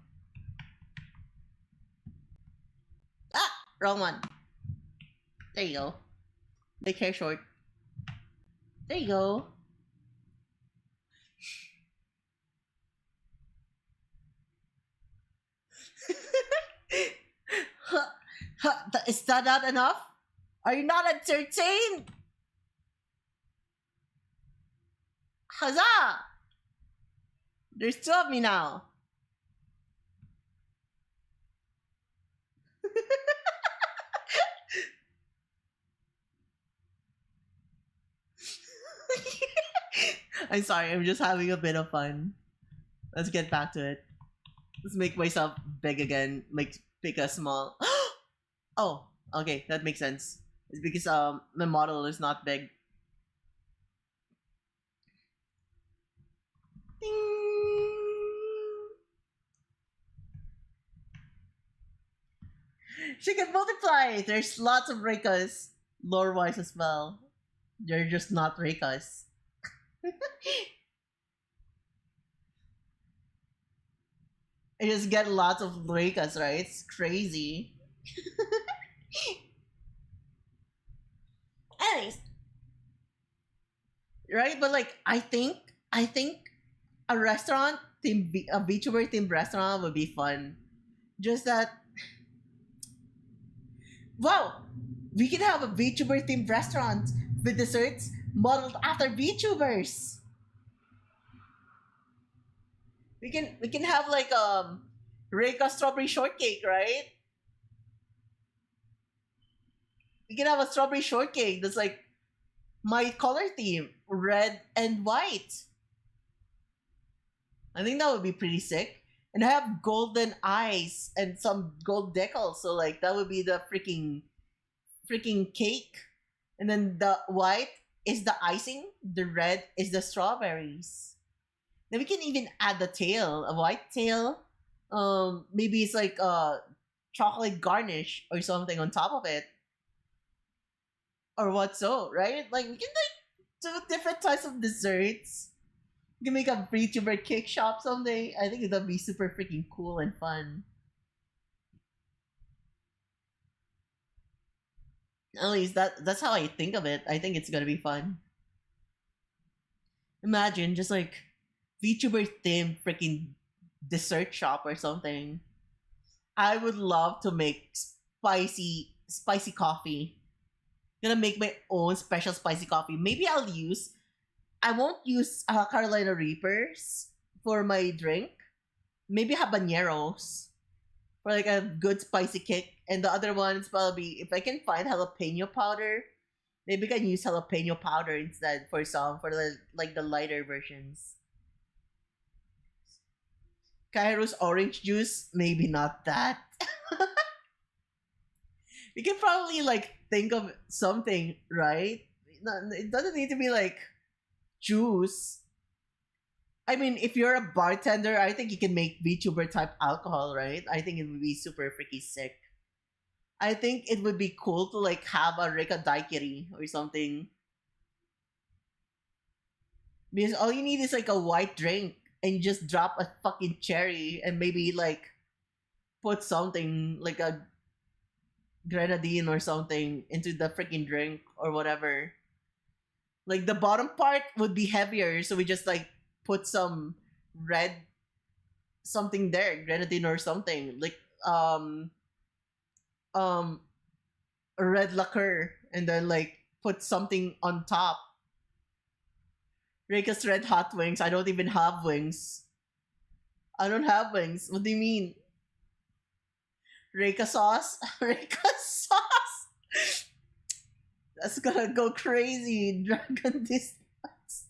Speaker 1: Ah, wrong one. There you go. Make hair short. There you go. Is that not enough? Are you not entertained? Huzzah! There's two of me now. I'm sorry, I'm just having a bit of fun. Let's get back to it. Let's make myself big again. Make Pika small. Oh, okay, that makes sense. It's because my model is not big. Ding! She can multiply. There's lots of Rekas, lore wise as well. They're just not Rekas. I just get lots of Rekas, right? It's crazy. Anyways, right? But like, I think a restaurant a VTuber themed restaurant would be fun. Just that, wow, we can have a VTuber themed restaurant with desserts modeled after VTubers. We can have like Reika strawberry shortcake, right? We can have a strawberry shortcake that's like my color theme, red and white. I think that would be pretty sick. And I have golden eyes and some gold decals, so like that would be the freaking cake. And then the white is the icing, the red is the strawberries. Then we can even add the tail, a white tail. Maybe it's like chocolate garnish or something on top of it. Or what so, right? Like we can like do different types of desserts. You can make a VTuber cake shop someday. I think that'd be super freaking cool and fun. At least that's how I think of it. I think it's gonna be fun. Imagine just like VTuber themed freaking dessert shop or something. I would love to make spicy coffee. Gonna make my own special spicy coffee. Maybe I won't use Carolina Reapers for my drink. Maybe habaneros for like a good spicy kick. And the other ones probably if I can find jalapeno powder, maybe I can use jalapeno powder instead for some for the like the lighter versions. Kairos orange juice, maybe not that. We can probably like think of something, right? It doesn't need to be like juice. I mean, if you're a bartender, I think you can make VTuber type alcohol, right? I think it would be super freaky sick. I think it would be cool to like have a Rika Daiquiri or something. Because all you need is like a white drink and you just drop a fucking cherry and maybe like put something like a grenadine or something into the freaking drink or whatever. Like the bottom part would be heavier, so we just like put some red something there, grenadine or something. Like um a red lacquer and then like put something on top. Reika's red hot wings. I don't even have wings. I don't have wings. What do you mean? Reika sauce? Reika sauce? That's gonna go crazy. Dragon distance.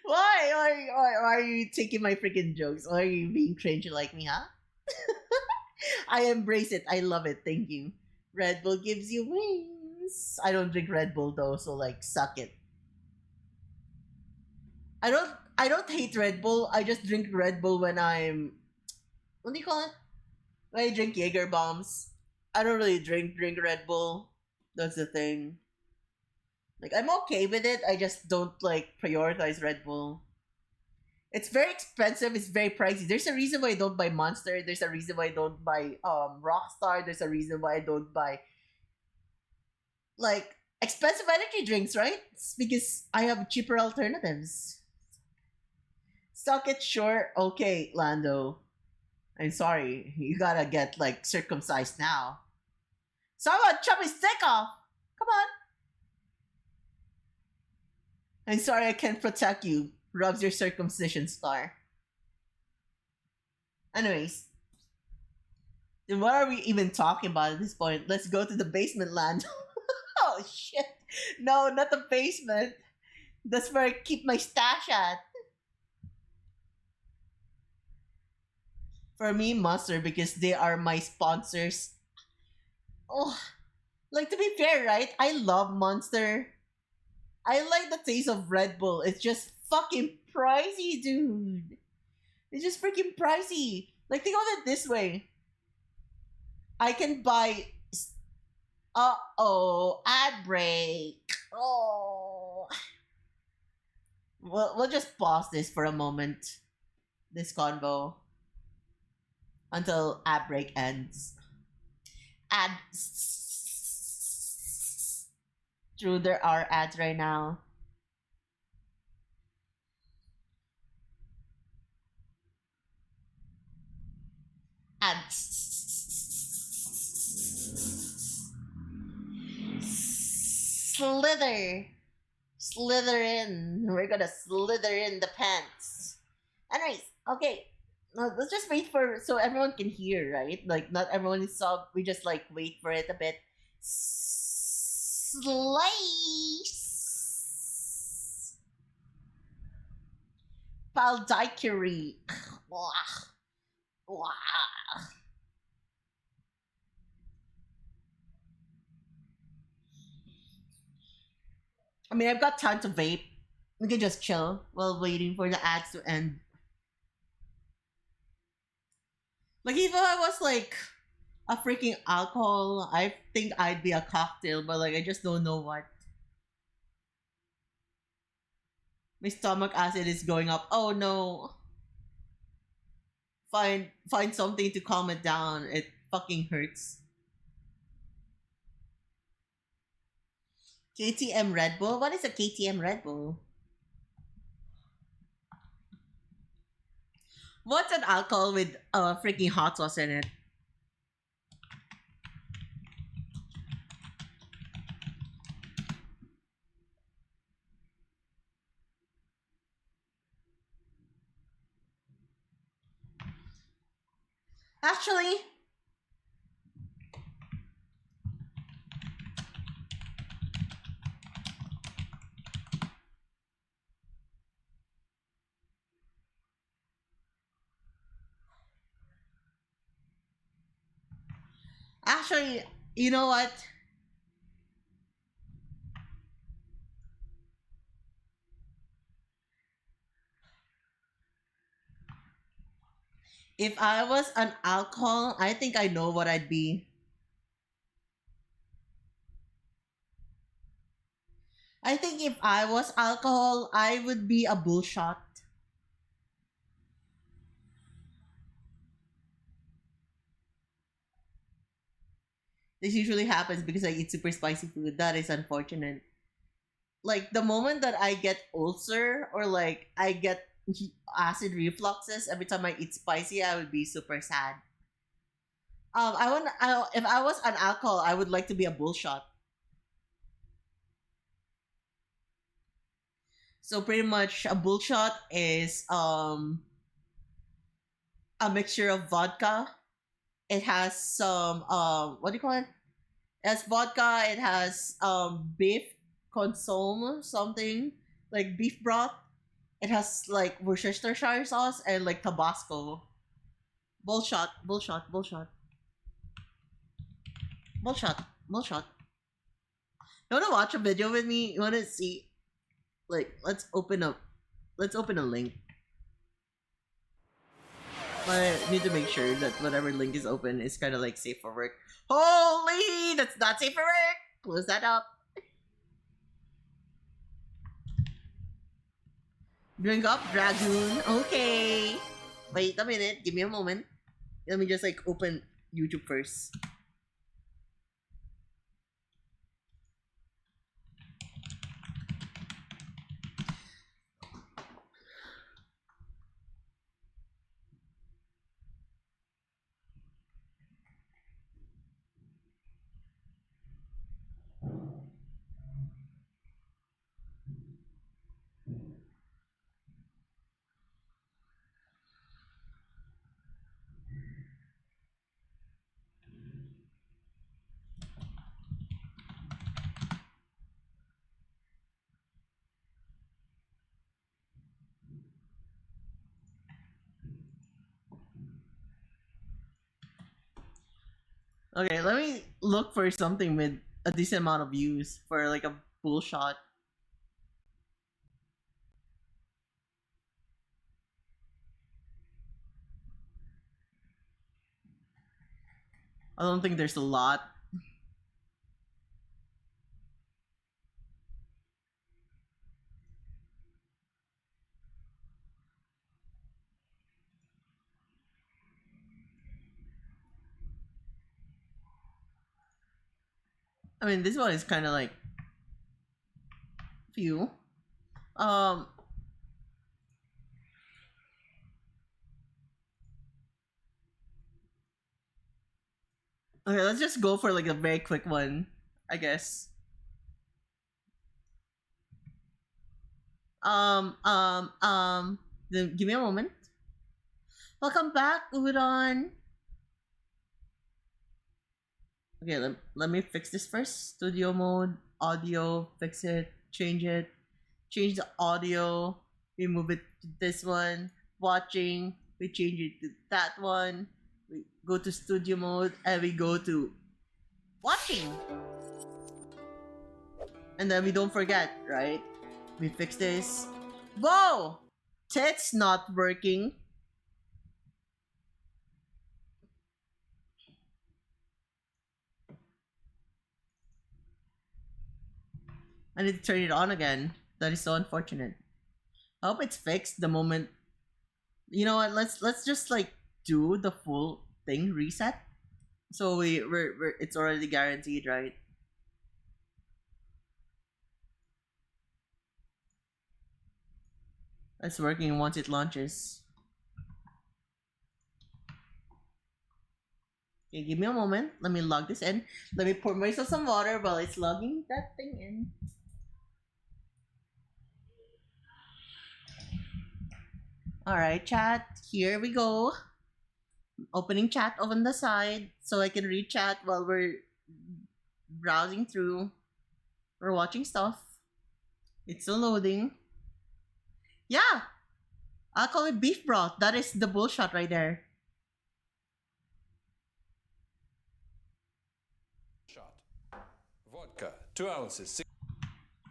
Speaker 1: Why are you taking my freaking jokes? Why are you being cringy like me, huh? I embrace it. I love it. Thank you. Red Bull gives you wings. I don't drink Red Bull though, so like suck it. I don't hate Red Bull. I just drink Red Bull when I'm what do you call it? When I drink Jaeger bombs. I don't really drink Red Bull. That's the thing. Like I'm okay with it. I just don't like prioritize Red Bull. It's very expensive. It's very pricey. There's a reason why I don't buy Monster. There's a reason why I don't buy Rockstar. There's a reason why I don't buy like expensive energy drinks, right? It's because I have cheaper alternatives. Suck it short. Okay, Lando. I'm sorry. You gotta get like circumcised now. Someone chop his dick off. Come on. I'm sorry I can't protect you. Rubs your circumcision scar. Anyways, then what are we even talking about at this point? Let's go to the basement land. Oh shit. No, not the basement. That's where I keep my stash at. For me, Monster, because they are my sponsors. Oh, like to be fair, right? I love Monster. I like the taste of Red Bull. It's just fucking pricey, dude. It's just freaking pricey. Like think of it this way. I can buy ad break. Oh. We'll just pause this for a moment. This convo. Until ad break ends. Ad. True, there are ads right now. Slither. Slither in. We're gonna slither in the pants. Anyways, okay. Now, let's just wait for so everyone can hear, right? Like not everyone is sub. We just like wait for it a bit. Slice. Paldicary. I mean, I've got time to vape. We can just chill while waiting for the ads to end. Like, if I was like a freaking alcohol, I think I'd be a cocktail, but like, I just don't know what. My stomach acid is going up. Oh no. Find something to calm it down. It fucking hurts. KTM Red Bull? What is a KTM Red Bull? What's an alcohol with freaking hot sauce in it? Actually, actually, you know what? If I was an alcohol, I think I know what I'd be. I think if I was alcohol, I would be a bullshot. This usually happens because I eat super spicy food. That is unfortunate. Like the moment that I get ulcer or like I get acid refluxes every time I eat spicy, I would be super sad. If I was an alcohol, I would like to be a bullshot. So pretty much a bullshot is a mixture of vodka. It has some what do you call it? has vodka. It has beef consomme, something like beef broth. It has like Worcestershire sauce and like Tabasco. Bullshot, bullshot, bullshot, bullshot, bullshot. You wanna watch a video with me? You wanna see? Like, let's open a link. I need to make sure that whatever link is open is kind of like safe for work. Holy, that's not safe for work. Close that up. Drink up, Dragoon. Okay. Wait a minute. Give me a moment. Let me just like open YouTube first. Okay, let me look for something with a decent amount of views for like a full shot. I don't think there's a lot. I mean, this one is kind of like few. Um, okay, let's just go for like a very quick one, I guess. Then give me a moment. Welcome back, Udon. Okay, let me fix this first. Studio mode, audio, fix it, change the audio, we move it to this one. Watching, we change it to that one. We go to studio mode and we go to watching. And then we don't forget, right? We fix this. Whoa! Tits not working. I need to turn it on again. That is so unfortunate. I hope it's fixed the moment. You know what? Let's just like do the full thing reset. So we're it's already guaranteed, right? It's working once it launches. Okay, give me a moment. Let me log this in. Let me pour myself some water while it's logging that thing in. Alright, chat. Here we go. Opening chat on the side so I can read chat while we're browsing through. We're watching stuff. It's still loading. Yeah! I'll call it beef broth. That is the bullshot right there.
Speaker 2: Shot. Vodka, 2 ounces.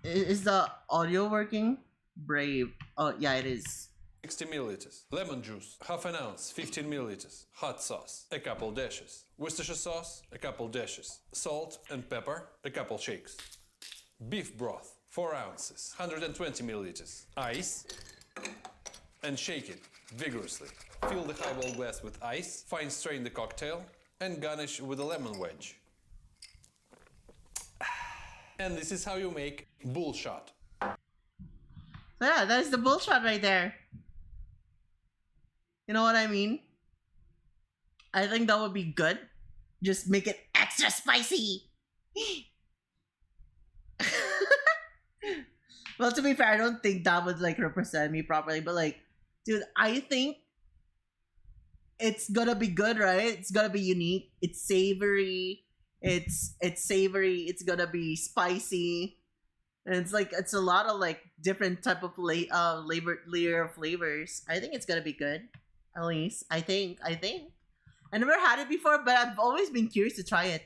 Speaker 1: Is the audio working? Brave. Oh, yeah, it is.
Speaker 2: 60 milliliters. Lemon juice, half an ounce, 15 milliliters. Hot sauce, a couple dashes. Worcestershire sauce, a couple dashes. Salt and pepper, a couple shakes. Beef broth, 4 ounces, 120 milliliters. Ice, and shake it vigorously. Fill the highball glass with ice, fine strain the cocktail, and garnish with a lemon wedge. And this is how you make bullshot.
Speaker 1: Yeah, that is the bullshot right there. You know what I mean? I think that would be good. Just make it extra spicy. Well, to be fair, I don't think that would like represent me properly, but like, dude, I think it's gonna be good, right? It's gonna be unique. It's savory. It's savory. It's gonna be spicy, and it's like it's a lot of like different type of labor layer of flavors. I think it's gonna be good. At least I think. I never had it before, but I've always been curious to try it.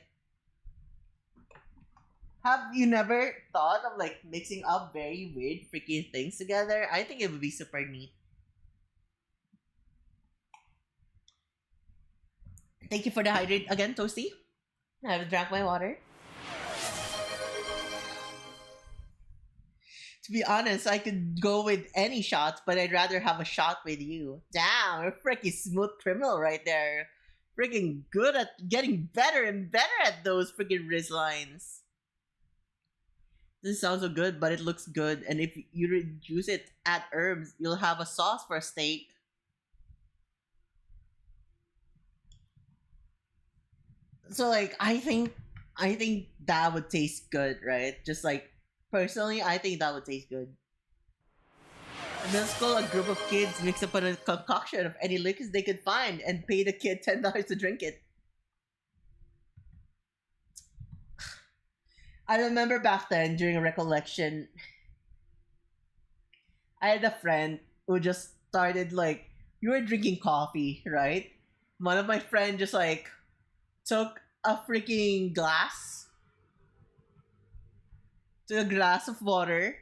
Speaker 1: Have you never thought of like mixing up very weird freaking things together? I think it would be super neat. Thank you for the hydrate again, Toasty. I have drank my water. To be honest, I could go with any shots, but I'd rather have a shot with you. Damn, you're a freaking smooth criminal right there. Freaking good at getting better and better at those freaking wrist lines. This sounds so good, but it looks good. And if you reduce it, add herbs, you'll have a sauce for a steak. So like I think that would taste good, right? Just like personally, I think that would taste good. In middle school, a group of kids mix up a concoction of any liquors they could find and pay the kid $10 to drink it. I remember back then during a recollection, I had a friend who just started like we were drinking coffee, right? One of my friend just like took a freaking glass, took a glass of water,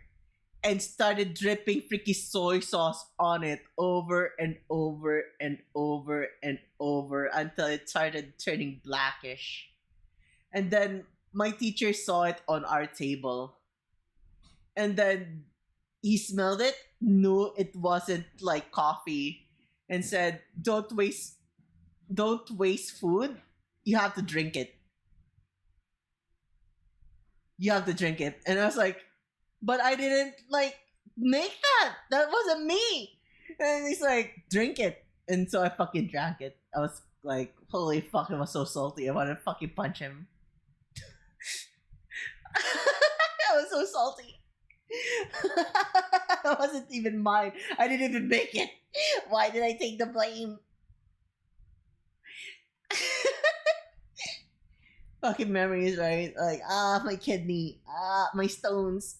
Speaker 1: and started dripping freaking soy sauce on it over and over and over and over until it started turning blackish. And then my teacher saw it on our table. And then he smelled it, knew it wasn't like coffee, and said, don't waste food. You have to drink it. You have to drink it." And I was like, "But I didn't like make that. That wasn't me." And he's like, "Drink it." And so I fucking drank it. I was like, holy fuck, I was so salty. I wanted to fucking punch him. I was so salty. It wasn't even mine. I didn't even make it. Why did I take the blame? Fucking memories, right? Like, my kidney, my stones,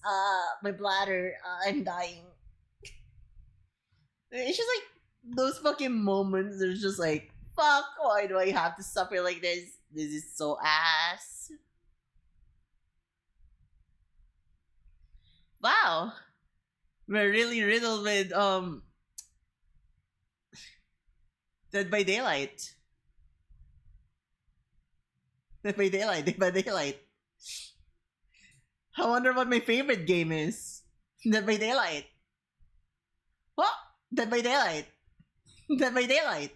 Speaker 1: my bladder, I'm dying. It's just like those fucking moments. There's just like, fuck, why do I have to suffer like this? This is so ass. Wow, we're really riddled with Dead by Daylight, Dead by Daylight, Dead by Daylight. I wonder what my favorite game is. Dead by Daylight. What? Dead by Daylight. Dead by Daylight.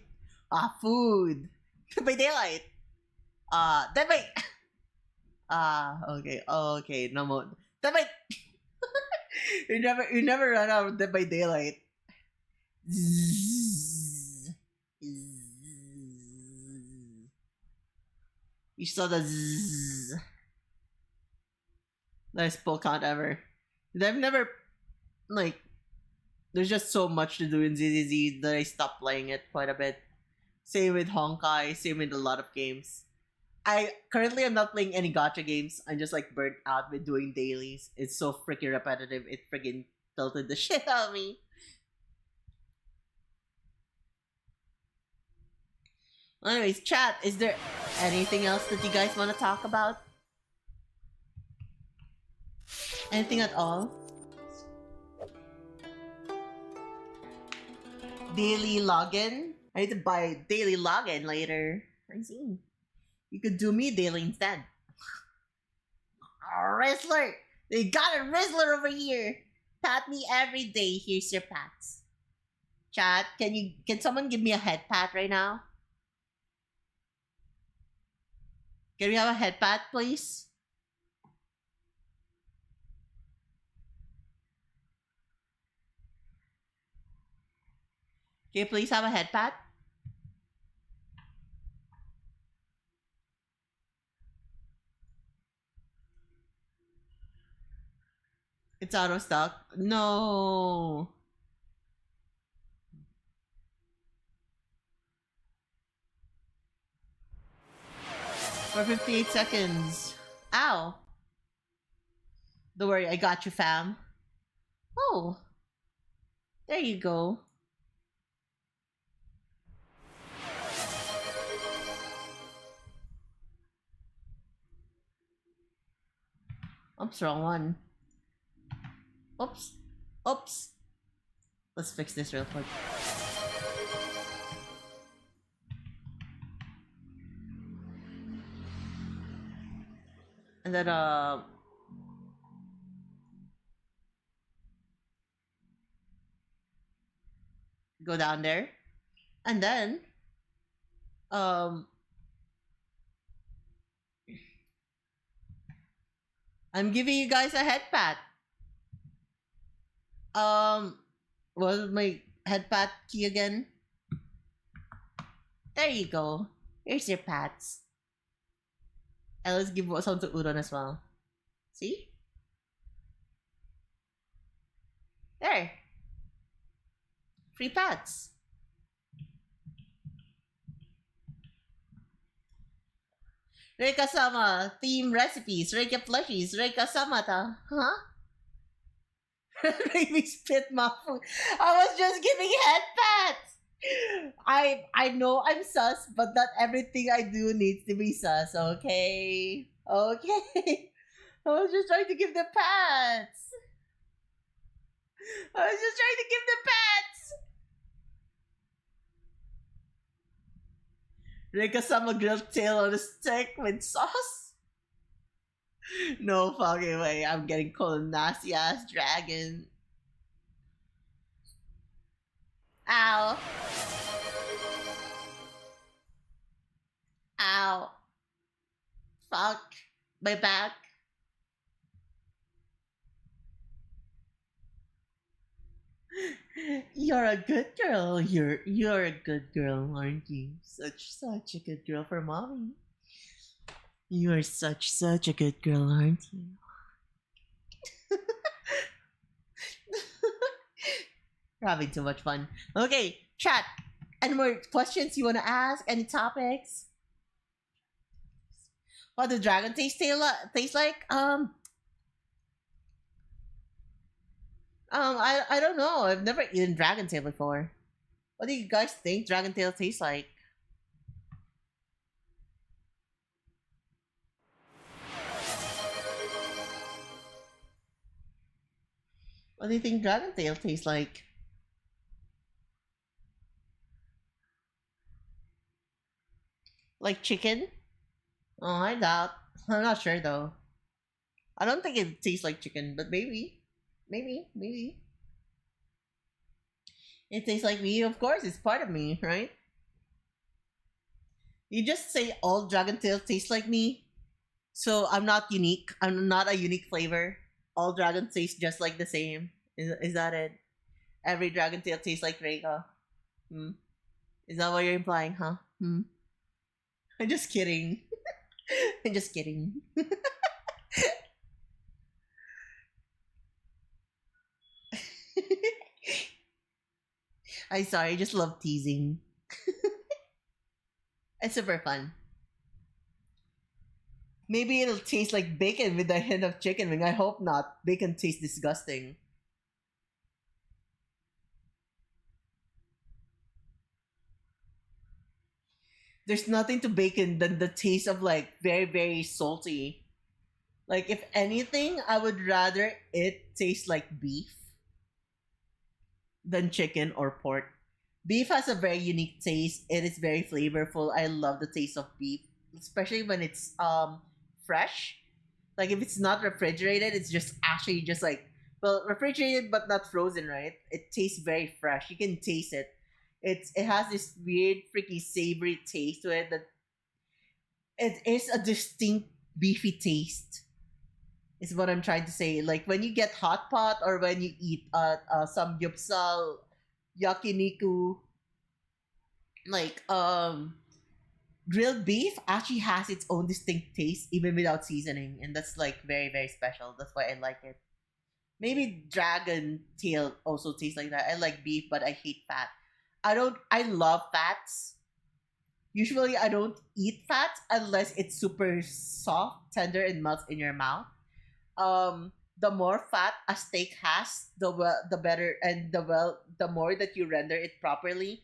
Speaker 1: Food. Dead by Daylight. Dead by. Okay. Oh, okay. No more. Dead by. You never run out of Dead by Daylight. Zzz. Zzz. You saw the zzz. Nice pull count ever. I've never like. There's just so much to do in ZZZ that I stopped playing it quite a bit. Same with Honkai. Same with a lot of games. I currently am not playing any gacha games. I'm just like burnt out with doing dailies. It's so freaking repetitive. It freaking tilted the shit out of me. Anyways, chat, is there anything else that you guys want to talk about? Anything at all? Daily login? I need to buy daily login later. I see. You could do me daily instead. Rizzler! They got a Rizzler over here! Pat me every day. Here's your pats. Chat, can someone give me a head pat right now? Can we have a head pat, please? Can you please have a head pat? It's out of stock. No. For 58 seconds. Ow. Don't worry, I got you, fam. Oh, there you go. Oops, wrong one. Oops. Oops. Let's fix this real quick. And then, go down there. And then, um, I'm giving you guys a head pat. What was my head pat key again? There you go. Here's your pats. And let's give some to Udon as well. See? There. Free pats. Reika sama, theme recipes, Reika plushies, Reika sama ta. Huh? Made me spit my food. I was just giving head pats. I know I'm sus, but not everything I do needs to be sus, okay? Okay. I was just trying to give the pats. I was just trying to give the pats. Rikasama grilled tail on a stick with sauce? No fucking way. I'm getting called a nasty ass dragon. Ow. Ow. Fuck. My back. You're a good girl. You're a good girl, aren't you? Such a good girl for mommy. You are such a good girl, aren't you? We're having too much fun. Okay, chat. Any more questions you want to ask? Any topics? What does dragon taste like? I don't know. I've never eaten dragon tail before. What do you guys think dragon tail tastes like? What do you think dragon tail tastes like? Like chicken? Oh, I doubt. I'm not sure though. I don't think it tastes like chicken, but maybe. Maybe. It tastes like me, of course, it's part of me, right? You just say all dragon tail tastes like me. So I'm not unique. I'm not a unique flavor. All dragons taste just like the same. Is that it? Every dragon tail tastes like Reika. Hmm. Is that what you're implying, huh? Hmm. I'm just kidding. I'm just kidding. I'm sorry, I just love teasing. It's super fun. Maybe it'll taste like bacon with a hint of chicken wing. I hope not. Bacon tastes disgusting. There's nothing to bacon than the taste of like very salty. Like if anything, I would rather it taste like beef than chicken or pork. Beef has a very unique taste. It is very flavorful. I love the taste of beef, especially when it's fresh. Like if it's not refrigerated, it's just actually just like, well, refrigerated but not frozen, right? It tastes very fresh. You can taste it. It has this weird freaky savory taste to it that it is a distinct beefy taste. Is what I'm trying to say. Like when you get hot pot or when you eat some gyupsal, yakiniku, like grilled beef actually has its own distinct taste even without seasoning, and that's like very special. That's why I like it. Maybe dragon tail also tastes like that. I like beef, but I hate fat. I love fats. Usually, I don't eat fat unless it's super soft, tender, and melts in your mouth. The more fat a steak has, the better, and the more that you render it properly,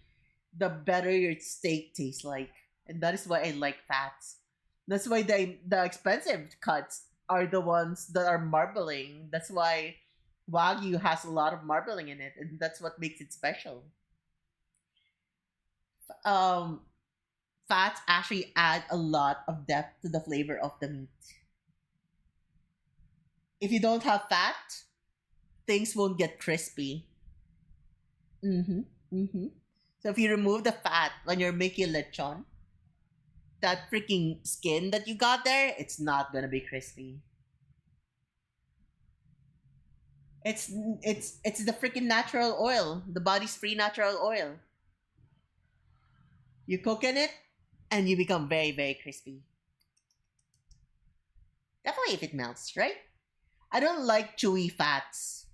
Speaker 1: the better your steak tastes like. And that is why I like fats. That's why the expensive cuts are the ones that are marbling. That's why Wagyu has a lot of marbling in it, and that's what makes it special. Um, Fats actually add a lot of depth to the flavor of the meat. If you don't have fat, things won't get crispy. Mm-hmm. Mm-hmm. So if you remove the fat when you're making lechon, that freaking skin that you got there, it's not gonna be crispy. It's the freaking natural oil, the body's free natural oil. You cook in it, and you become very very crispy. Definitely if it melts, right? I don't like chewy fats.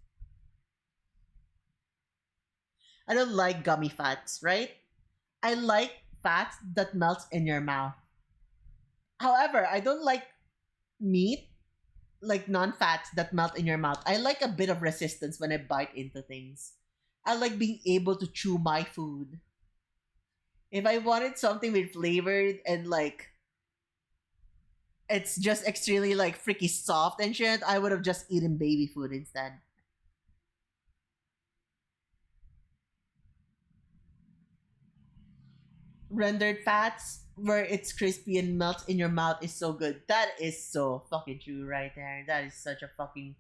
Speaker 1: I don't like gummy fats, right? I like fats that melts in your mouth. However, I don't like meat like non-fats that melt in your mouth. I like a bit of resistance when I bite into things. I like being able to chew my food. If I wanted something with flavored and like it's just extremely like freaky soft and shit, I would have just eaten baby food instead. Rendered fats where it's crispy and melts in your mouth is so good. That is so fucking true right there. That is such a fucking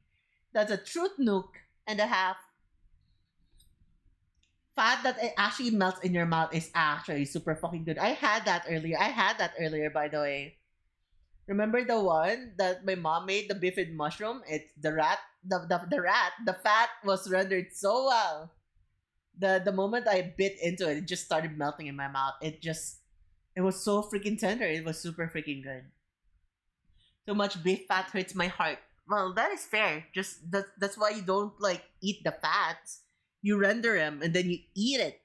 Speaker 1: that's a truth nuke and a half. Fat that it actually melts in your mouth is actually super fucking good. I had that earlier. I had that earlier, by the way. Remember the one that my mom made, the beef and mushroom? It's the rat, the rat, the fat was rendered so well. The moment I bit into it, it just started melting in my mouth. It was so freaking tender. It was super freaking good. So much beef fat hurts my heart. Well, that is fair. Just that's why you don't like eat the fats. You render them and then you eat it.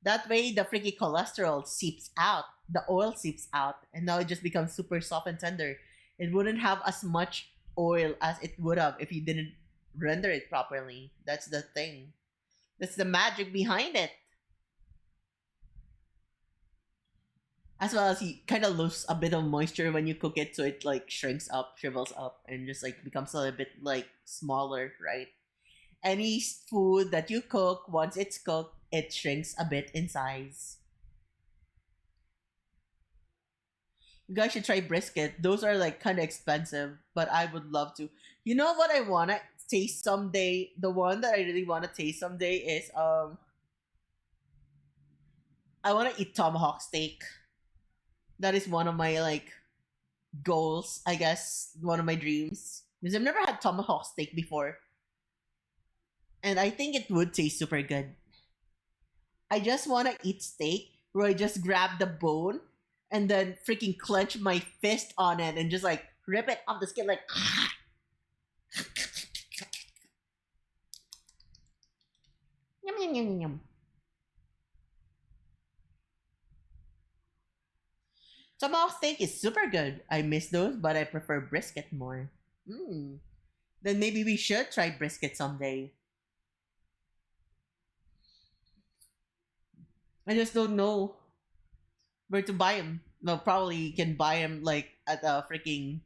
Speaker 1: That way, the freaking cholesterol seeps out, the oil seeps out, and now it just becomes super soft and tender. It wouldn't have as much oil as it would have if you didn't render it properly. That's the thing. That's the magic behind it. As well as you kind of lose a bit of moisture when you cook it, so it like shrinks up, shrivels up, and just like becomes a little bit like smaller, right? Any food that you cook, once it's cooked, it shrinks a bit in size. You guys should try brisket. Those are like kind of expensive, but I would love to. You know what I want to taste someday? The one that I really want to taste someday is I want to eat tomahawk steak. That is one of my like goals, I guess, one of my dreams. Because I've never had tomahawk steak before. And I think it would taste super good. I just want to eat steak where I just grab the bone and then freaking clench my fist on it and just like rip it off the skin like yum yum yum yum. Tomahawk steak is super good. I miss those, but I prefer brisket more. Hmm. Then maybe we should try brisket someday. I just don't know where to buy them. No, probably you can buy them like at a freaking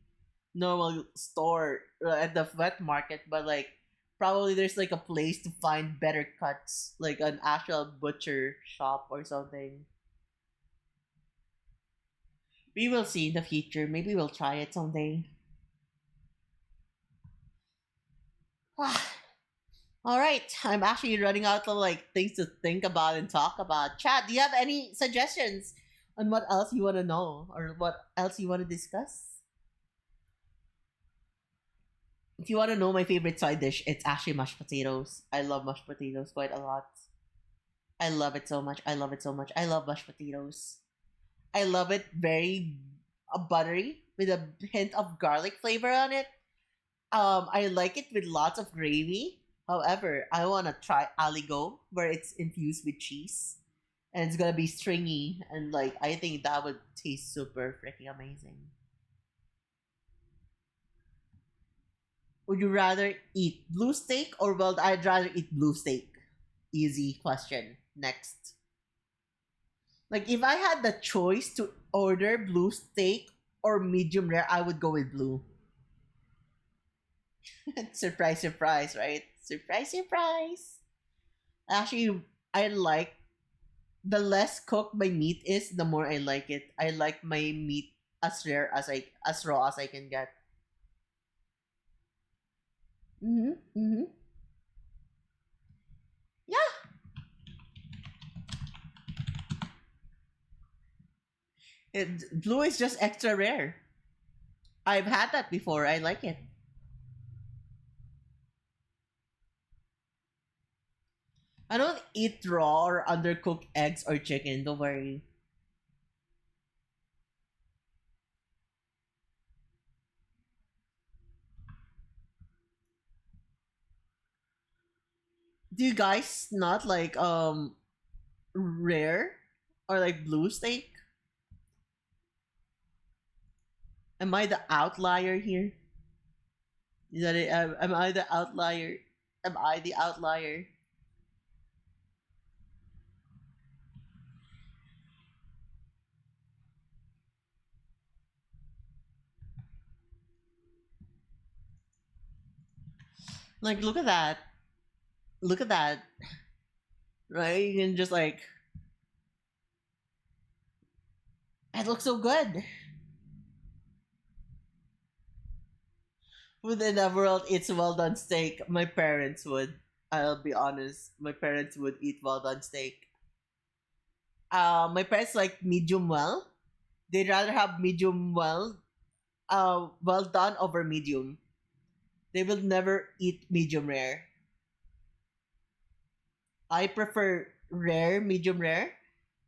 Speaker 1: normal store at the wet market, but like probably there's like a place to find better cuts, like an actual butcher shop or something. We will see in the future. Maybe we'll try it someday. All right, I'm actually running out of like things to think about and talk about. Chad, do you have any suggestions on what else you want to know or what else you want to discuss? If you want to know my favorite side dish, it's actually mashed potatoes. I love mashed potatoes quite a lot. I love it so much. I love it so much. I love mashed potatoes. I love it very buttery with a hint of garlic flavor on it. I like it with lots of gravy. However, I want to try aligo where it's infused with cheese. and it's gonna be stringy, and like I think that would taste super freaking amazing. Would you rather eat blue steak or well? I'd rather eat blue steak. Easy question. Next. Like if I had the choice to order blue steak or medium rare, I would go with blue. Surprise, surprise, right? Surprise, surprise. Actually, I like the less cooked my meat is, the more I like it. I like my meat as raw as I can get. Mm-hmm. Mm-hmm. Yeah. Blue is just extra rare. I've had that before. I like it. I don't eat raw or undercooked eggs or chicken. Don't worry. Do you guys not like rare or like blue steak? Am I the outlier here? Is that it? Am I the outlier? Am I the outlier? Like, look at that. Look at that. Right? You can just like, it looks so good. Within the world, it's well done steak. My parents would. I'll be honest. My parents would eat well done steak. My parents like medium well. They'd rather have medium well done over medium. They will never eat medium rare. I prefer rare, medium rare,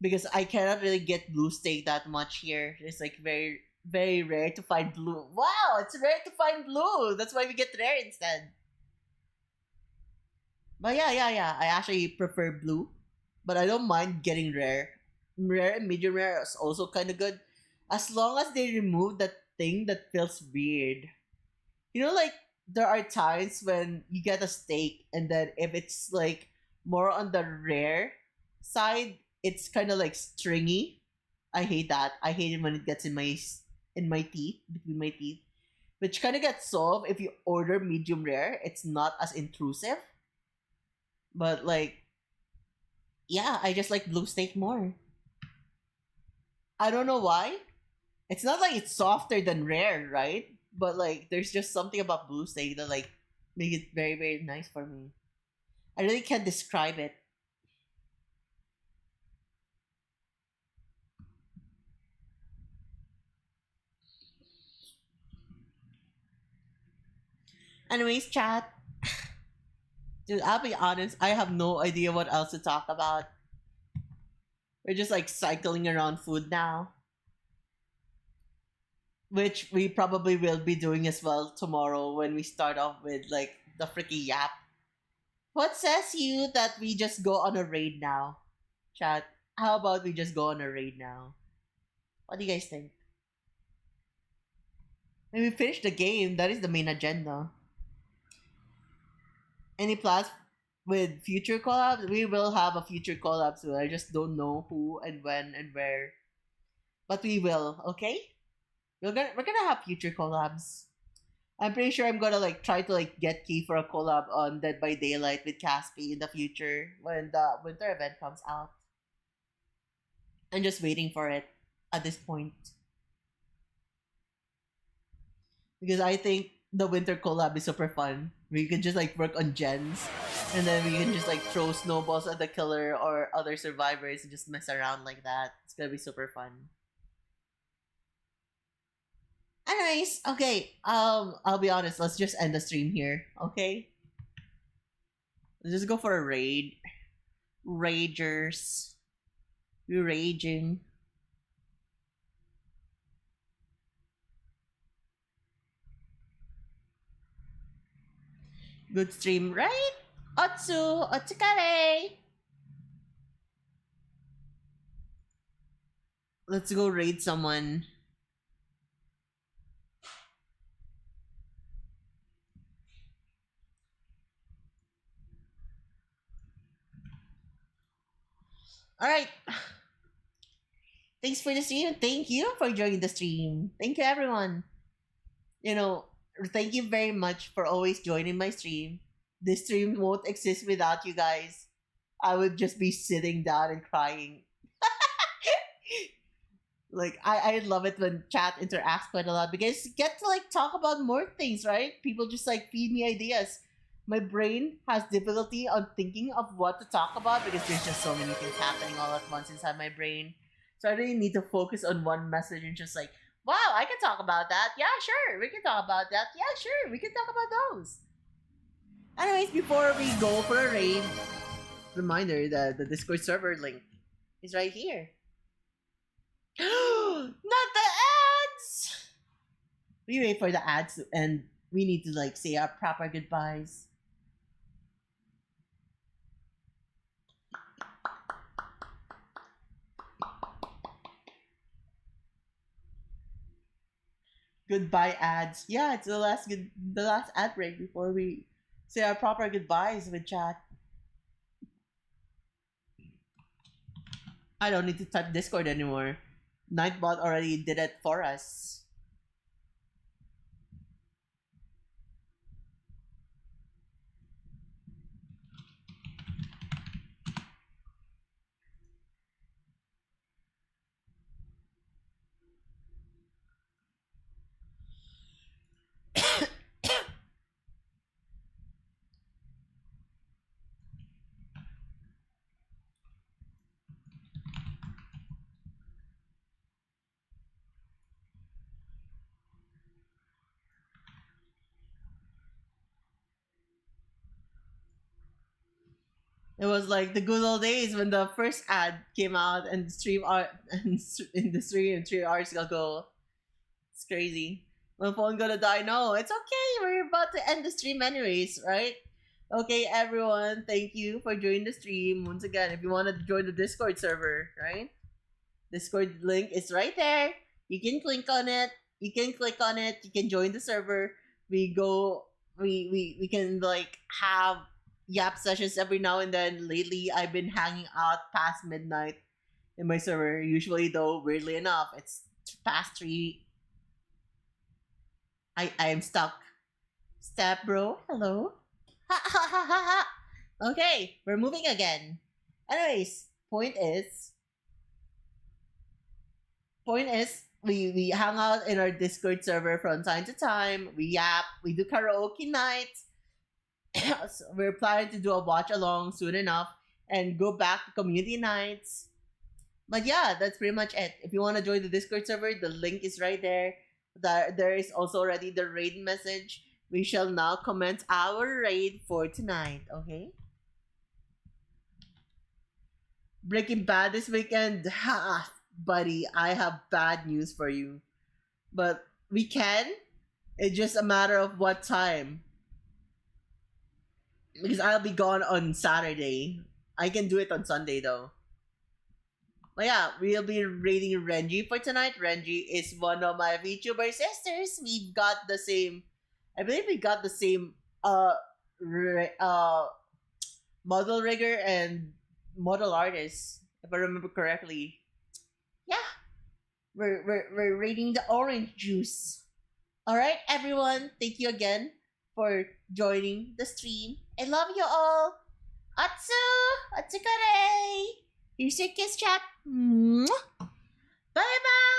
Speaker 1: because I cannot really get blue steak that much here. It's like very, very rare to find blue. Wow, it's rare to find blue. That's why we get rare instead. But yeah, yeah, yeah. I actually prefer blue, but I don't mind getting rare. Rare and medium rare is also kind of good, as long as they remove that thing that feels weird. You know, like there are times when you get a steak, and then if it's like more on the rare side, it's kind of like stringy. I hate that. I hate it when it gets in my teeth, between my teeth, which kind of gets solved if you order medium rare. It's not as intrusive, but like yeah, I just like blue steak more. I don't know why. It's not like it's softer than rare, right? But like there's just something about blue steak that like make it very, very nice for me. I really can't describe it. Anyways, chat. Dude, I'll be honest, I have no idea what else to talk about. We're just like cycling around food now. Which we probably will be doing as well tomorrow when we start off with like the freaky yap. What says you that we just go on a raid now? Chat. How about we just go on a raid now? What do you guys think? When we finish the game, that is the main agenda. Any plans with future collabs? We will have a future collab soon. I just don't know who and when and where. But we will, okay? We're gonna have future collabs. I'm pretty sure I'm gonna like try to like get key for a collab on Dead by Daylight with Caspi in the future when the winter event comes out. I'm just waiting for it at this point because I think the winter collab is super fun. We can just like work on gens, and then we can just like throw snowballs at the killer or other survivors and just mess around like that. It's gonna be super fun. Anyways, okay. I'll be honest. Let's just end the stream here. Okay. Let's just go for a raid. Ragers. We're raging. Good stream, right? Otsu! Otsukare! Let's go raid someone. All right. Thanks for the stream. Thank you for joining the stream. Thank you, everyone. You know, thank you very much for always joining my stream. This stream won't exist without you guys. I would just be sitting down and crying. Like I love it when chat interacts quite a lot because you get to like talk about more things, right? People just like feed me ideas. My brain has difficulty on thinking of what to talk about because there's just so many things happening all at once inside my brain. So I really need to focus on one message and just like, wow, I can talk about that. Yeah, sure, we can talk about that. Yeah, sure, we can talk about those. Anyways, before we go for a raid, reminder that the Discord server link is right here. Not the ads! We wait for the ads to end. We need to like say our proper goodbyes. Goodbye ads. Yeah, it's the last ad break before we say our proper goodbyes with chat. I don't need to type Discord anymore. Nightbot already did it for us. It was like the good old days when the first ad came out and stream art and in the stream 3 hours ago. It's crazy. My phone gonna die. No, it's okay. We're about to end the stream anyways, right? Okay, everyone. Thank you for joining the stream once again. If you want to join the Discord server, right? Discord link is right there. You can click on it. You can click on it. You can join the server. We go. We can like have yap sessions every now and then. Lately, I've been hanging out past midnight in my server. Usually, though, weirdly enough, it's past 3. I am stuck. Step bro, hello. Ha ha ha ha ha. Okay, we're moving again. Anyways, point is we hang out in our Discord server from time to time. We yap, we do karaoke nights. So we're planning to do a watch along soon enough and go back to community nights. But yeah, that's pretty much it. If you want to join the Discord server, the link is right there. There is also already the raid message. We shall now commence our raid for tonight, okay? Breaking Bad this weekend? Ha! Buddy, I have bad news for you. But we can. It's just a matter of what time. Because I'll be gone on Saturday. I can do it on Sunday though. But yeah, we'll be raiding Renji for tonight. Renji is one of my VTuber sisters. We've got the same. I believe we got the same model rigger and model artist, if I remember correctly. Yeah, we're raiding the orange juice. All right, everyone. Thank you again for joining the stream. I love you all. Atsu, Atsukare. Here's your kiss chat. Bye bye.